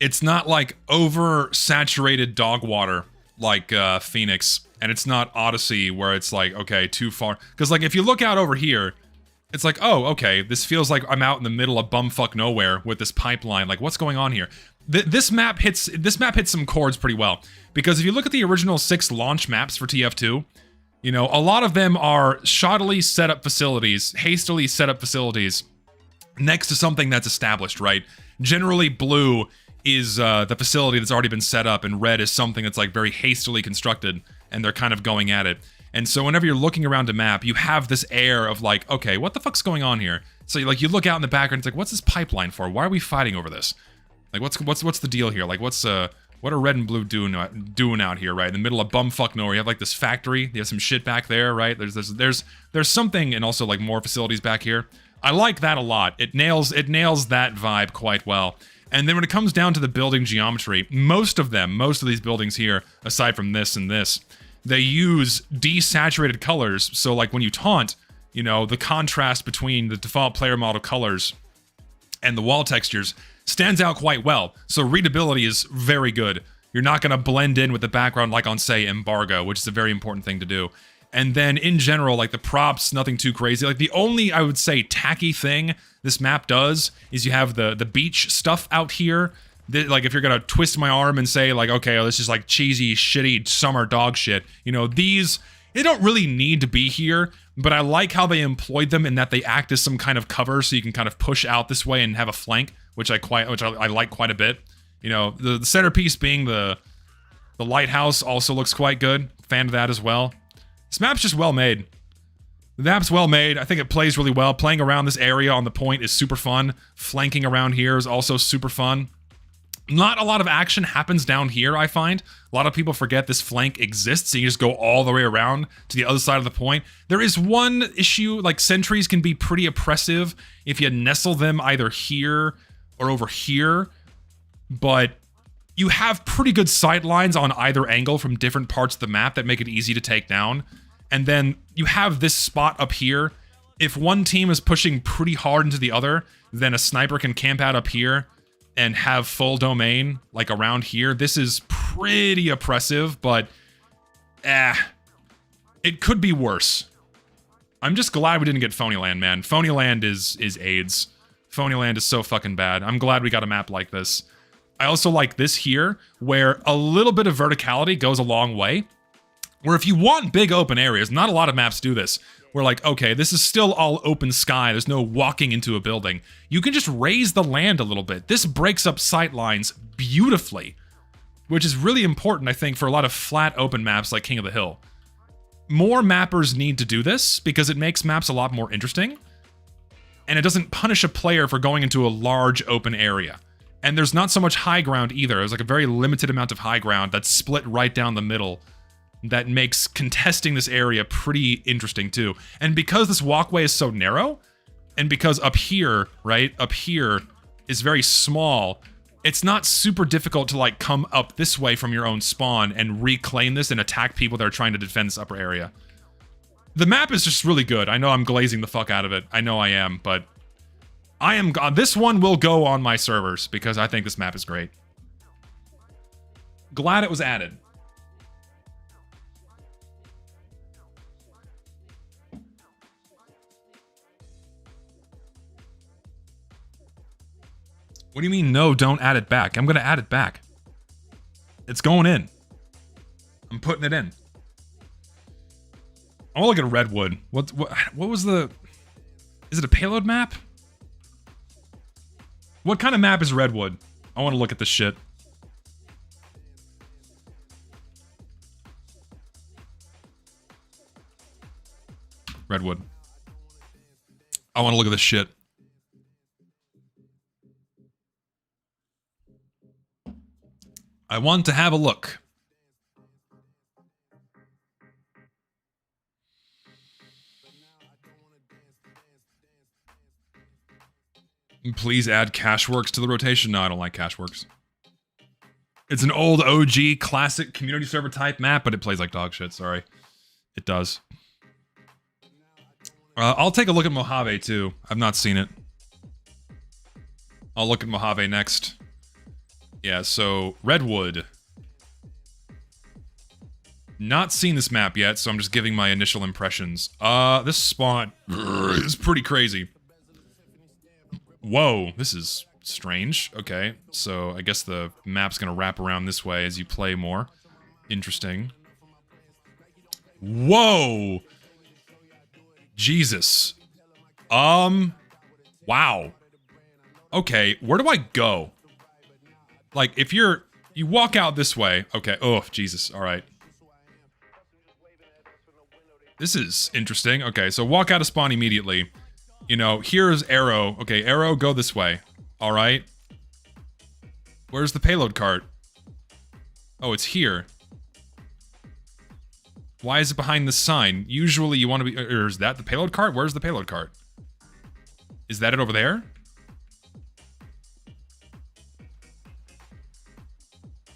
It's not, like, over-saturated dog water like Phoenix, and it's not Odyssey where it's like, okay, too far. Because, like, if you look out over here, it's like, oh, okay, this feels like I'm out in the middle of bumfuck nowhere with this pipeline. Like, what's going on here? This map hits some chords pretty well. Because if you look at the original 6 launch maps for TF2, you know, a lot of them are shoddily set up facilities, hastily set up facilities next to something that's established, right? Generally, blue is the facility that's already been set up, and red is something that's like very hastily constructed, and they're kind of going at it. And so whenever you're looking around a map, you have this air of like, okay, what the fuck's going on here? So like you look out in the background, it's like, what's this pipeline for? Why are we fighting over this? Like, what's the deal here? Like, what's What are red and blue doing out here, right? In the middle of bumfuck nowhere. You have like this factory. You have some shit back there, right? There's something, and also like more facilities back here. I like that a lot. It nails that vibe quite well. And then when it comes down to the building geometry, most of these buildings here, aside from this and this, they use desaturated colors. So like when you taunt, you know, the contrast between the default player model colors and the wall textures stands out quite well. So readability is very good. You're not going to blend in with the background like on, say, Embargo, which is a very important thing to do. And then in general, like the props, nothing too crazy. Like the only, I would say, tacky thing this map does is you have the beach stuff out here. Like if you're going to twist my arm and say like, okay, oh, this is like cheesy, shitty summer dog shit. You know, these, they don't really need to be here, but I like how they employed them in that they act as some kind of cover so you can kind of push out this way and have a flank, which I like quite a bit. You know, the centerpiece being the lighthouse also looks quite good. Fan of that as well. This map's just well made. The map's well made. I think it plays really well. Playing around this area on the point is super fun. Flanking around here is also super fun. Not a lot of action happens down here, I find. A lot of people forget this flank exists, and you just go all the way around to the other side of the point. There is one issue, like sentries can be pretty oppressive if you nestle them either here or over here, but you have pretty good sight lines on either angle from different parts of the map that make it easy to take down. And then you have this spot up here. If one team is pushing pretty hard into the other, then a sniper can camp out up here and have full domain, like around here. This is pretty oppressive, but it could be worse. I'm just glad we didn't get Phonyland, man. Phonyland is AIDS. Phonyland is so fucking bad. I'm glad we got a map like this. I also like this here, where a little bit of verticality goes a long way. Where if you want big open areas, not a lot of maps do this, we're like, okay, this is still all open sky, there's no walking into a building. You can just raise the land a little bit. This breaks up sight lines beautifully, which is really important, I think, for a lot of flat open maps like King of the Hill. More mappers need to do this because it makes maps a lot more interesting, and it doesn't punish a player for going into a large open area. And there's not so much high ground either. There's like a very limited amount of high ground that's split right down the middle that makes contesting this area pretty interesting too. And because this walkway is so narrow, and because up here, right, up here is very small, it's not super difficult to like come up this way from your own spawn and reclaim this and attack people that are trying to defend this upper area. The map is just really good. I know I'm glazing the fuck out of it. I know I am, but this one will go on my servers because I think this map is great. Glad it was added. What do you mean, no, don't add it back? I'm gonna add it back. It's going in. I'm putting it in. I want to look at Redwood. What was the... Is it a payload map? What kind of map is Redwood? I want to look at this shit. Redwood. I want to look at this shit. I want to have a look. Please add Cashworks to the rotation. No, I don't like Cashworks. It's an old OG classic community server type map, but it plays like dog shit, sorry. It does. I'll take a look at Mojave too. I've not seen it. I'll look at Mojave next. Yeah, so Redwood. Not seen this map yet, so I'm just giving my initial impressions. This spawn is pretty crazy. Whoa, this is strange. Okay, so I guess the map's gonna wrap around this way as you play more. Interesting. Whoa! Jesus. Wow. Okay, where do I go? Like, if you walk out this way. Okay, oh, Jesus, alright. This is interesting. Okay, so walk out of spawn immediately. You know, here's arrow. Okay, arrow, go this way. Alright. Where's the payload cart? Oh, it's here. Why is it behind the sign? Usually you want to be... Or is that the payload cart? Where's the payload cart? Is that it over there?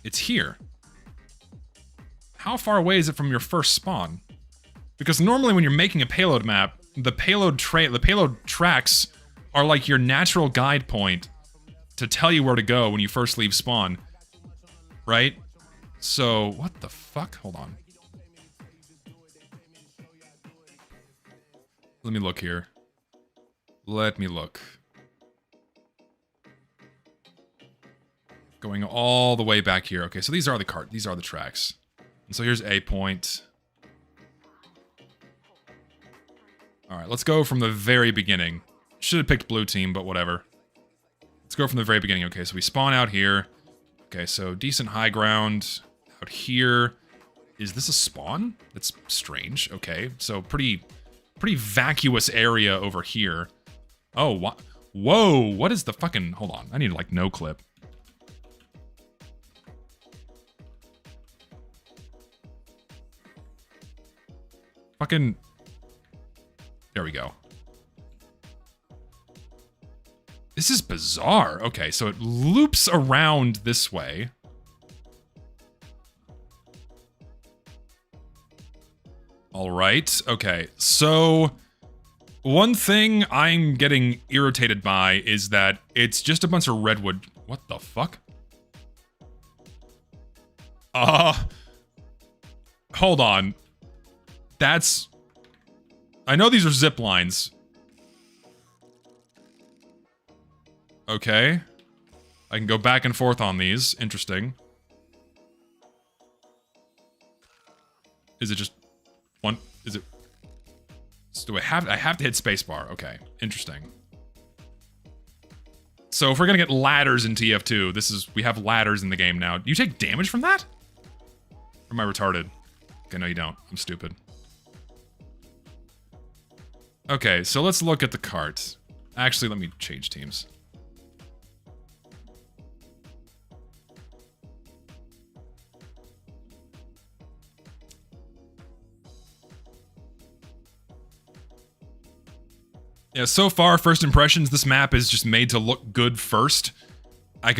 It's here. How far away is it from your first spawn? Because normally when you're making a payload map, the payload tracks are like your natural guide point to tell you where to go when you first leave spawn. Right? So, what the fuck? Hold on. Let me look here. Let me look. Going all the way back here. Okay, so these are the tracks. And so here's A point. Alright, let's go from the very beginning. Should have picked blue team, but whatever. Let's go from the very beginning. Okay, so we spawn out here. Okay, so decent high ground out here. Is this a spawn? That's strange. Okay, so pretty vacuous area over here. Oh, what? Whoa, what is the fucking... Hold on, I need like no clip. Fucking... There we go. This is bizarre. Okay, so it loops around this way. All right, okay, so one thing I'm getting irritated by is that it's just a bunch of redwood. What the fuck? Hold on. That's... I know these are zip lines. Okay. I can go back and forth on these. Interesting. Is it just one? Is it... Do I have to hit spacebar? Okay. Interesting. So if we're gonna get ladders in TF2, we have ladders in the game now. Do you take damage from that? Or am I retarded? Okay, no you don't. I'm stupid. Okay, so let's look at the cart. Actually, let me change teams. Yeah, so far, first impressions, this map is just made to look good first. I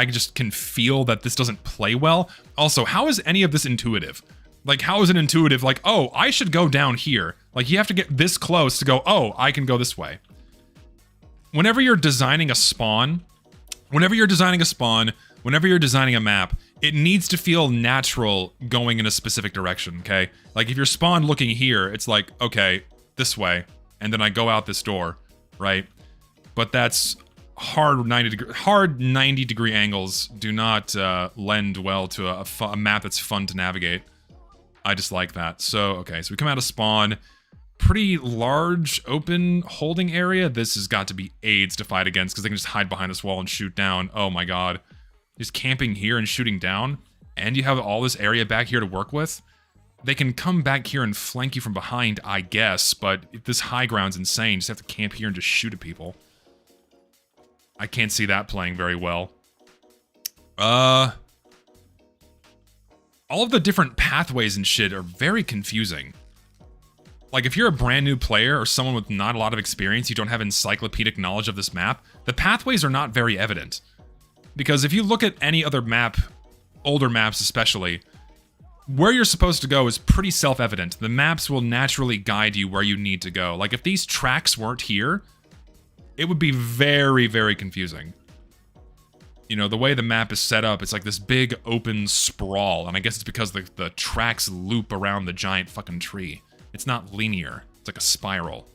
just can feel that this doesn't play well. Also, how is any of this intuitive? Like, how is it intuitive? Like, oh, I should go down here. Like, you have to get this close to go, oh, I can go this way. Whenever you're designing a spawn, whenever you're designing a map, it needs to feel natural going in a specific direction, okay? Like, if you're spawn looking here, it's like, okay, this way. And then I go out this door, right? But that's hard 90 degree angles do not lend well to a map that's fun to navigate. I just like that. So, okay, so we come out of spawn. Pretty large open holding area. This has got to be AIDS to fight against because they can just hide behind this wall and shoot down. Oh my god. Just camping here and shooting down. And you have all this area back here to work with. They can come back here and flank you from behind, I guess, but this high ground's insane. You just have to camp here and just shoot at people. I can't see that playing very well. All of the different pathways and shit are very confusing. Like, if you're a brand new player or someone with not a lot of experience, you don't have encyclopedic knowledge of this map, the pathways are not very evident. Because if you look at any other map, older maps especially, where you're supposed to go is pretty self-evident. The maps will naturally guide you where you need to go. Like, if these tracks weren't here, it would be very, very confusing. You know, the way the map is set up, it's like this big open sprawl, and I guess it's because the tracks loop around the giant fucking tree. It's not linear. It's like a spiral.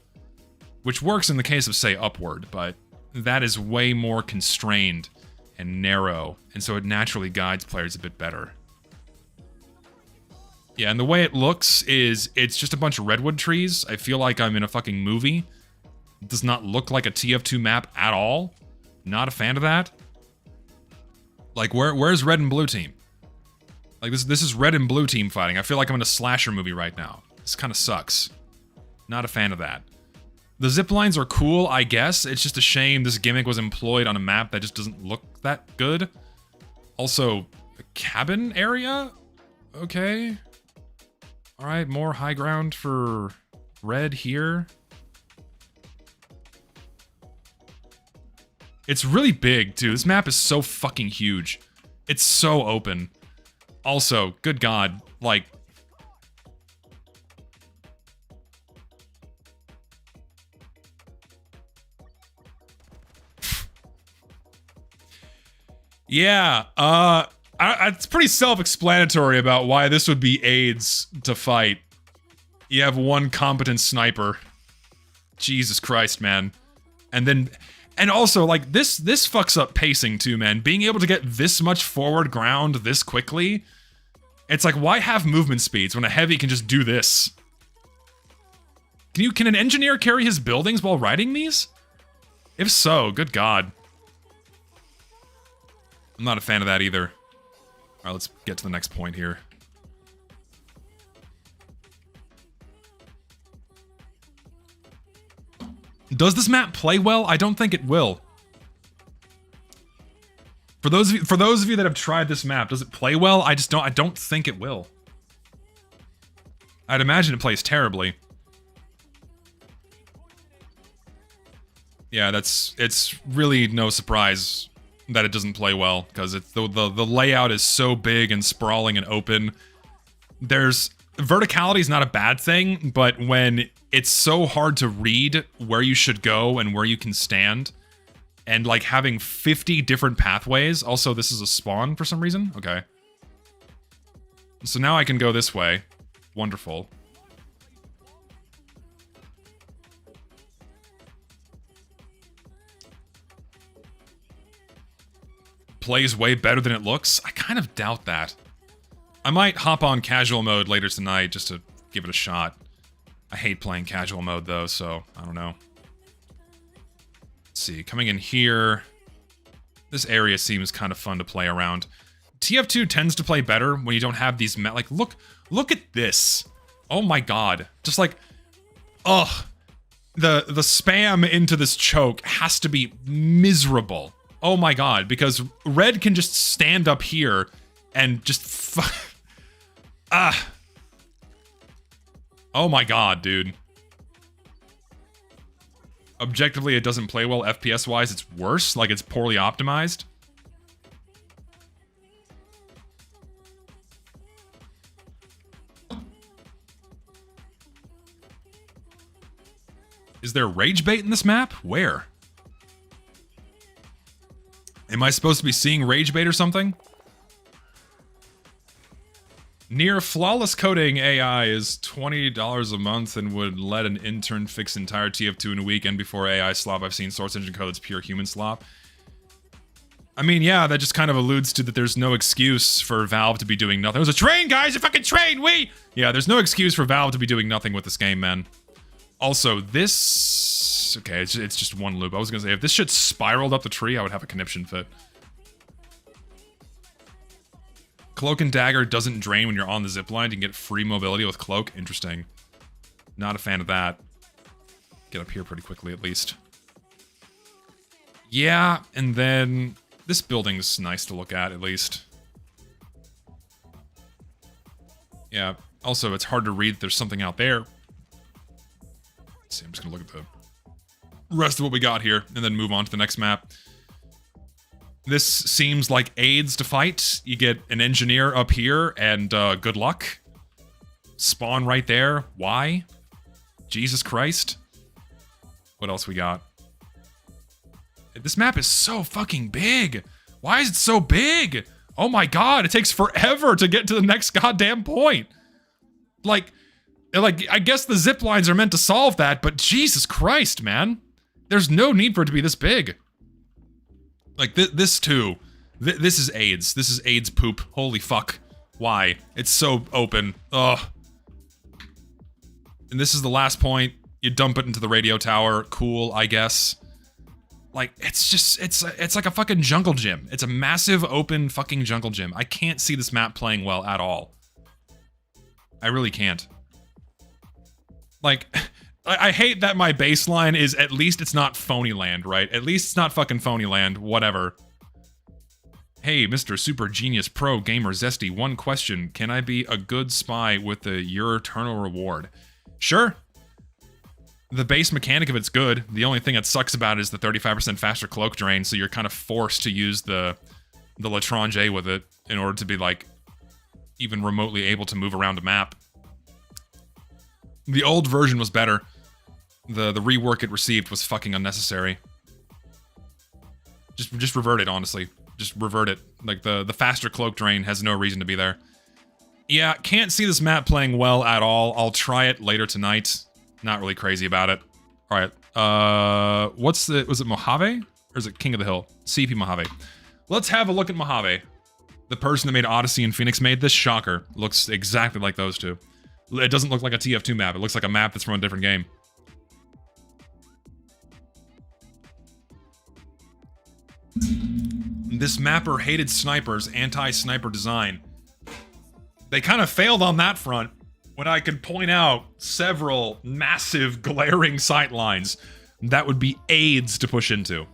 Which works in the case of, say, Upward, but that is way more constrained and narrow, and so it naturally guides players a bit better. Yeah, and the way it looks is, it's just a bunch of redwood trees. I feel like I'm in a fucking movie. It does not look like a TF2 map at all. Not a fan of that. Like, where's red and blue team? Like, this is red and blue team fighting. I feel like I'm in a slasher movie right now. This kind of sucks. Not a fan of that. The zip lines are cool, I guess. It's just a shame this gimmick was employed on a map that just doesn't look that good. Also, A cabin area? Okay. Alright, more high ground for red here. It's really big, too. This map is so fucking huge. It's so open. Also, good God, like... Yeah, it's pretty self-explanatory about why this would be AIDS to fight. You have one competent sniper. Jesus Christ, man. And also, like, this fucks up pacing too, man. Being able to get this much forward ground this quickly, it's like, why have movement speeds when a heavy can just do this? Can an engineer carry his buildings while riding these? If so, good God. I'm not a fan of that either. Alright, let's get to the next point here. Does this map play well? I don't think it will. For those of you that have tried this map, does it play well? I don't think it will. I'd imagine it plays terribly. Yeah, it's really no surprise that it doesn't play well, because the layout is so big and sprawling and open. Verticality is not a bad thing, but when it's so hard to read where you should go and where you can stand, and like having 50 different pathways. Also, this is a spawn for some reason. Okay. So now I can go this way. Wonderful. Plays way better than it looks? I kind of doubt that. I might hop on casual mode later tonight just to give it a shot. I hate playing casual mode though, so I don't know. Let's see, coming in here. This area seems kind of fun to play around. TF2 tends to play better when you don't have these like, look at this. Oh my God. Just like, ugh. The spam into this choke has to be miserable. Oh my God, because red can just stand up here and just oh my God, dude. Objectively, it doesn't play well FPS-wise. It's worse, like it's poorly optimized. Is there rage bait in this map? Where? Am I supposed to be seeing rage bait or something? Near flawless coding AI is $20 a month and would let an intern fix entire TF2 in a weekend before AI slop. I've seen source engine code that's pure human slop. I mean, yeah, that just kind of alludes to that there's no excuse for Valve to be doing nothing. It was a train, guys! A fucking train! Yeah, there's no excuse for Valve to be doing nothing with this game, man. Also, this... Okay, it's just one loop. I was gonna say, if this shit spiraled up the tree, I would have a conniption fit. Cloak and Dagger doesn't drain when you're on the zipline. You can get free mobility with Cloak. Interesting. Not a fan of that. Get up here pretty quickly, at least. Yeah, and then... This building's nice to look at least. Yeah, also, it's hard to read that there's something out there. Let's see, I'm just gonna look at the rest of what we got here, and then move on to the next map. This seems like AIDS to fight. You get an engineer up here, and good luck. Spawn right there. Why? Jesus Christ. What else we got? This map is so fucking big. Why is it so big? Oh my God, it takes forever to get to the next goddamn point. Like, I guess the zip lines are meant to solve that, but Jesus Christ, man. There's no need for it to be this big. Like, this too. This is AIDS. This is AIDS poop. Holy fuck. Why? It's so open. Ugh. And this is the last point. You dump it into the radio tower. Cool, I guess. Like, it's just, it's like a fucking jungle gym. It's a massive, open fucking jungle gym. I can't see this map playing well at all. I really can't. Like, I hate that my baseline is, at least it's not Phonyland, right? At least it's not fucking Phonyland, whatever. Hey, Mr. Super Genius Pro Gamer Zesty, one question. Can I be a good spy with the Your Eternal Reward? Sure. The base mechanic of it's good. The only thing that sucks about it is the 35% faster cloak drain, so you're kind of forced to use the L'Étranger with it in order to be, like, even remotely able to move around a map. The old version was better. The rework it received was fucking unnecessary. Just revert it, honestly. Just revert it. Like, the faster cloak drain has no reason to be there. Yeah, can't see this map playing well at all. I'll try it later tonight. Not really crazy about it. Alright, was it Mojave? Or is it King of the Hill? CP Mojave. Let's have a look at Mojave. The person that made Odyssey and Phoenix made this, shocker. Looks exactly like those two. It doesn't look like a TF2 map. It looks like a map that's from a different game. This mapper hated snipers, anti-sniper design. They kind of failed on that front when I could point out several massive glaring sight lines that would be aids to push into.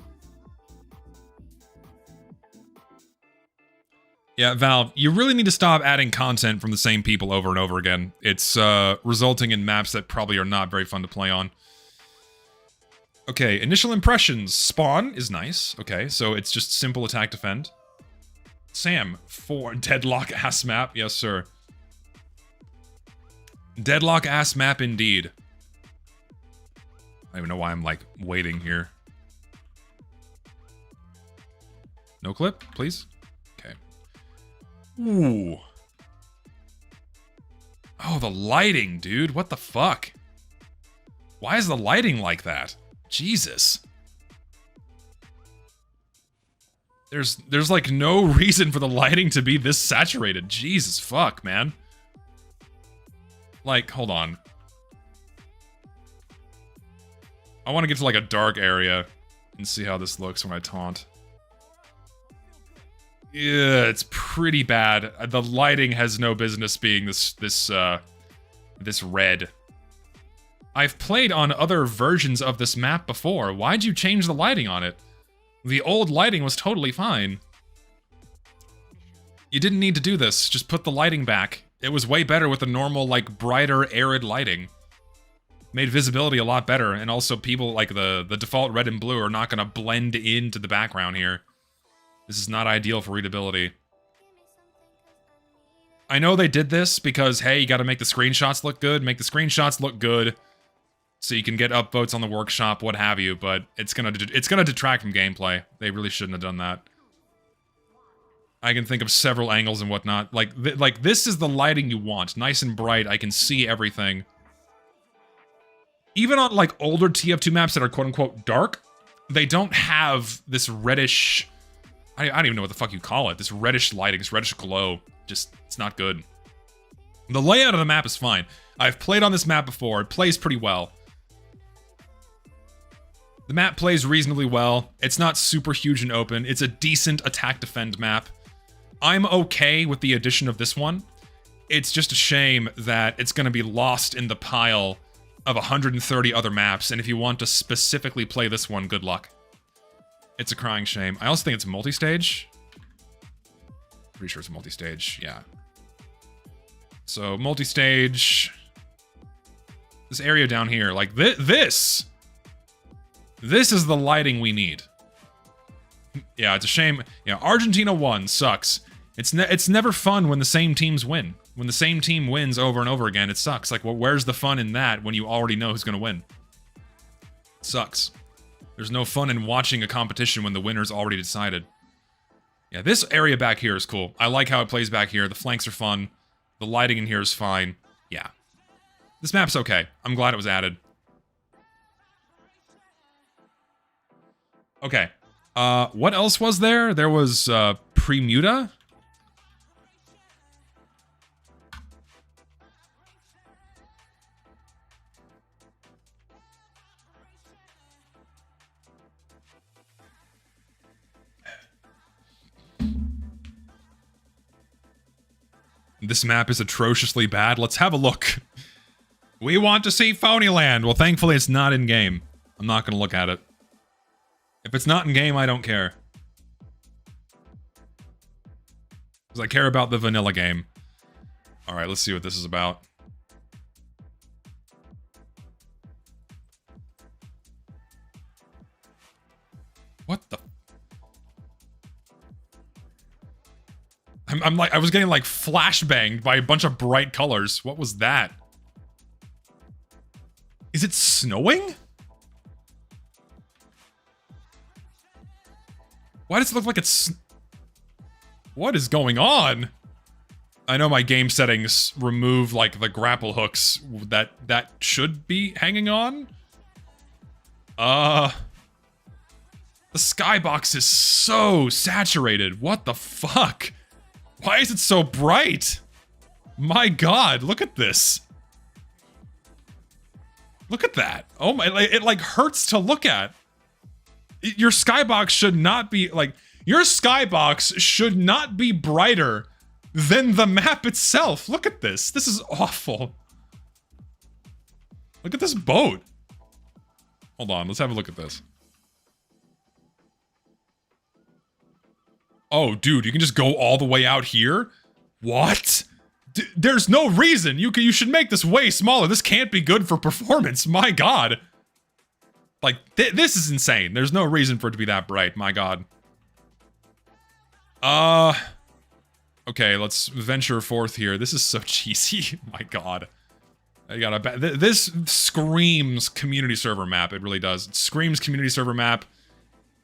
Yeah, Valve, you really need to stop adding content from the same people over and over again. It's resulting in maps that probably are not very fun to play on. Okay, initial impressions. Spawn is nice. Okay, so it's just simple attack defend. Sam, 4 deadlock ass map. Yes, sir. Deadlock ass map indeed. I don't even know why I'm, like, waiting here. No clip, please? Okay. Ooh. Oh, the lighting, dude. What the fuck? Why is the lighting like that? Jesus. There's like no reason for the lighting to be this saturated. Jesus fuck, man. Like, hold on. I want to get to like a dark area and see how this looks when I taunt. Yeah, it's pretty bad. The lighting has no business being this red. I've played on other versions of this map before. Why'd you change the lighting on it? The old lighting was totally fine. You didn't need to do this. Just put the lighting back. It was way better with the normal, like, brighter, arid lighting. Made visibility a lot better, and also people, like, the default red and blue are not gonna blend into the background here. This is not ideal for readability. I know they did this because, hey, you gotta make the screenshots look good, make the screenshots look good, so you can get upvotes on the workshop, what have you, but it's gonna detract from gameplay. They really shouldn't have done that. I can think of several angles and whatnot. Like this is the lighting you want. Nice and bright, I can see everything. Even on, like, older TF2 maps that are quote-unquote dark, they don't have this reddish... I don't even know what the fuck you call it. This reddish lighting, this reddish glow. Just, it's not good. The layout of the map is fine. I've played on this map before. It plays pretty well. The map plays reasonably well. It's not super huge and open. It's a decent attack-defend map. I'm okay with the addition of this one. It's just a shame that it's going to be lost in the pile of 130 other maps, and if you want to specifically play this one, good luck. It's a crying shame. I also think it's multi-stage. Pretty sure it's multi-stage, yeah. So, multi-stage... This area down here, like, this is the lighting we need. Yeah, it's a shame. Yeah, Argentina won. Sucks. It's never fun when the same teams win. When the same team wins over and over again, it sucks. Like, well, where's the fun in that when you already know who's gonna win? It sucks. There's no fun in watching a competition when the winner's already decided. Yeah, this area back here is cool. I like how it plays back here. The flanks are fun. The lighting in here is fine. Yeah. This map's okay. I'm glad it was added. Okay. What else was there? There was, Premuda? This map is atrociously bad. Let's have a look. We want to see Phonyland. Well, thankfully it's not in-game. I'm not gonna look at it. If it's not in-game, I don't care. Because I care about the vanilla game. Alright, let's see what this is about. What the... I'm like, I was getting like flashbanged by a bunch of bright colors. What was that? Is it snowing? Why does it look like it's... What is going on? I know my game settings remove like the grapple hooks that should be hanging on. The skybox is so saturated. What the fuck? Why is it so bright? My god, look at this. Look at that. Oh my, it like hurts to look at. Your skybox should not be like, your skybox should not be brighter than the map itself. Look at this. This is awful. Look at this boat. Hold on, let's have a look at this. Oh, dude, you can just go all the way out here? What? There's no reason. You should make this way smaller. This can't be good for performance. My god. Like, this is insane. There's no reason for it to be that bright. My god. Okay, let's venture forth here. This is so cheesy. My god. I gotta... This screams community server map. It really does. It screams community server map.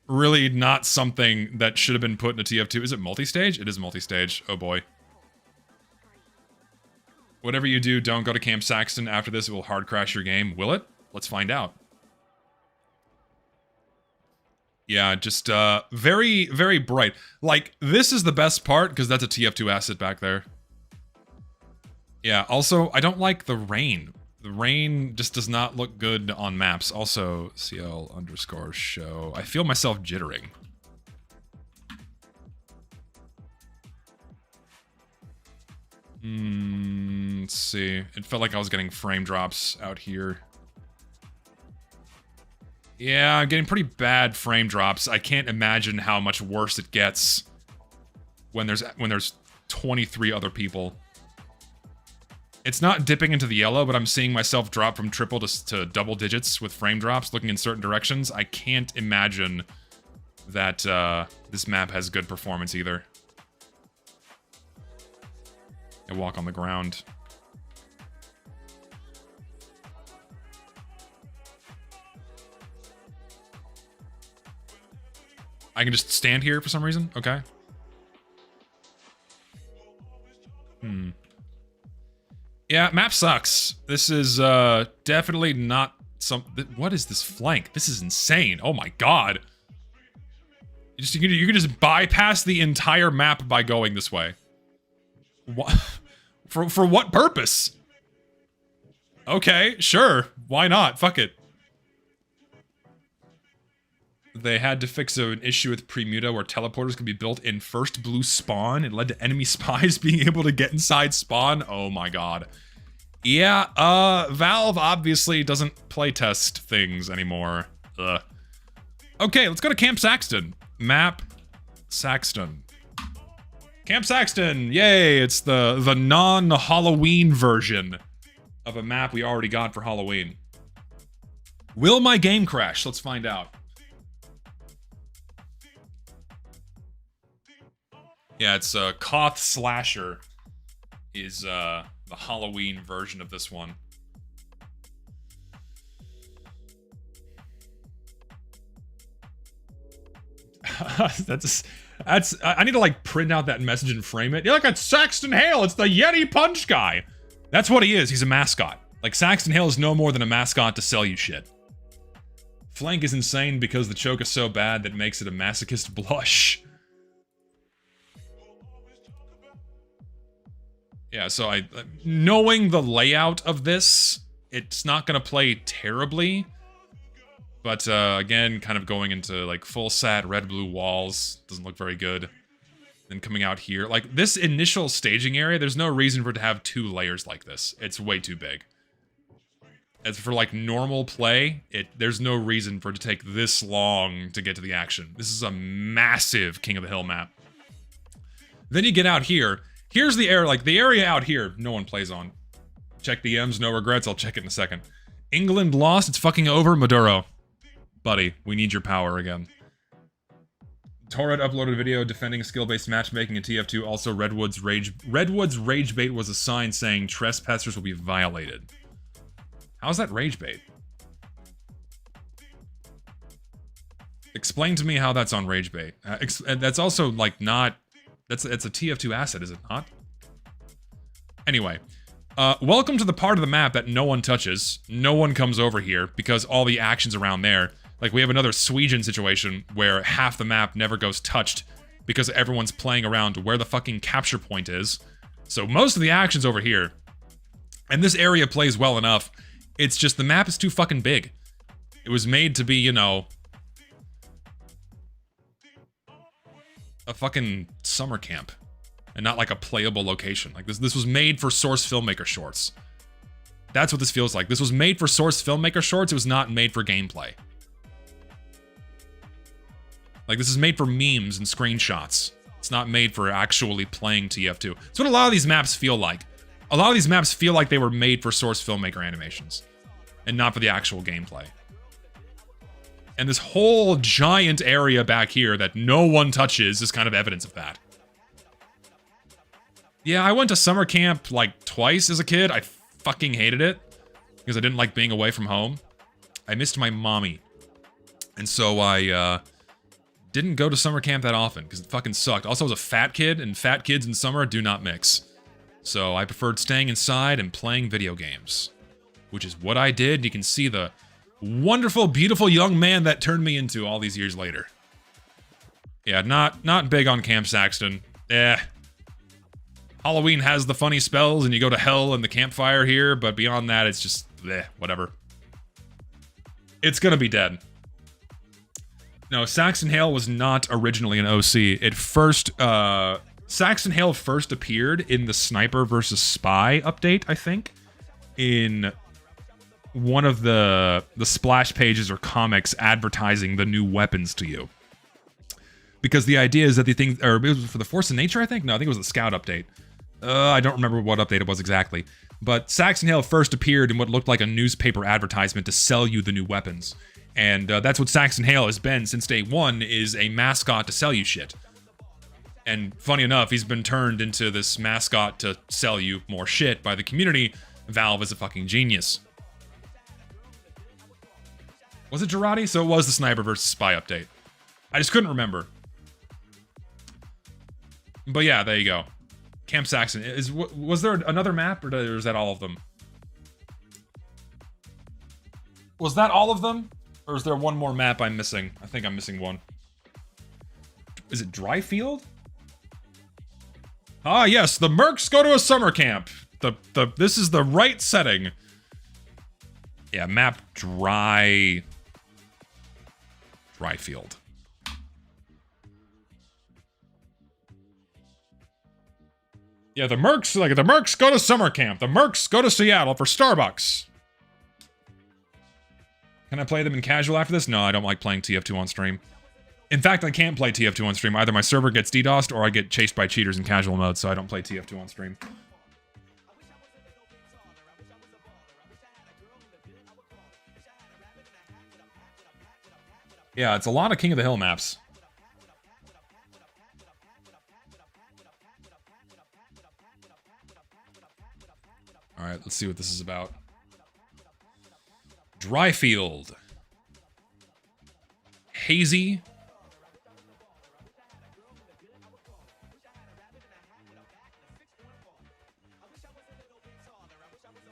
Really not something that should have been put in a TF2. Is it multi-stage? It is multi-stage. Oh boy. Whatever you do, don't go to Camp Saxton. After this, it will hard crash your game. Will it? Let's find out. Yeah, just very, very bright. Like, this is the best part, because that's a TF2 asset back there. Yeah, also, I don't like the rain. The rain just does not look good on maps. Also, CL_show. I feel myself jittering. Let's see. It felt like I was getting frame drops out here. Yeah, I'm getting pretty bad frame drops. I can't imagine how much worse it gets when there's 23 other people. It's not dipping into the yellow, but I'm seeing myself drop from triple to double digits with frame drops looking in certain directions. I can't imagine that this map has good performance either. I walk on the ground. I can just stand here for some reason? Okay. Yeah, map sucks. This is definitely not some... What is this flank? This is insane. Oh my god. You can just bypass the entire map by going this way. What? For what purpose? Okay, sure. Why not? Fuck it. They had to fix an issue with Premuta where teleporters could be built in first blue spawn. It led to enemy spies being able to get inside spawn. Oh my god. Yeah, Valve obviously doesn't playtest things anymore. Ugh. Okay, let's go to Camp Saxton. Map Saxton. Camp Saxton! Yay! It's the non-Halloween version of a map we already got for Halloween. Will my game crash? Let's find out. Yeah, it's Koth Slasher is the Halloween version of this one. that's I need to like print out that message and frame it. You're like, it's Saxton Hale, it's the Yeti Punch guy. That's what he is. He's a mascot. Like, Saxton Hale is no more than a mascot to sell you shit. Flank is insane because the choke is so bad that makes it a masochist blush. Yeah, so knowing the layout of this, it's not gonna play terribly. But again, kind of going into like full sat red-blue walls doesn't look very good. Then coming out here, like this initial staging area, there's no reason for it to have 2 layers like this. It's way too big. As for like normal play, there's no reason for it to take this long to get to the action. This is a massive King of the Hill map. Then you get out here. Here's the area, like the area out here, no one plays on. Check the M's, no regrets, I'll check it in a second. England lost, it's fucking over, Maduro. Buddy, we need your power again. Torred uploaded a video defending skill-based matchmaking in TF2. Also, Redwood's rage bait was a sign saying trespassers will be violated. How's that rage bait? Explain to me how that's on rage bait. That's also like not. It's a TF2 asset, is it not? Anyway, welcome to the part of the map that no one touches. No one comes over here because all the action's around there. Like, we have another Sweden situation where half the map never goes touched because everyone's playing around where the fucking capture point is. So most of the action's over here. And this area plays well enough. It's just the map is too fucking big. It was made to be, you know, a fucking summer camp. And not like a playable location. Like, this was made for Source Filmmaker shorts. That's what this feels like. This was made for Source Filmmaker shorts. It was not made for gameplay. Like, this is made for memes and screenshots. It's not made for actually playing TF2. That's what a lot of these maps feel like. A lot of these maps feel like they were made for Source Filmmaker animations. And not for the actual gameplay. And this whole giant area back here that no one touches is kind of evidence of that. Yeah, I went to summer camp like twice as a kid. I fucking hated it. Because I didn't like being away from home. I missed my mommy. And so I, didn't go to summer camp that often, because it fucking sucked. Also, I was a fat kid, and fat kids in summer do not mix. So I preferred staying inside and playing video games. Which is what I did. You can see the wonderful, beautiful young man that turned me into all these years later. Yeah, not big on Camp Saxton. Halloween has the funny spells, and you go to hell in the campfire here, but beyond that, it's just, whatever. It's gonna be dead. No, Saxon Hale was not originally an OC. It first, Saxon Hale first appeared in the Sniper vs. Spy update, I think. In one of the splash pages or comics advertising the new weapons to you. Because the idea is that the thing, or it was for the Force of Nature, I think? No, I think it was the Scout update. I don't remember what update it was exactly. But Saxon Hale first appeared in what looked like a newspaper advertisement to sell you the new weapons. And that's what Saxon Hale has been since day one, is a mascot to sell you shit. And funny enough, he's been turned into this mascot to sell you more shit by the community. Valve is a fucking genius. Was it Girardi? So it was the Sniper vs. Spy update. I just couldn't remember. But yeah, there you go. Camp Saxon. Was there another map, or is that all of them? Was that all of them? Or is there one more map I'm missing? I think I'm missing one. Is it Dryfield? Ah, yes, the Mercs go to a summer camp. This is the right setting. Yeah, map Dryfield. Yeah, the Mercs go to summer camp. The Mercs go to Seattle for Starbucks. Can I play them in casual after this? No, I don't like playing TF2 on stream. In fact, I can't play TF2 on stream. Either my server gets DDoSed or I get chased by cheaters in casual mode, so I don't play TF2 on stream. Yeah, it's a lot of King of the Hill maps. Alright, let's see what this is about. Dryfield. Hazy.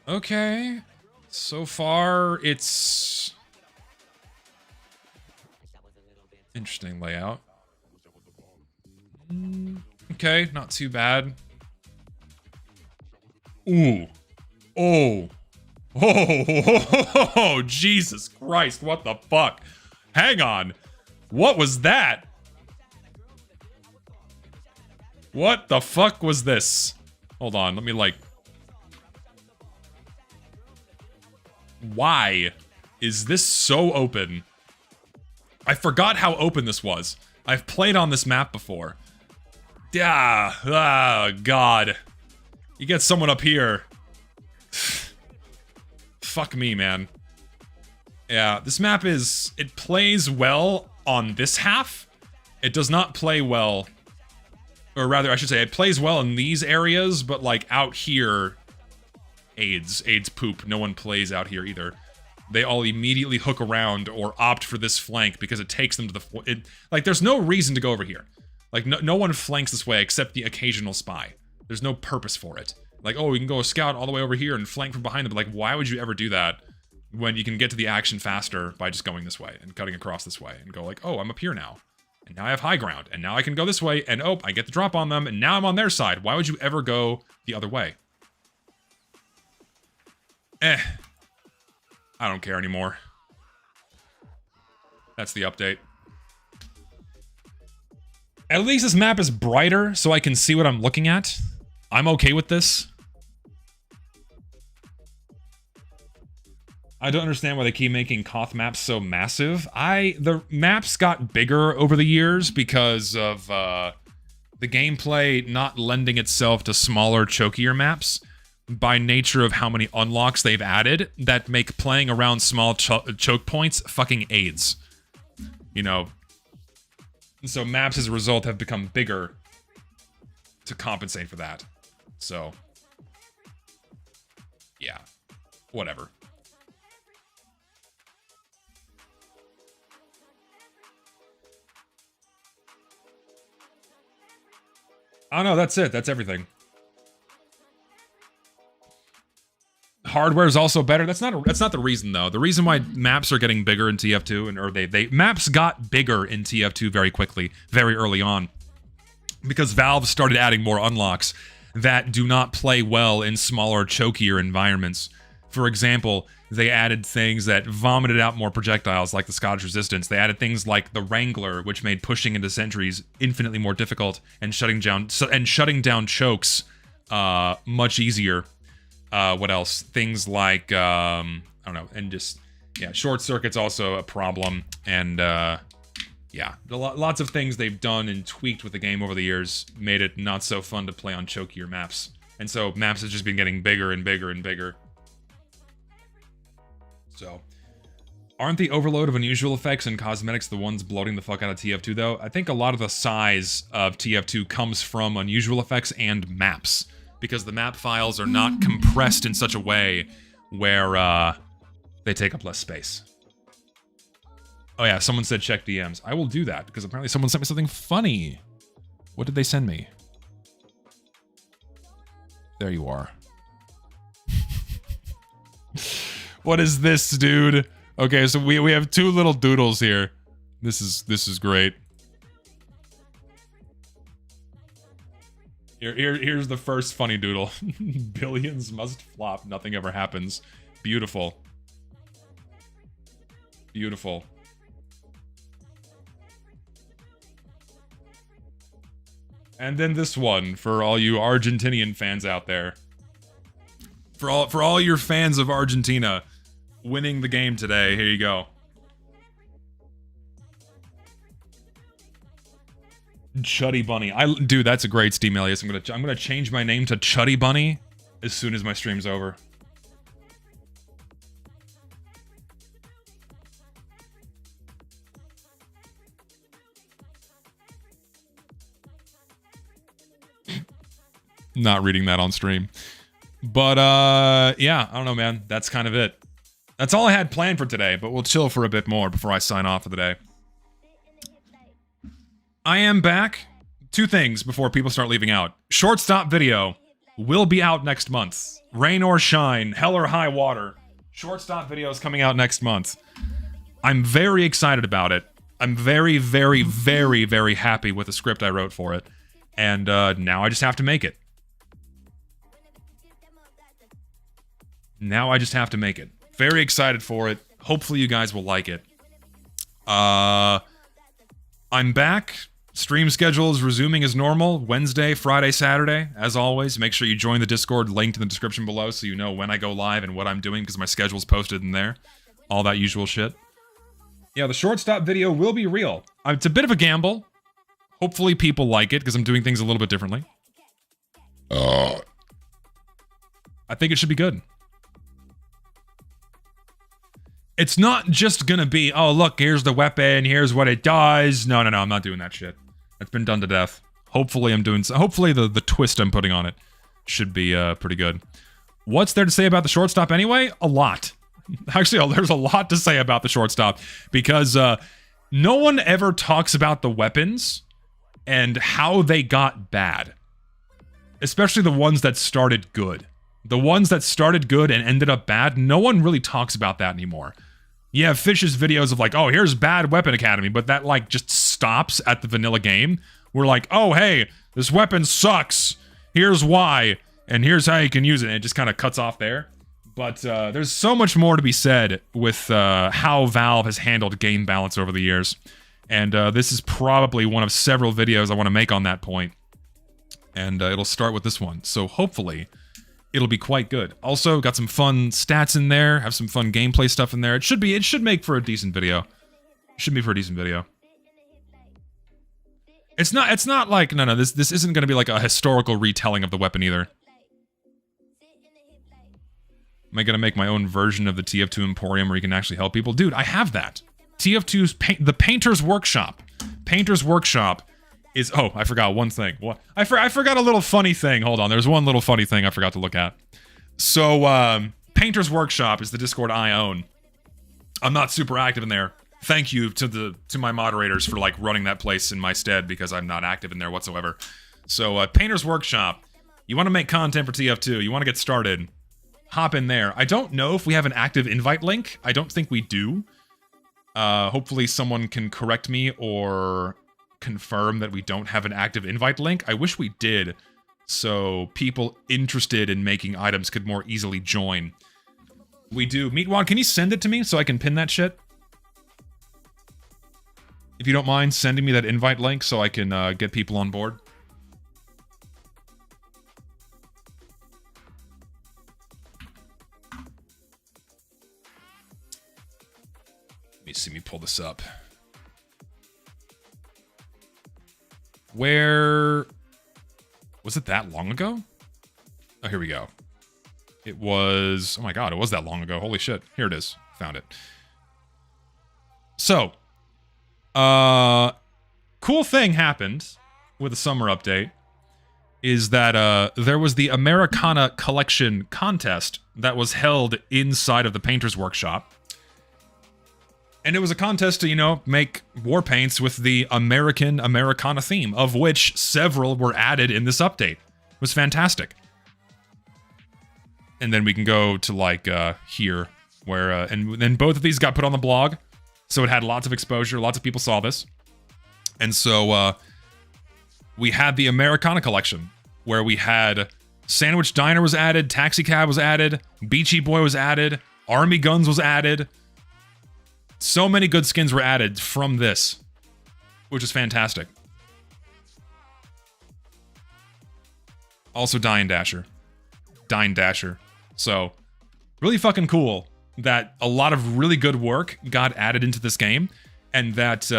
Okay. So far, it's... interesting layout. Okay, not too bad. Ooh. Oh. Oh, Jesus Christ, what the fuck? Hang on. What was that? What the fuck was this? Hold on, let me like... Why is this so open? I forgot how open this was. I've played on this map before. Yeah. Oh, God. You get someone up here. Fuck me, man. Yeah, this map is... It plays well on this half. It does not play well... Or rather, I should say, it plays well in these areas, but, like, out here... AIDS poop. No one plays out here either. They all immediately hook around or opt for this flank because it takes them to the... like, there's no reason to go over here. Like, no one flanks this way except the occasional spy. There's no purpose for it. Like, oh, we can go scout all the way over here and flank from behind them. But, like, why would you ever do that when you can get to the action faster by just going this way and cutting across this way and go like, oh, I'm up here now. And now I have high ground. And now I can go this way and, oh, I get the drop on them. And now I'm on their side. Why would you ever go the other way? I don't care anymore. That's the update. At least this map is brighter, so I can see what I'm looking at. I'm okay with this. I don't understand why they keep making Koth maps so massive. The maps got bigger over the years because of the gameplay not lending itself to smaller, chokier maps. By nature of how many unlocks they've added that make playing around small choke points fucking AIDS. You know, so maps as a result have become bigger to compensate for that. So, yeah, whatever. Oh no, that's it. That's everything. Hardware is also better. That's not the reason though. The reason why maps are getting bigger in TF2 maps got bigger in TF2 very quickly, very early on, because Valve started adding more unlocks that do not play well in smaller, chokier environments. For example, they added things that vomited out more projectiles, like the Scottish Resistance. They added things like the Wrangler, which made pushing into sentries infinitely more difficult and shutting down chokes much easier. What else? Things like, I don't know, and just, yeah, short circuit's also a problem, and, yeah, lots of things they've done and tweaked with the game over the years made it not so fun to play on chokier maps. And so maps have just been getting bigger and bigger and bigger. So, aren't the overload of unusual effects and cosmetics the ones bloating the fuck out of TF2, though? I think a lot of the size of TF2 comes from unusual effects and maps, because the map files are not compressed in such a way where they take up less space. Oh yeah, someone said check DMs. I will do that, because apparently someone sent me something funny. What did they send me? There you are. What is this, dude? Okay, so we have two little doodles here. This is great. Here's the first funny doodle. Billions must flop, nothing ever happens. Beautiful. Beautiful. And then this one for all you Argentinian fans out there. For all your fans of Argentina winning the game today, here you go. Chuddy Bunny. Dude, that's a great Steam alias. I'm gonna change my name to Chuddy Bunny as soon as my stream's over. Not reading that on stream. But yeah, I don't know, man. That's kind of it. That's all I had planned for today, but we'll chill for a bit more before I sign off for the day. I am back. Two things before people start leaving out. Shortstop video will be out next month. Rain or shine, hell or high water. Shortstop video is coming out next month. I'm very excited about it. I'm very, very, very, very happy with the script I wrote for it. And now I just have to make it. Now I just have to make it. Very excited for it. Hopefully you guys will like it. I'm back. Stream schedule is resuming as normal. Wednesday, Friday, Saturday. As always, make sure you join the Discord linked in the description below so you know when I go live and what I'm doing because my schedule's posted in there. All that usual shit. Yeah, the shortstop video will be real. It's a bit of a gamble. Hopefully people like it because I'm doing things a little bit differently. I think it should be good. It's not just gonna be, oh look, here's the weapon, here's what it does. No, I'm not doing that shit. That's been done to death. Hopefully I'm doing, hopefully the twist I'm putting on it should be pretty good. What's there to say about the shortstop anyway? A lot. Actually, there's a lot to say about the shortstop because no one ever talks about the weapons and how they got bad. Especially the ones that started good. The ones that started good and ended up bad, no one really talks about that anymore. You have Fish's videos of like, oh, here's bad Weapon Academy, but that like just stops at the vanilla game. We're like, oh, hey, this weapon sucks. Here's why, and here's how you can use it. And it just kind of cuts off there. But there's so much more to be said with how Valve has handled game balance over the years. And this is probably one of several videos I want to make on that point. And it'll start with this one. So hopefully it'll be quite good. Also, got some fun stats in there, have some fun gameplay stuff in there. It should make for a decent video. It should be for a decent video. It's not like, no, this isn't going to be like a historical retelling of the weapon either. Am I going to make my own version of the TF2 Emporium where you can actually help people? Dude, I have that. TF2's the Painter's Workshop. Painter's Workshop is, oh, I forgot one thing. What? I forgot a little funny thing. Hold on, there's one little funny thing I forgot to look at. So, Painter's Workshop is the Discord I own. I'm not super active in there. Thank you to my moderators for like running that place in my stead because I'm not active in there whatsoever. So, Painter's Workshop. You want to make content for TF2, you want to get started, hop in there. I don't know if we have an active invite link. I don't think we do. Hopefully someone can correct me or confirm that we don't have an active invite link. I wish we did, so people interested in making items could more easily join. We do. Meatwad, can you send it to me so I can pin that shit? If you don't mind sending me that invite link so I can get people on board. Let me pull this up. Where was it that long ago? Oh, here we go. It was, oh my god, it was that long ago. Holy shit. Here it is. Found it. So, cool thing happened with the summer update is that there was the Americana Collection contest that was held inside of the Painter's Workshop. And it was a contest to, you know, make war paints with the Americana theme, of which several were added in this update. It was fantastic. And then we can go to, like, here, where, and then both of these got put on the blog, so it had lots of exposure, lots of people saw this. And so, we had the Americana collection, where we had Sandwich Diner was added, Taxi Cab was added, Beachy Boy was added, Army Guns was added. So many good skins were added from this, which is fantastic. Also Dine Dasher. So, really fucking cool that a lot of really good work got added into this game, and that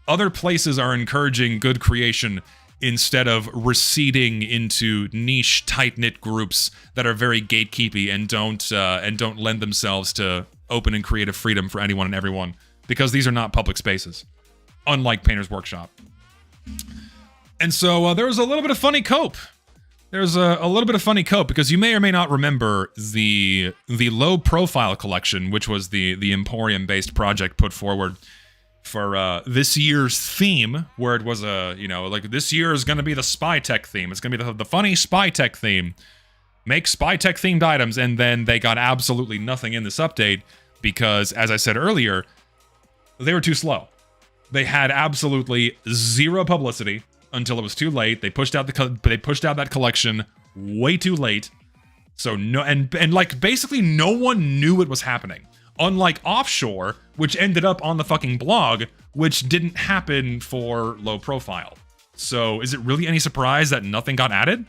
other places are encouraging good creation instead of receding into niche, tight-knit groups that are very gatekeepy and don't lend themselves to open and creative freedom for anyone and everyone, because these are not public spaces, unlike Painter's Workshop. And so there was a little bit of funny cope. There's a little bit of funny cope because you may or may not remember the low profile collection, which was the Emporium-based project put forward for this year's theme, where it was like this year is going to be the spy tech theme. It's going to be the funny spy tech theme. Make spy tech themed items, and then they got absolutely nothing in this update because, as I said earlier, they were too slow. They had absolutely zero publicity until it was too late. They pushed out that collection way too late. So no, and like basically no one knew it was happening. Unlike Offshore, which ended up on the fucking blog, which didn't happen for low profile. So is it really any surprise that nothing got added?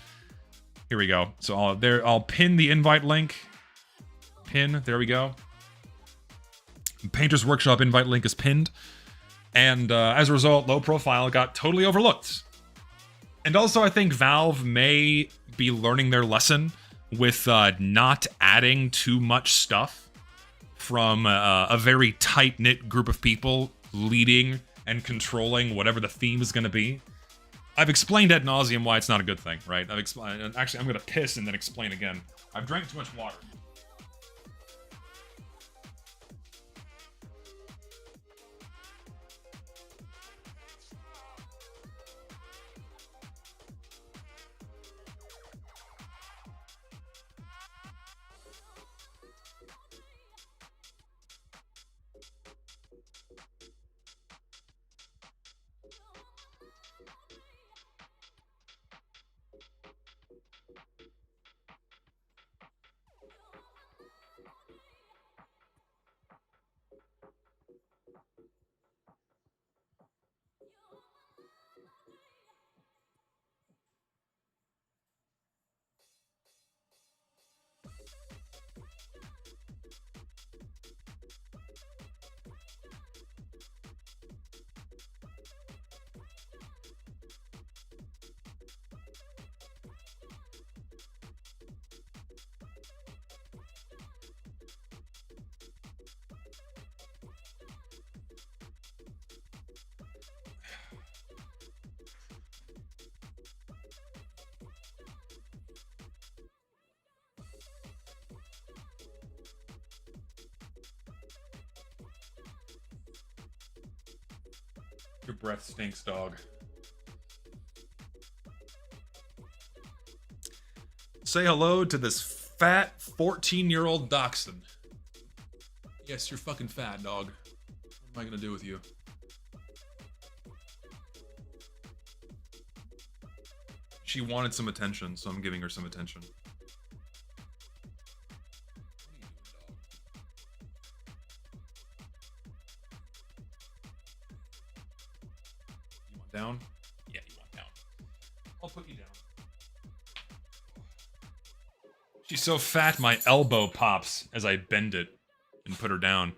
Here we go. So I'll pin the invite link. There we go. Painter's Workshop invite link is pinned. And as a result, low profile got totally overlooked. And also, I think Valve may be learning their lesson with not adding too much stuff from a very tight-knit group of people leading and controlling whatever the theme is going to be. I've explained ad nauseum why it's not a good thing, right? Actually, I'm going to piss and then explain again. I've drank too much water. Your breath stinks, dog. Say hello to this fat 14-year-old dachshund. Yes, you're fucking fat, dog. What am I gonna do with you? She wanted some attention, so I'm giving her some attention. Down? Yeah, you want down. I'll put you down. She's so fat, my elbow pops as I bend it and put her down.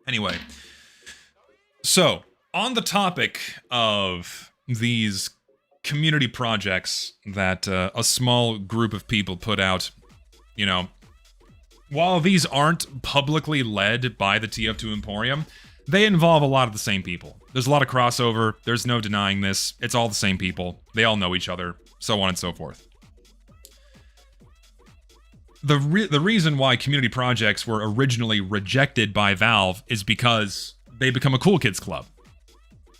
Anyway, so on the topic of these community projects that a small group of people put out, you know, while these aren't publicly led by the TF2 Emporium, they involve a lot of the same people. There's a lot of crossover. There's no denying this. It's all the same people. They all know each other, so on and so forth. The reason why community projects were originally rejected by Valve is because they become a cool kids club.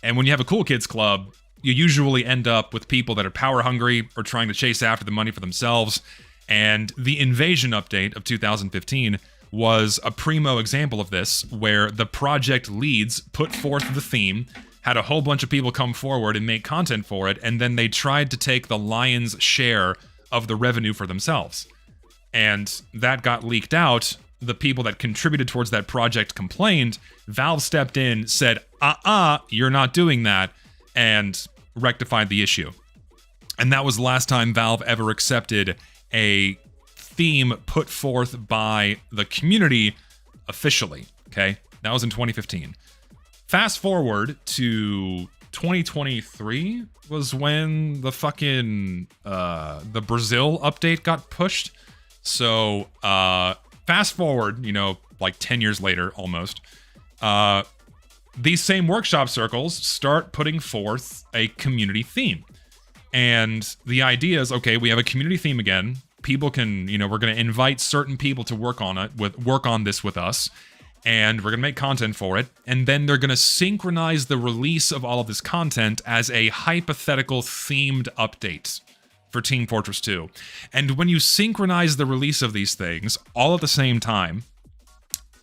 And when you have a cool kids club, you usually end up with people that are power hungry or trying to chase after the money for themselves. And the Invasion update of 2015 was a primo example of this, where the project leads put forth the theme, had a whole bunch of people come forward and make content for it, and then they tried to take the lion's share of the revenue for themselves. And that got leaked out. The people that contributed towards that project complained. Valve stepped in, said, you're not doing that, and rectified the issue. And that was the last time Valve ever accepted a theme put forth by the community officially, okay? That was in 2015. Fast forward to 2023 was when the fucking, the Brazil update got pushed. So, fast forward, you know, like 10 years later, almost, these same workshop circles start putting forth a community theme. And the idea is, okay, we have a community theme again. People can, you know, we're going to invite certain people to work on this with us, and we're going to make content for it, and then they're going to synchronize the release of all of this content as a hypothetical themed update for Team Fortress 2. And when you synchronize the release of these things all at the same time,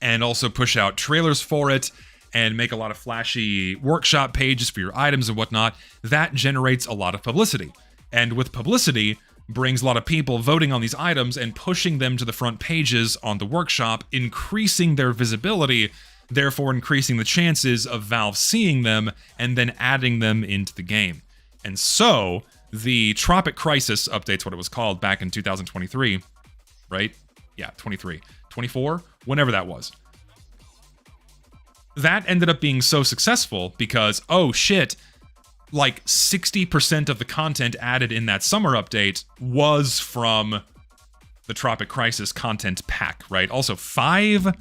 and also push out trailers for it, and make a lot of flashy workshop pages for your items and whatnot, that generates a lot of publicity. And with publicity, brings a lot of people voting on these items and pushing them to the front pages on the workshop, increasing their visibility, therefore increasing the chances of Valve seeing them and then adding them into the game. And so, the Tropic Crisis update's what it was called back in 2023, right? Yeah, 23. 24? Whenever that was. that ended up being so successful because, oh shit, like 60% of the content added in that summer update was from the Tropic Crisis content pack, right? Also, 5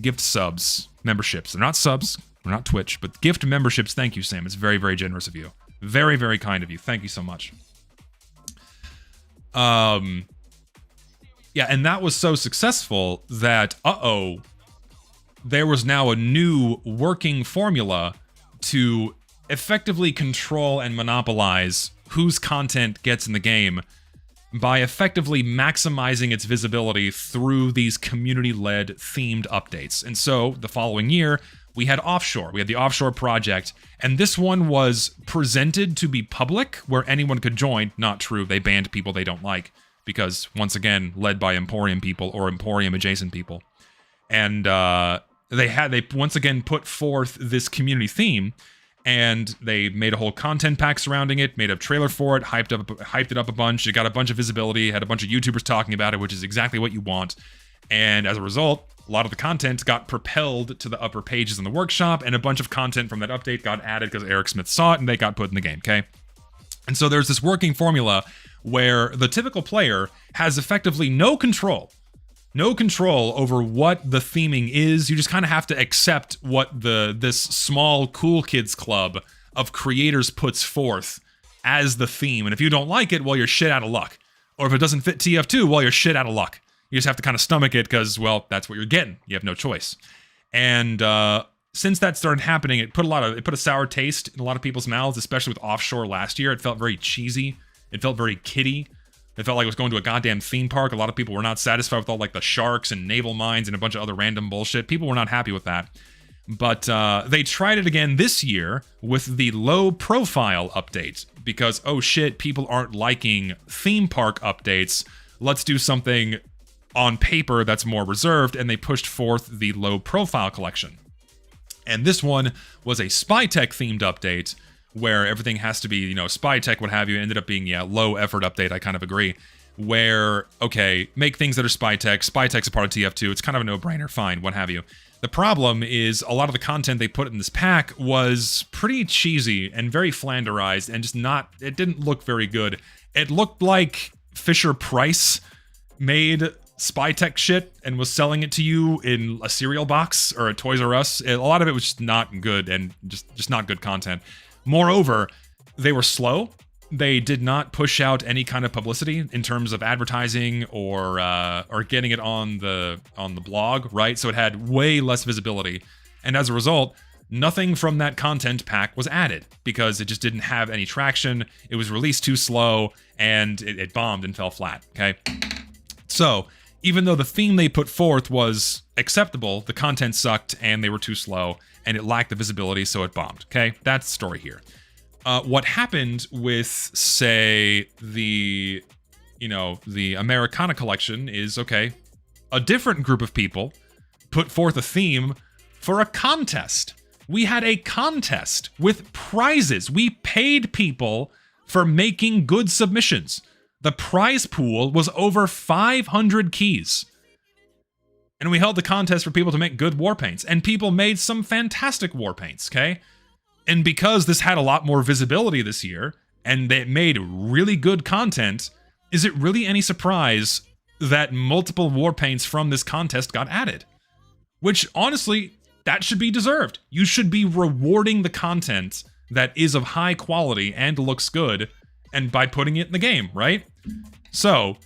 gift subs, memberships. They're not subs, they're not Twitch, but gift memberships. Thank you, Sam. It's very, very generous of you. Very, very kind of you. Thank you so much. Yeah, and that was so successful that, there was now a new working formula to effectively control and monopolize whose content gets in the game by effectively maximizing its visibility through these community-led themed updates. And so, the following year, we had Offshore. We had the Offshore project, and this one was presented to be public, where anyone could join. Not true, they banned people they don't like, because, once again, led by Emporium people or Emporium-adjacent people. And they once again put forth this community theme, and they made a whole content pack surrounding it, made a trailer for it, hyped it up a bunch. It got a bunch of visibility, had a bunch of YouTubers talking about it, which is exactly what you want. And as a result, a lot of the content got propelled to the upper pages in the workshop, and a bunch of content from that update got added because Eric Smith saw it, and they got put in the game, okay? And so there's this working formula where the typical player has effectively no control over what the theming is. You just kind of have to accept what this small cool kids club of creators puts forth as the theme. And if you don't like it, well, you're shit out of luck. Or if it doesn't fit TF2, well, you're shit out of luck. You just have to kind of stomach it because, well, that's what you're getting. You have no choice. And since that started happening, it put a sour taste in a lot of people's mouths, especially with Offshore last year. It felt very cheesy. It felt very kiddie. It felt like it was going to a goddamn theme park. A lot of people were not satisfied with all like the sharks and naval mines and a bunch of other random bullshit. People were not happy with that. But they tried it again this year with the low profile update because, oh shit, people aren't liking theme park updates. Let's do something on paper that's more reserved, and they pushed forth the low profile collection. And this one was a Spy Tech themed update where everything has to be, you know, Spy Tech, what have you. It ended up being, yeah, low effort update. I kind of agree. Where, okay, make things that are Spy Tech. Spy Tech's a part of TF2. It's kind of a no-brainer. Fine, what have you. The problem is a lot of the content they put in this pack was pretty cheesy and very flanderized and just not, it didn't look very good. It looked like Fisher-Price made Spy Tech shit and was selling it to you in a cereal box or a Toys R Us. A lot of it was just not good and just not good content. Moreover, they were slow. They did not push out any kind of publicity in terms of advertising or getting it on the blog, right? So it had way less visibility, and as a result, nothing from that content pack was added because it just didn't have any traction. It was released too slow, and it bombed and fell flat. Okay, so even though the theme they put forth was acceptable, the content sucked and they were too slow, and it lacked the visibility, so it bombed. Okay, that's the story here. What happened with, say, the Americana collection is, okay, a different group of people put forth a theme for a contest. We had a contest with prizes. We paid people for making good submissions. The prize pool was over 500 keys. And we held the contest for people to make good war paints. And people made some fantastic war paints, okay? And because this had a lot more visibility this year, and it made really good content, is it really any surprise that multiple war paints from this contest got added? Which, honestly, that should be deserved. You should be rewarding the content that is of high quality and looks good, and by putting it in the game, right? So,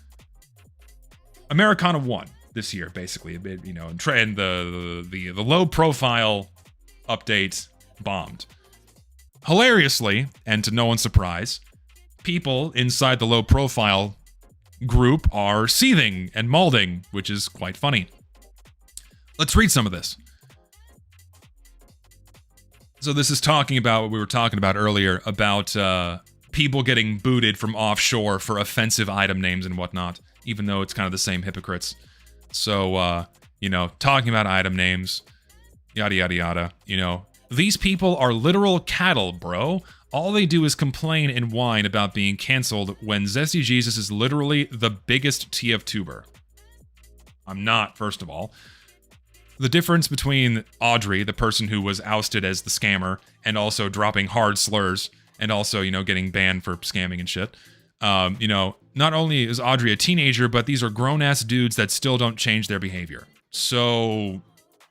Americana won this year, basically, and the low profile update bombed. Hilariously, and to no one's surprise, people inside the low profile group are seething and malding, which is quite funny. Let's read some of this. So this is talking about what we were talking about earlier, about people getting booted from Offshore for offensive item names and whatnot, even though it's kind of the same hypocrites. So, talking about item names, yada, yada, yada, These people are literal cattle, bro. All they do is complain and whine about being canceled when Zesty Jesus is literally the biggest TF tuber. I'm not, first of all. The difference between Audrey, the person who was ousted as the scammer, and also dropping hard slurs, and also, getting banned for scamming and shit. Not only is Audrey a teenager, but these are grown-ass dudes that still don't change their behavior. So,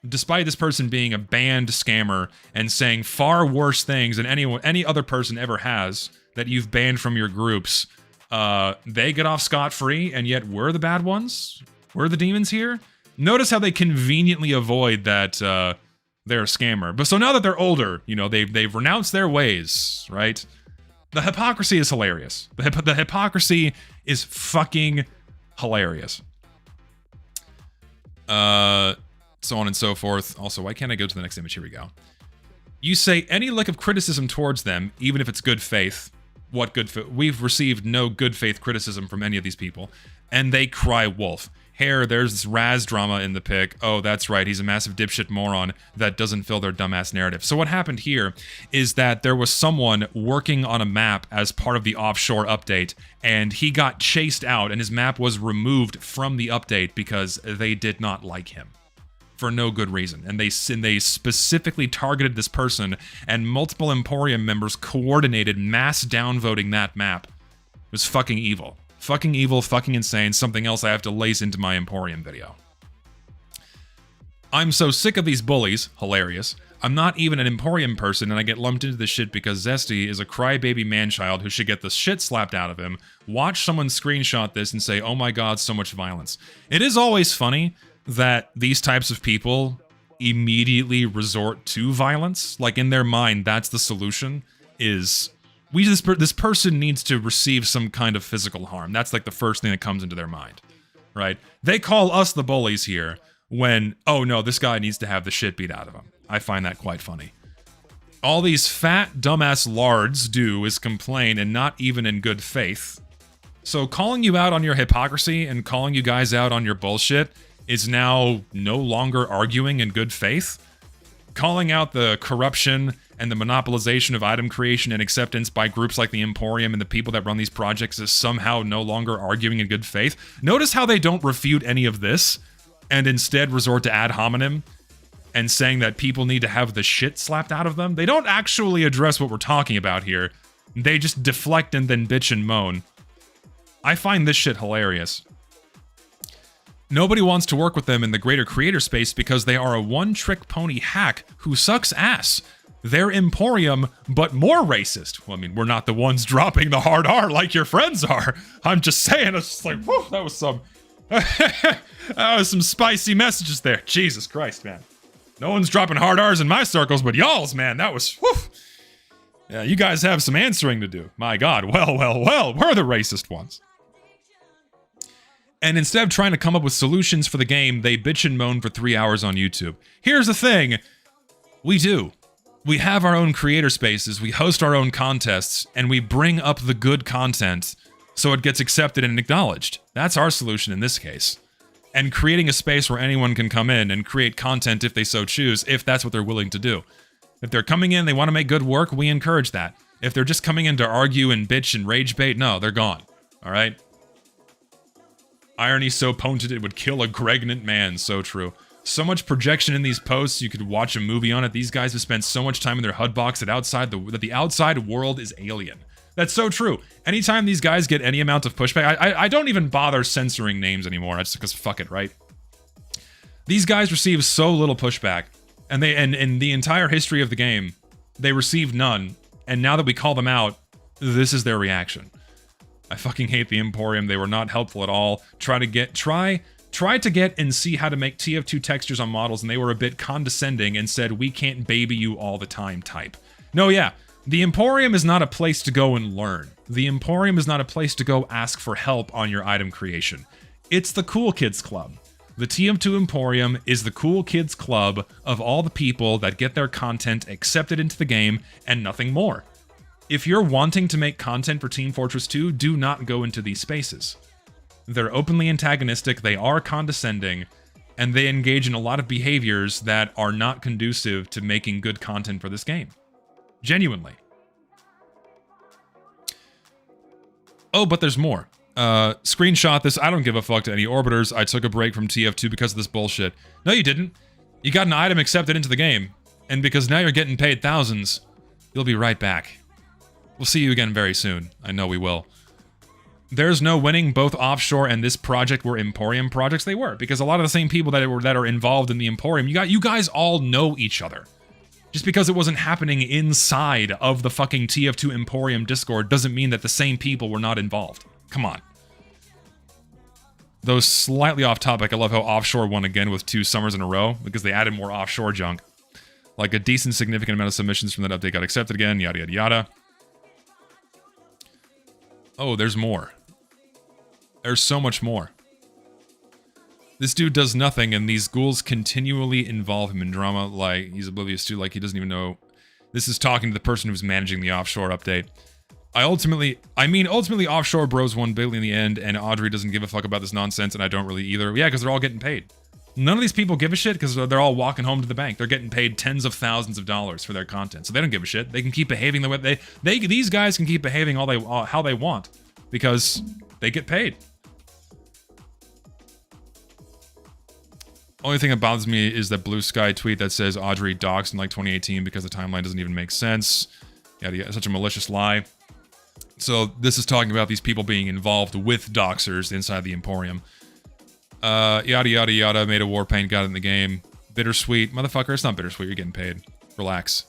despite this person being a banned scammer and saying far worse things than any other person ever has that you've banned from your groups, they get off scot-free, and yet we're the bad ones? We're the demons here? Notice how they conveniently avoid that they're a scammer. But so now that they're older, they've renounced their ways, right? The hypocrisy is hilarious. The hypocrisy is fucking hilarious. So on and so forth. Also, why can't I go to the next image? Here we go. You say any lick of criticism towards them, even if it's good faith. What good faith? We've received no good faith criticism from any of these people. And they cry wolf. Here, there's this Raz drama in the pic. Oh, that's right, he's a massive dipshit moron that doesn't fill their dumbass narrative. So what happened here is that there was someone working on a map as part of the offshore update, and he got chased out, and his map was removed from the update because they did not like him. For no good reason. And they specifically targeted this person, and multiple Emporium members coordinated mass downvoting that map. It was fucking evil. Fucking evil, fucking insane, something else I have to lace into my Emporium video. I'm so sick of these bullies, hilarious. I'm not even an Emporium person and I get lumped into this shit because Zesty is a crybaby manchild who should get the shit slapped out of him. Watch someone screenshot this and say, oh my god, so much violence. It is always funny that these types of people immediately resort to violence. Like in their mind, that's the solution, is... this person needs to receive some kind of physical harm. That's like the first thing that comes into their mind, right? They call us the bullies here when, oh no, this guy needs to have the shit beat out of him. I find that quite funny. All these fat, dumbass lards do is complain, and not even in good faith. So calling you out on your hypocrisy and calling you guys out on your bullshit is now no longer arguing in good faith? Calling out the corruption and the monopolization of item creation and acceptance by groups like the Emporium and the people that run these projects is somehow no longer arguing in good faith. Notice how they don't refute any of this and instead resort to ad hominem and saying that people need to have the shit slapped out of them. They don't actually address what we're talking about here. They just deflect and then bitch and moan. I find this shit hilarious. Nobody wants to work with them in the greater creator space because they are a one-trick pony hack who sucks ass. They're Emporium, but more racist. Well, I mean, we're not the ones dropping the hard R like your friends are. I'm just saying, it's just like, whew, that was some... that was some spicy messages there. Jesus Christ, man. No one's dropping hard R's in my circles, but y'all's, man, that was... whew. Yeah, you guys have some answering to do. My God, well, we're the racist ones. And instead of trying to come up with solutions for the game, they bitch and moan for 3 hours on YouTube. Here's the thing. We do. We have our own creator spaces, we host our own contests, and we bring up the good content so it gets accepted and acknowledged. That's our solution in this case. And creating a space where anyone can come in and create content if they so choose, if that's what they're willing to do. If they're coming in, they want to make good work, we encourage that. If they're just coming in to argue and bitch and rage bait, no, they're gone. Alright? Irony so potent it would kill a pregnant man, so true. So much projection in these posts, you could watch a movie on it. These guys have spent so much time in their HUD box that the outside world is alien. That's so true. Anytime these guys get any amount of pushback, I don't even bother censoring names anymore. That's because fuck it, right? These guys receive so little pushback, and in the entire history of the game, they received none. And now that we call them out, this is their reaction. I fucking hate the Emporium. They were not helpful at all. Tried to get and see how to make TF2 textures on models, and they were a bit condescending and said, we can't baby you all the time type. No, yeah. The Emporium is not a place to go and learn. The Emporium is not a place to go ask for help on your item creation. It's the Cool Kids Club. The TF2 Emporium is the Cool Kids Club of all the people that get their content accepted into the game and nothing more. If you're wanting to make content for Team Fortress 2, do not go into these spaces. They're openly antagonistic, they are condescending, and they engage in a lot of behaviors that are not conducive to making good content for this game. Genuinely. Oh, but there's more. Screenshot this. I don't give a fuck to any orbiters. I took a break from TF2 because of this bullshit. No, you didn't. You got an item accepted into the game, and because now you're getting paid thousands, you'll be right back. We'll see you again very soon. I know we will. There's no winning. Both Offshore and this project were Emporium projects. They were, because a lot of the same people that are involved in the Emporium, you guys all know each other. Just because it wasn't happening inside of the fucking TF2 Emporium Discord doesn't mean that the same people were not involved. Come on. Though slightly off topic, I love how Offshore won again with 2 summers in a row, because they added more Offshore junk. Like, a decent significant amount of submissions from that update got accepted again, yada yada yada. Oh, there's more. There's so much more. This dude does nothing, and these ghouls continually involve him in drama, like he's oblivious to, like he doesn't even know. This is talking to the person who's managing the Offshore update. Ultimately, Offshore bros won bigly in the end, and Audrey doesn't give a fuck about this nonsense, and I don't really either. Yeah, because they're all getting paid. None of these people give a shit because they're all walking home to the bank. They're getting paid tens of thousands of dollars for their content, so they don't give a shit. They can keep behaving the way these guys can keep behaving how they want because they get paid. Only thing that bothers me is that Blue Sky tweet that says Audrey doxed in like 2018 because the timeline doesn't even make sense. Yeah, such a malicious lie. So this is talking about these people being involved with doxers inside the Emporium. Yada yada yada, made a war paint, got it in the game. Bittersweet. Motherfucker, it's not bittersweet, you're getting paid. Relax.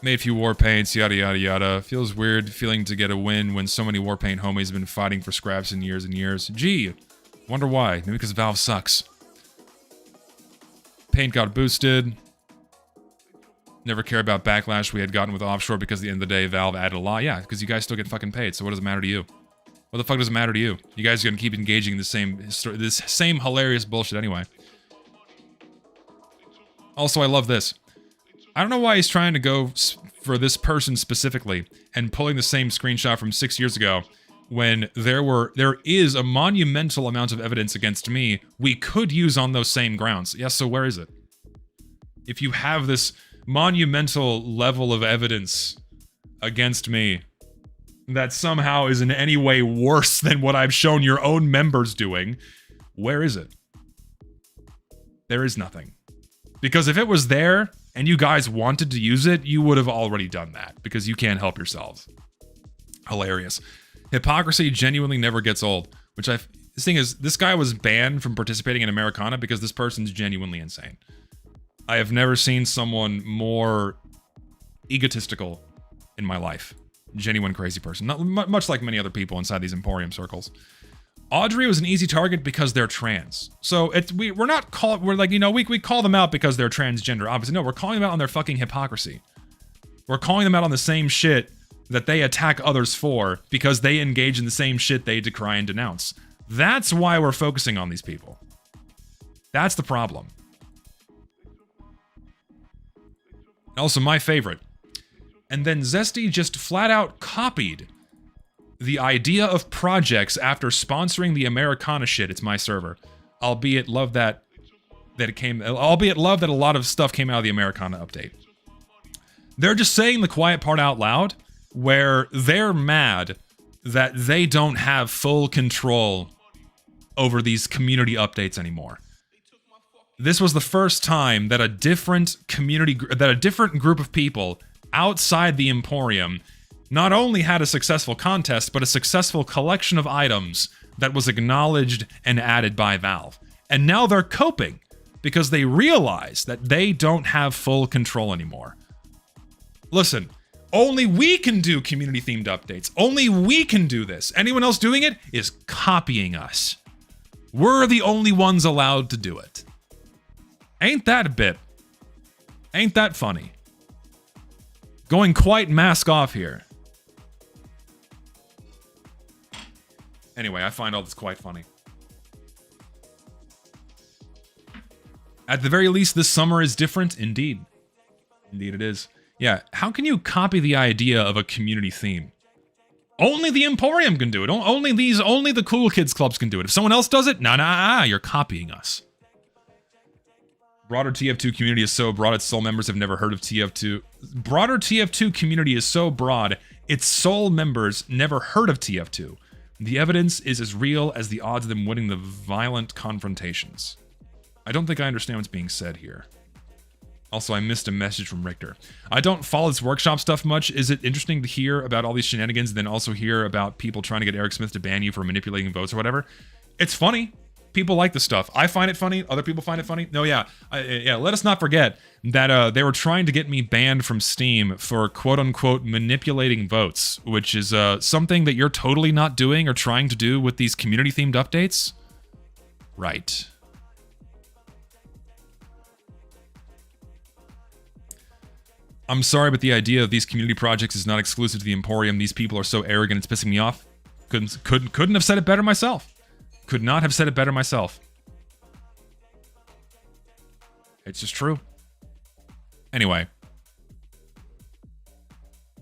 Made a few war paints, yada yada yada. Feels weird feeling to get a win when so many war paint homies have been fighting for scraps in years and years. Gee, wonder why. Maybe because Valve sucks. Paint got boosted. Never care about backlash we had gotten with Offshore because at the end of the day, Valve added a lot. Yeah, because you guys still get fucking paid, so what does it matter to you? What the fuck does it matter to you? You guys are gonna keep engaging in this same hilarious bullshit anyway. Also, I love this. I don't know why he's trying to go for this person specifically and pulling the same screenshot from 6 years ago when there is a monumental amount of evidence against me we could use on those same grounds. Yes, so where is it? If you have this monumental level of evidence against me that somehow is in any way worse than what I've shown your own members doing, where is it? There is nothing. Because if it was there and you guys wanted to use it, you would have already done that because you can't help yourselves. Hilarious. Hypocrisy genuinely never gets old, the thing is, this guy was banned from participating in Americana because this person's genuinely insane. I have never seen someone more egotistical in my life. Genuine crazy person. Not much like many other people inside these Emporium circles. Audrey was an easy target because they're trans. So we call them out because they're transgender. Obviously, no, we're calling them out on their fucking hypocrisy. We're calling them out on the same shit that they attack others for because they engage in the same shit they decry and denounce. That's why we're focusing on these people. That's the problem. Also, my favorite. And then Zesty just flat out copied the idea of projects after sponsoring the Americana shit. It's my server. Albeit love that a lot of stuff came out of the Americana update. They're just saying the quiet part out loud, where they're mad that they don't have full control over these community updates anymore. This was the first time that a different group of people outside the Emporium not only had a successful contest, but a successful collection of items that was acknowledged and added by Valve. And now they're coping because they realize that they don't have full control anymore. Listen, only we can do community-themed updates. Only we can do this. Anyone else doing it is copying us. We're the only ones allowed to do it. Ain't that a bit? Ain't that funny? Going quite mask off here. Anyway, I find all this quite funny. At the very least, this summer is different. Indeed. Indeed it is. Yeah, how can you copy the idea of a community theme? Only the Emporium can do it. Only the cool kids clubs can do it. If someone else does it, nah, you're copying us. Broader TF2 community is so broad its sole members have never heard of TF2. Broader TF2 community is so broad its sole members never heard of TF2. The evidence is as real as the odds of them winning the violent confrontations. I don't think I understand what's being said here. Also, I missed a message from Richter. I don't follow this workshop stuff much. Is it interesting to hear about all these shenanigans and then also hear about people trying to get Eric Smith to ban you for manipulating votes or whatever? It's funny. People like the stuff. I find it funny. Other people find it funny. No, yeah. Let us not forget that they were trying to get me banned from Steam for quote-unquote manipulating votes, which is something that you're totally not doing or trying to do with these community-themed updates. Right. I'm sorry, but the idea of these community projects is not exclusive to the Emporium. These people are so arrogant, it's pissing me off. Couldn't have said it better myself. Could not have said it better myself. It's just true. Anyway.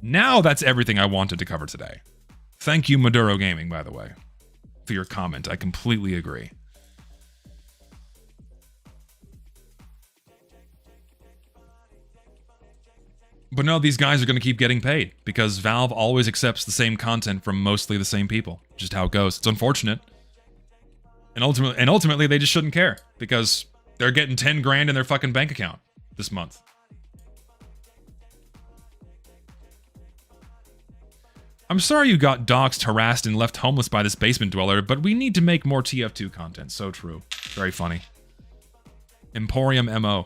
Now that's everything I wanted to cover today. Thank you, Maduro Gaming, by the way, for your comment. I completely agree. But no, these guys are going to keep getting paid because Valve always accepts the same content from mostly the same people. Just how it goes. It's unfortunate. And ultimately, they just shouldn't care because they're getting 10 grand in their fucking bank account this month. I'm sorry you got doxxed, harassed, and left homeless by this basement dweller, but we need to make more TF2 content. So true. Very funny. Emporium MO.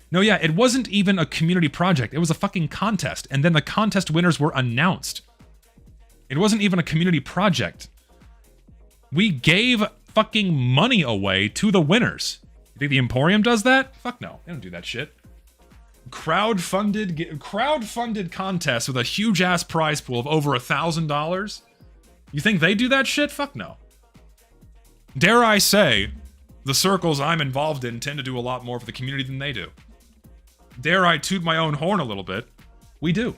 No, yeah, it wasn't even a community project. It was a fucking contest, and then the contest winners were announced. It wasn't even a community project. We gave fucking money away to the winners. You think the Emporium does that? Fuck no, they don't do that shit. Crowdfunded contest with a huge-ass prize pool of over $1,000? You think they do that shit? Fuck no. Dare I say, the circles I'm involved in tend to do a lot more for the community than they do. Dare I toot my own horn a little bit? We do.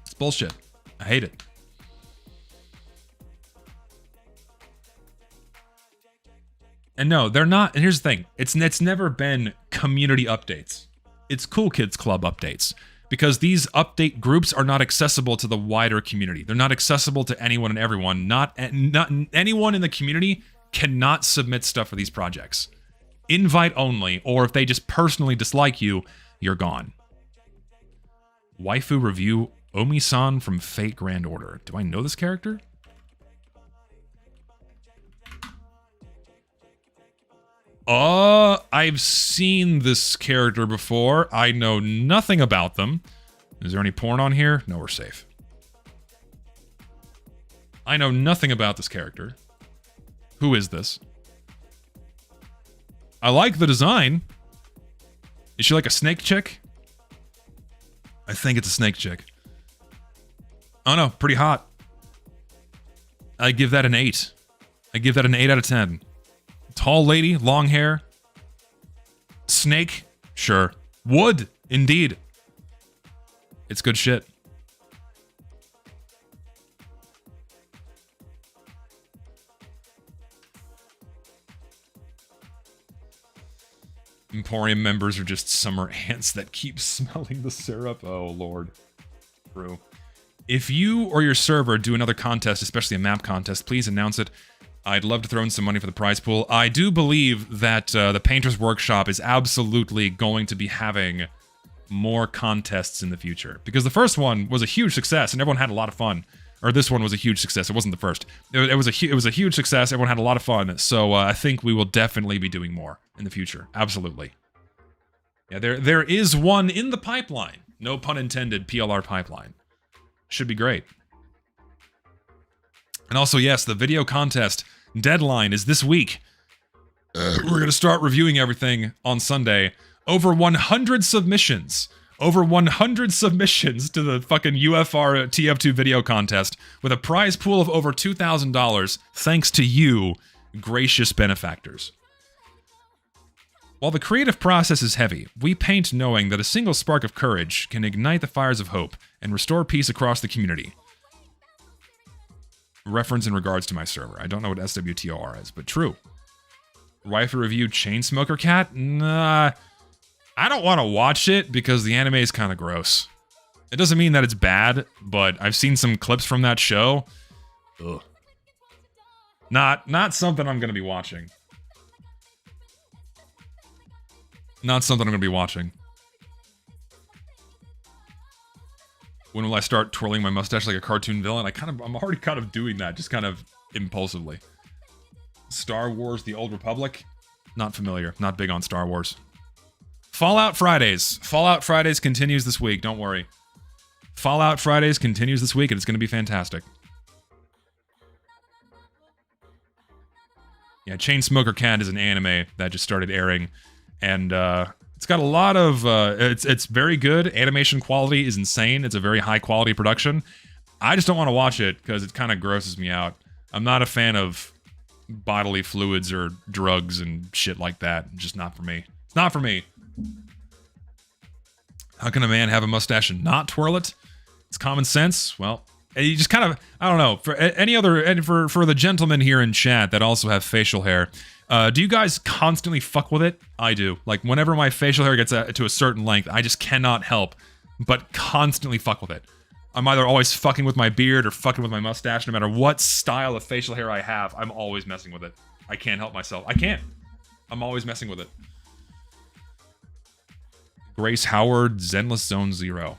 It's bullshit. I hate it. And no, they're not. And here's the thing. It's never been community updates. It's Cool Kids Club updates. Because these update groups are not accessible to the wider community. They're not accessible to anyone and everyone. Not anyone in the community cannot submit stuff for these projects. Invite only, or if they just personally dislike you, you're gone. Waifu review Omi-san from Fate Grand Order. Do I know this character? I've seen this character before. I know nothing about them. Is there any porn on here? No, we're safe. I know nothing about this character. Who is this? I like the design. Is she like a snake chick? I think it's a snake chick. Oh no, pretty hot. I give that an 8. I give that an 8 out of 10. Tall lady, long hair. Snake? Sure. Wood? Indeed. It's good shit. Emporium members are just summer ants that keep smelling the syrup. Oh, Lord. True. If you or your server do another contest, especially a map contest, please announce it. I'd love to throw in some money for the prize pool. I do believe that the Painter's Workshop is absolutely going to be having more contests in the future. Because the first one was a huge success and everyone had a lot of fun. Or this one was a huge success. It wasn't the first. It was a huge success. Everyone had a lot of fun. So I think we will definitely be doing more in the future. Absolutely. Yeah, there is one in the pipeline. No pun intended, PLR pipeline. Should be great. And also, yes, the video contest deadline is this week. We're going to start reviewing everything on Sunday. Over 100 submissions. Over 100 submissions to the fucking UFR TF2 video contest with a prize pool of over $2,000 thanks to you, gracious benefactors. While the creative process is heavy, we paint knowing that a single spark of courage can ignite the fires of hope and restore peace across the community. Reference in regards to my server. I don't know what SWTOR is, but true. Waifu review Chainsmoker Cat? Nah. I don't want to watch it because the anime is kind of gross. It doesn't mean that it's bad, but I've seen some clips from that show. Ugh. Not something I'm gonna be watching. Not something I'm gonna be watching. When will I start twirling my mustache like a cartoon villain? I'm already kind of doing that, just kind of impulsively. Star Wars: The Old Republic? Not familiar. Not big on Star Wars. Fallout Fridays. Fallout Fridays continues this week, don't worry. Fallout Fridays continues this week, and it's going to be fantastic. Yeah, Chainsmoker Cat is an anime that just started airing, and it's got a lot of... it's very good. Animation quality is insane. It's a very high-quality production. I just don't want to watch it, because it kind of grosses me out. I'm not a fan of bodily fluids or drugs and shit like that. Just not for me. It's not for me. How can a man have a mustache and not twirl it? It's common sense. Well, you just kind of, I don't know. For any other, and for the gentlemen here in chat that also have facial hair, do you guys constantly fuck with it? I do. Like, whenever my facial hair gets to a certain length, I just cannot help but constantly fuck with it. I'm either always fucking with my beard or fucking with my mustache. No matter what style of facial hair I have, I'm always messing with it. I can't help myself. I can't. I'm always messing with it. Grace Howard, Zenless Zone Zero.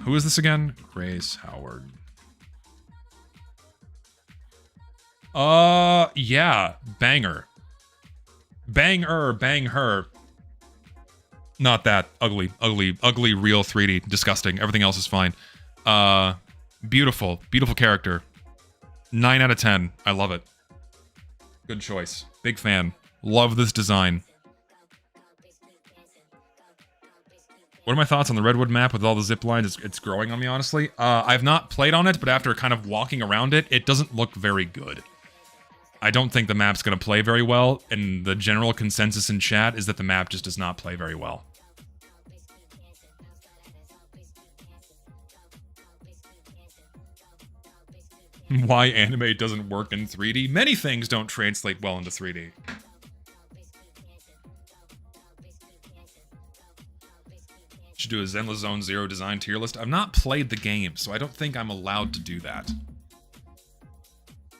Who is this again? Grace Howard. Yeah. Banger. Banger, bang her. Not that. Ugly, real 3D. Disgusting. Everything else is fine. Beautiful character. 9 out of 10. I love it. Good choice. Big fan. Love this design. What are my thoughts on the Redwood map with all the zip lines? It's growing on me, honestly. I've not played on it, but after kind of walking around it, it doesn't look very good. I don't think the map's going to play very well, and the general consensus in chat is that the map just does not play very well. Why anime doesn't work in 3D? Many things don't translate well into 3D. Should do a Zenless Zone Zero design tier list. I've not played the game, so I don't think I'm allowed to do that.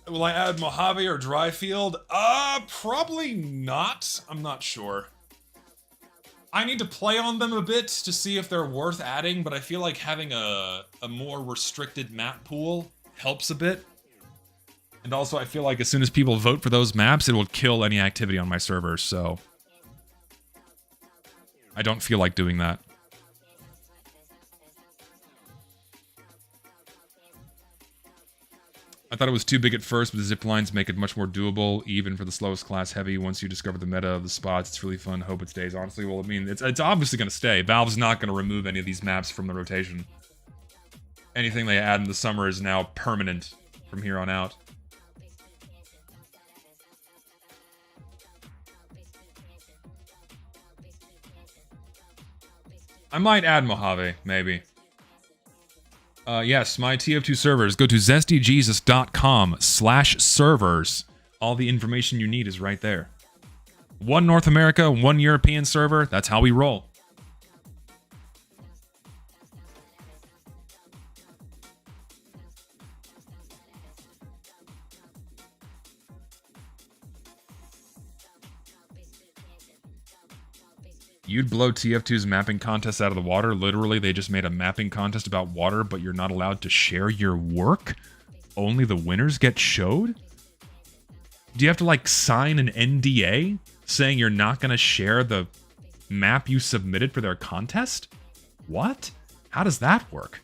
Will I add Mojave or Dryfield? Probably not. I'm not sure. I need to play on them a bit to see if they're worth adding, but I feel like having a more restricted map pool helps a bit. And also, I feel like as soon as people vote for those maps, it will kill any activity on my servers, so I don't feel like doing that. I thought it was too big at first, but the zip lines make it much more doable, even for the slowest class heavy. Once you discover the meta of the spots, it's really fun. Hope it stays, honestly. Well, I mean, it's obviously going to stay. Valve's not going to remove any of these maps from the rotation. Anything they add in the summer is now permanent from here on out. I might add Mojave, maybe. Yes, my TF2 servers. Go to zestyjesus.com/servers. All the information you need is right there. 1 North America, 1 European server. That's how we roll. You'd blow TF2's mapping contest out of the water. Literally, they just made a mapping contest about water, but you're not allowed to share your work? Only the winners get showed? Do you have to, like, sign an NDA saying you're not going to share the map you submitted for their contest? What? How does that work?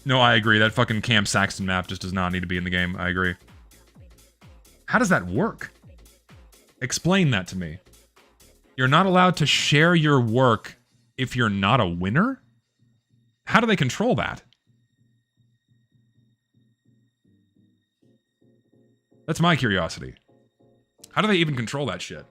No, I agree. That fucking Camp Saxton map just does not need to be in the game. I agree. How does that work? Explain that to me. You're not allowed to share your work if you're not a winner? How do they control that? That's my curiosity. How do they even control that shit?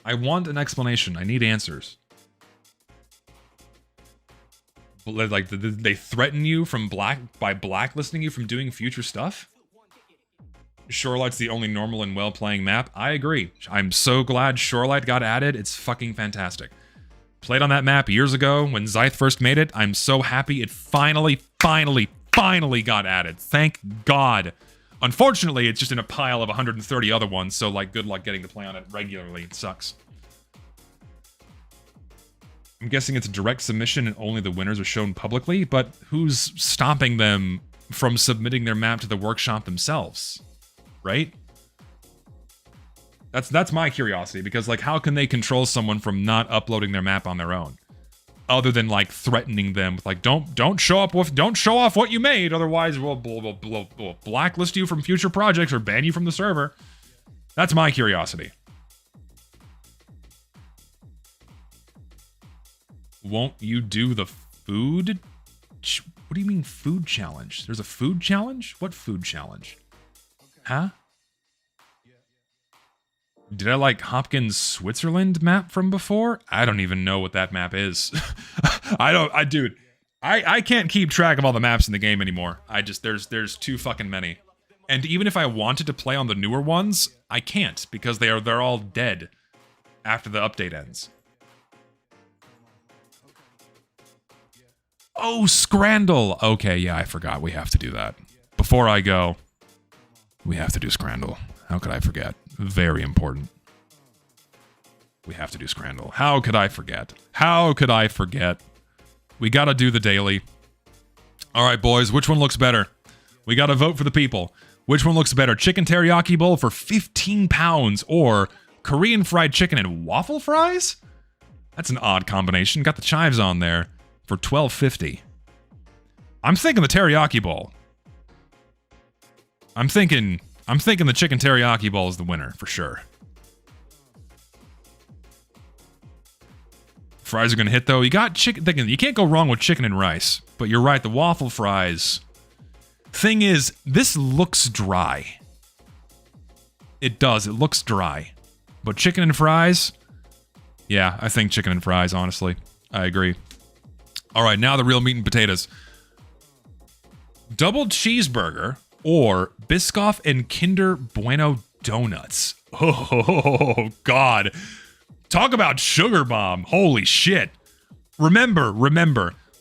I want an explanation. I need answers. Like, they threaten you by blacklisting you from doing future stuff? Shorelight's the only normal and well-playing map. I agree. I'm so glad Shorelight got added. It's fucking fantastic. Played on that map years ago when Zythe first made it. I'm so happy it finally got added. Thank God. Unfortunately, it's just in a pile of 130 other ones, so like good luck getting to play on it regularly. It sucks. I'm guessing it's a direct submission and only the winners are shown publicly, but who's stopping them from submitting their map to the workshop themselves? Right? That's my curiosity, because like how can they control someone from not uploading their map on their own? Other than like threatening them with like don't show off what you made, otherwise we'll blacklist you from future projects or ban you from the server. That's my curiosity. Won't you do the food? What do you mean food challenge? There's a food challenge? What food challenge? Huh? Did I like Hopkins Switzerland map from before? I don't even know what that map is. Dude, I can't keep track of all the maps in the game anymore. There's too fucking many. And even if I wanted to play on the newer ones, I can't because they're all dead after the update ends. Oh, Scrandle. Okay, yeah, I forgot. We have to do that. Before I go, we have to do Scrandle. How could I forget? Very important. We have to do Scrandle. How could I forget? How could I forget? We gotta do the daily. Alright, boys, which one looks better? We gotta vote for the people. Which one looks better? Chicken teriyaki bowl for 15 pounds or Korean fried chicken and waffle fries? That's an odd combination. Got the chives on there for $12.50. I'm thinking the teriyaki bowl. I'm thinking the chicken teriyaki bowl is the winner, for sure. Fries are gonna hit, though. You got chicken... You can't go wrong with chicken and rice. But you're right, the waffle fries... Thing is, this looks dry. It does, it looks dry. But chicken and fries... Yeah, I think chicken and fries, honestly. I agree. Alright, now the real meat and potatoes. Double cheeseburger... or Biscoff and Kinder Bueno donuts. Oh, God. Talk about sugar bomb. Holy shit. Remember,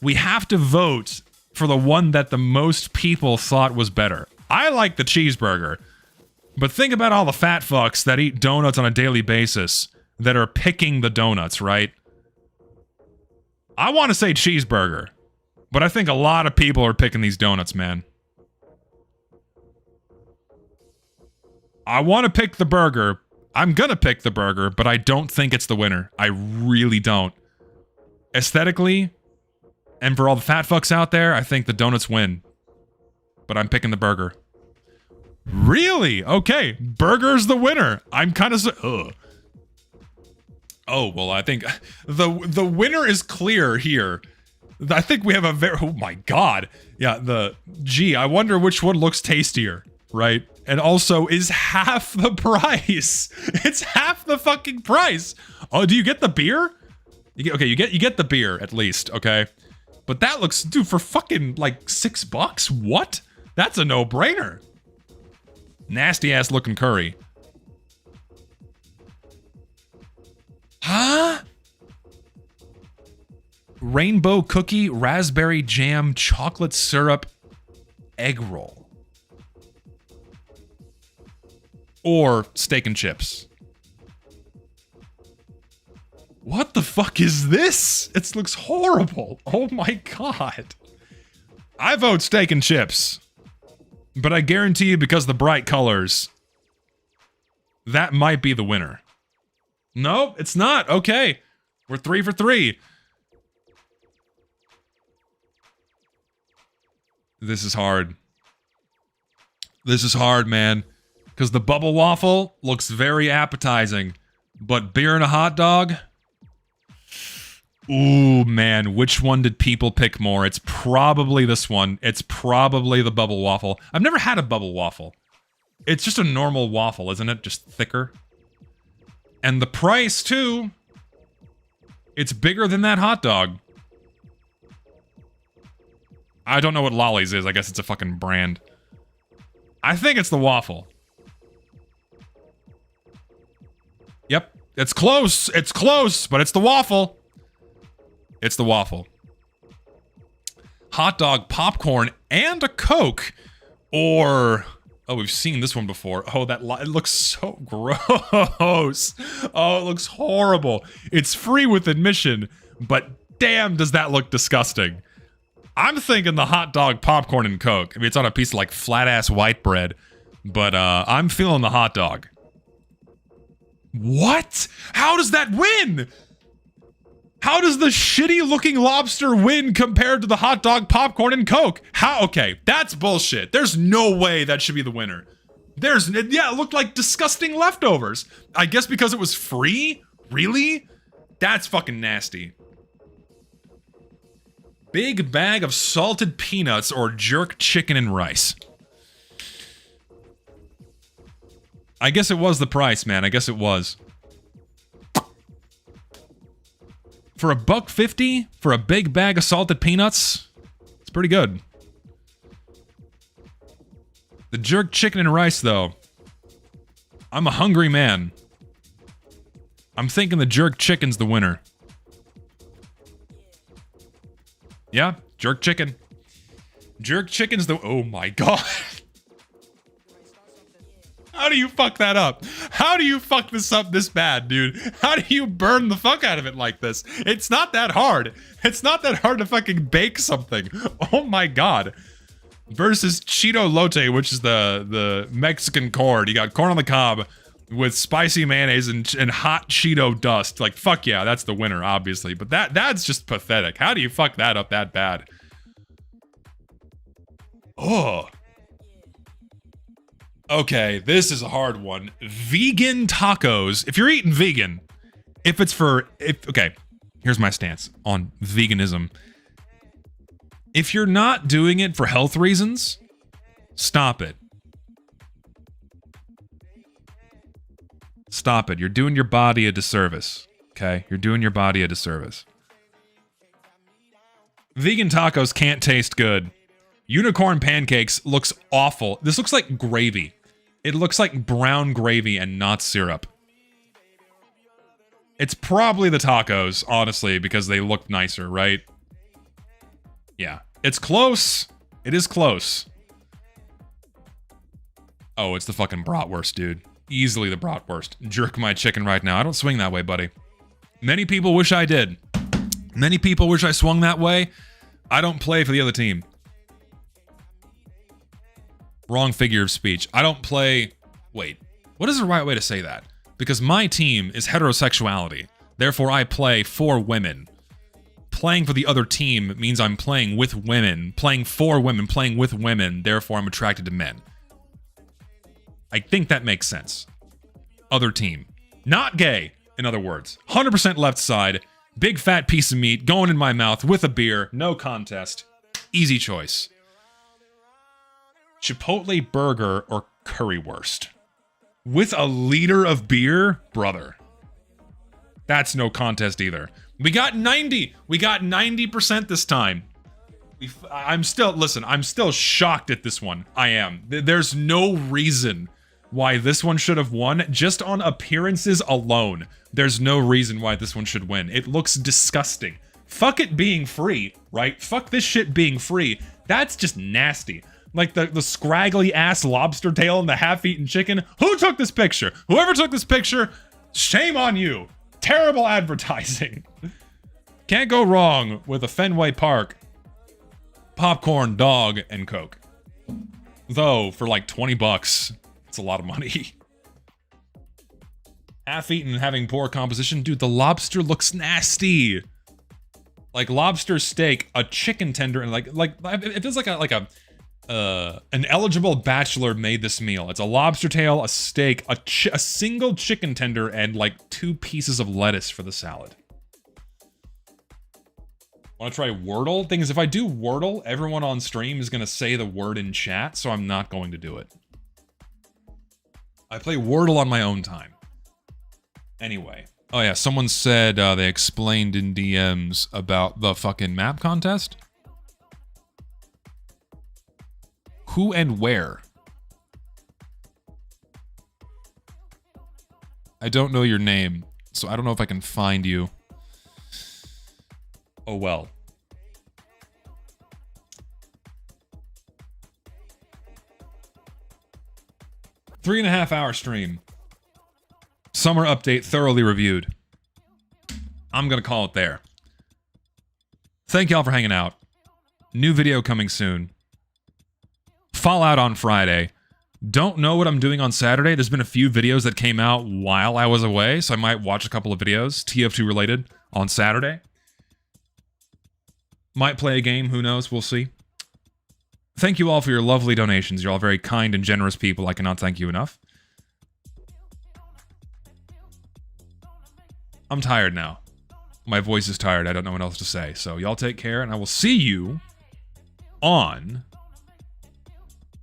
we have to vote for the one that the most people thought was better. I like the cheeseburger, but think about all the fat fucks that eat donuts on a daily basis that are picking the donuts, right? I want to say cheeseburger, but I think a lot of people are picking these donuts, man. I want to pick the burger. I'm gonna pick the burger, but I don't think it's the winner. I really don't. Aesthetically, and for all the fat fucks out there, I think the donuts win. But I'm picking the burger. Really? Okay, burger's the winner. I'm kind of... Oh, well, I think the winner is clear here. I think we have a very... Oh my God. Yeah, gee, I wonder which one looks tastier, right? And also is half the price. It's half the fucking price. Oh, do you get the beer? You get the beer at least, okay? But that looks, dude, for fucking like $6? What? That's a no-brainer. Nasty ass looking curry. Huh? Rainbow cookie, raspberry jam, chocolate syrup, egg roll. Or steak and chips. What the fuck is this? It looks horrible. Oh my God. I vote steak and chips. But I guarantee you, because of the bright colors, that might be the winner. Nope, it's not. Okay. We're 3 for 3. This is hard. This is hard, man. Because the bubble waffle looks very appetizing. But beer and a hot dog? Ooh, man. Which one did people pick more? It's probably this one. It's probably the bubble waffle. I've never had a bubble waffle. It's just a normal waffle, isn't it? Just thicker. And the price, too. It's bigger than that hot dog. I don't know what Lolly's is. I guess it's a fucking brand. I think it's the waffle. Yep, it's close. It's close, but it's the waffle. It's the waffle. Hot dog, popcorn, and a Coke. Or, oh, we've seen this one before. Oh, it looks so gross. Oh, it looks horrible. It's free with admission, but damn, does that look disgusting. I'm thinking the hot dog, popcorn, and Coke. I mean, it's on a piece of like flat-ass white bread, but I'm feeling the hot dog. What? How does that win? How does the shitty-looking lobster win compared to the hot dog, popcorn, and Coke? How? Okay, that's bullshit. There's no way that should be the winner. Yeah, it looked like disgusting leftovers. I guess because it was free? Really? That's fucking nasty. Big bag of salted peanuts or jerk chicken and rice. I guess it was the price, man. I guess it was. For $1.50 for a big bag of salted peanuts, it's pretty good. The jerk chicken and rice, though. I'm a hungry man. I'm thinking the jerk chicken's the winner. Yeah, jerk chicken. Jerk chicken's the... Oh my god. How do you fuck that up? How do you fuck this up this bad, dude? How do you burn the fuck out of it like this? It's not that hard. It's not that hard to fucking bake something. Oh my god. Versus Cheeto Lote, which is the Mexican corn. You got corn on the cob with spicy mayonnaise and hot Cheeto dust. Like, fuck yeah, that's the winner, obviously. But that's just pathetic. How do you fuck that up that bad? Oh. Okay, this is a hard one. Vegan tacos. If you're eating vegan, okay, here's my stance on veganism. If you're not doing it for health reasons, stop it. Stop it. You're doing your body a disservice. Okay? You're doing your body a disservice. Vegan tacos can't taste good. Unicorn pancakes looks awful. This looks like gravy. It looks like brown gravy and not syrup. It's probably the tacos, honestly, because they look nicer, right? Yeah. It's close. It is close. Oh, it's the fucking bratwurst, dude. Easily the bratwurst. Jerk my chicken right now. I don't swing that way, buddy. Many people wish I did. Many people wish I swung that way. I don't play for the other team. Wrong figure of speech. I don't play... Wait. What is the right way to say that? Because my team is heterosexuality. Therefore, I play for women. Playing for the other team means I'm playing with women. Playing for women, playing with women. Therefore, I'm attracted to men. I think that makes sense. Other team. Not gay, in other words. 100% left side. Big fat piece of meat going in my mouth with a beer. No contest. Easy choice. Chipotle burger or currywurst? With a liter of beer? Brother. That's no contest either. We got 90. We got 90% this time. I'm still shocked at this one. I am. There's no reason why this one should have won. Just on appearances alone, there's no reason why this one should win. It looks disgusting. Fuck it being free, right? Fuck this shit being free. That's just nasty. Like the scraggly ass lobster tail and the half-eaten chicken. Who took this picture? Whoever took this picture, shame on you. Terrible advertising. Can't go wrong with a Fenway Park popcorn, dog, and Coke. Though, for like 20 bucks, it's a lot of money. Half-eaten and having poor composition. Dude, the lobster looks nasty. Like lobster steak, a chicken tender, and like it feels like an eligible bachelor made this meal. It's a lobster tail, a steak, a single chicken tender, and like 2 pieces of lettuce for the salad. Want to try Wordle? Thing is, if I do Wordle, everyone on stream is going to say the word in chat, so I'm not going to do it. I play Wordle on my own time. Anyway. Oh yeah, someone said they explained in DMs about the fucking map contest. Who and where? I don't know your name, so I don't know if I can find you. Oh well. Three-and-a-half-hour stream. Summer update thoroughly reviewed. I'm gonna call it there. Thank y'all for hanging out. New video coming soon. Fallout on Friday. Don't know what I'm doing on Saturday. There's been a few videos that came out while I was away, so I might watch a couple of videos, TF2 related, on Saturday. Might play a game, who knows, we'll see. Thank you all for your lovely donations. You're all very kind and generous people. I cannot thank you enough. I'm tired now. My voice is tired. I don't know what else to say. So y'all take care, and I will see you on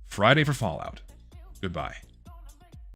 Friday for Fallout. Goodbye.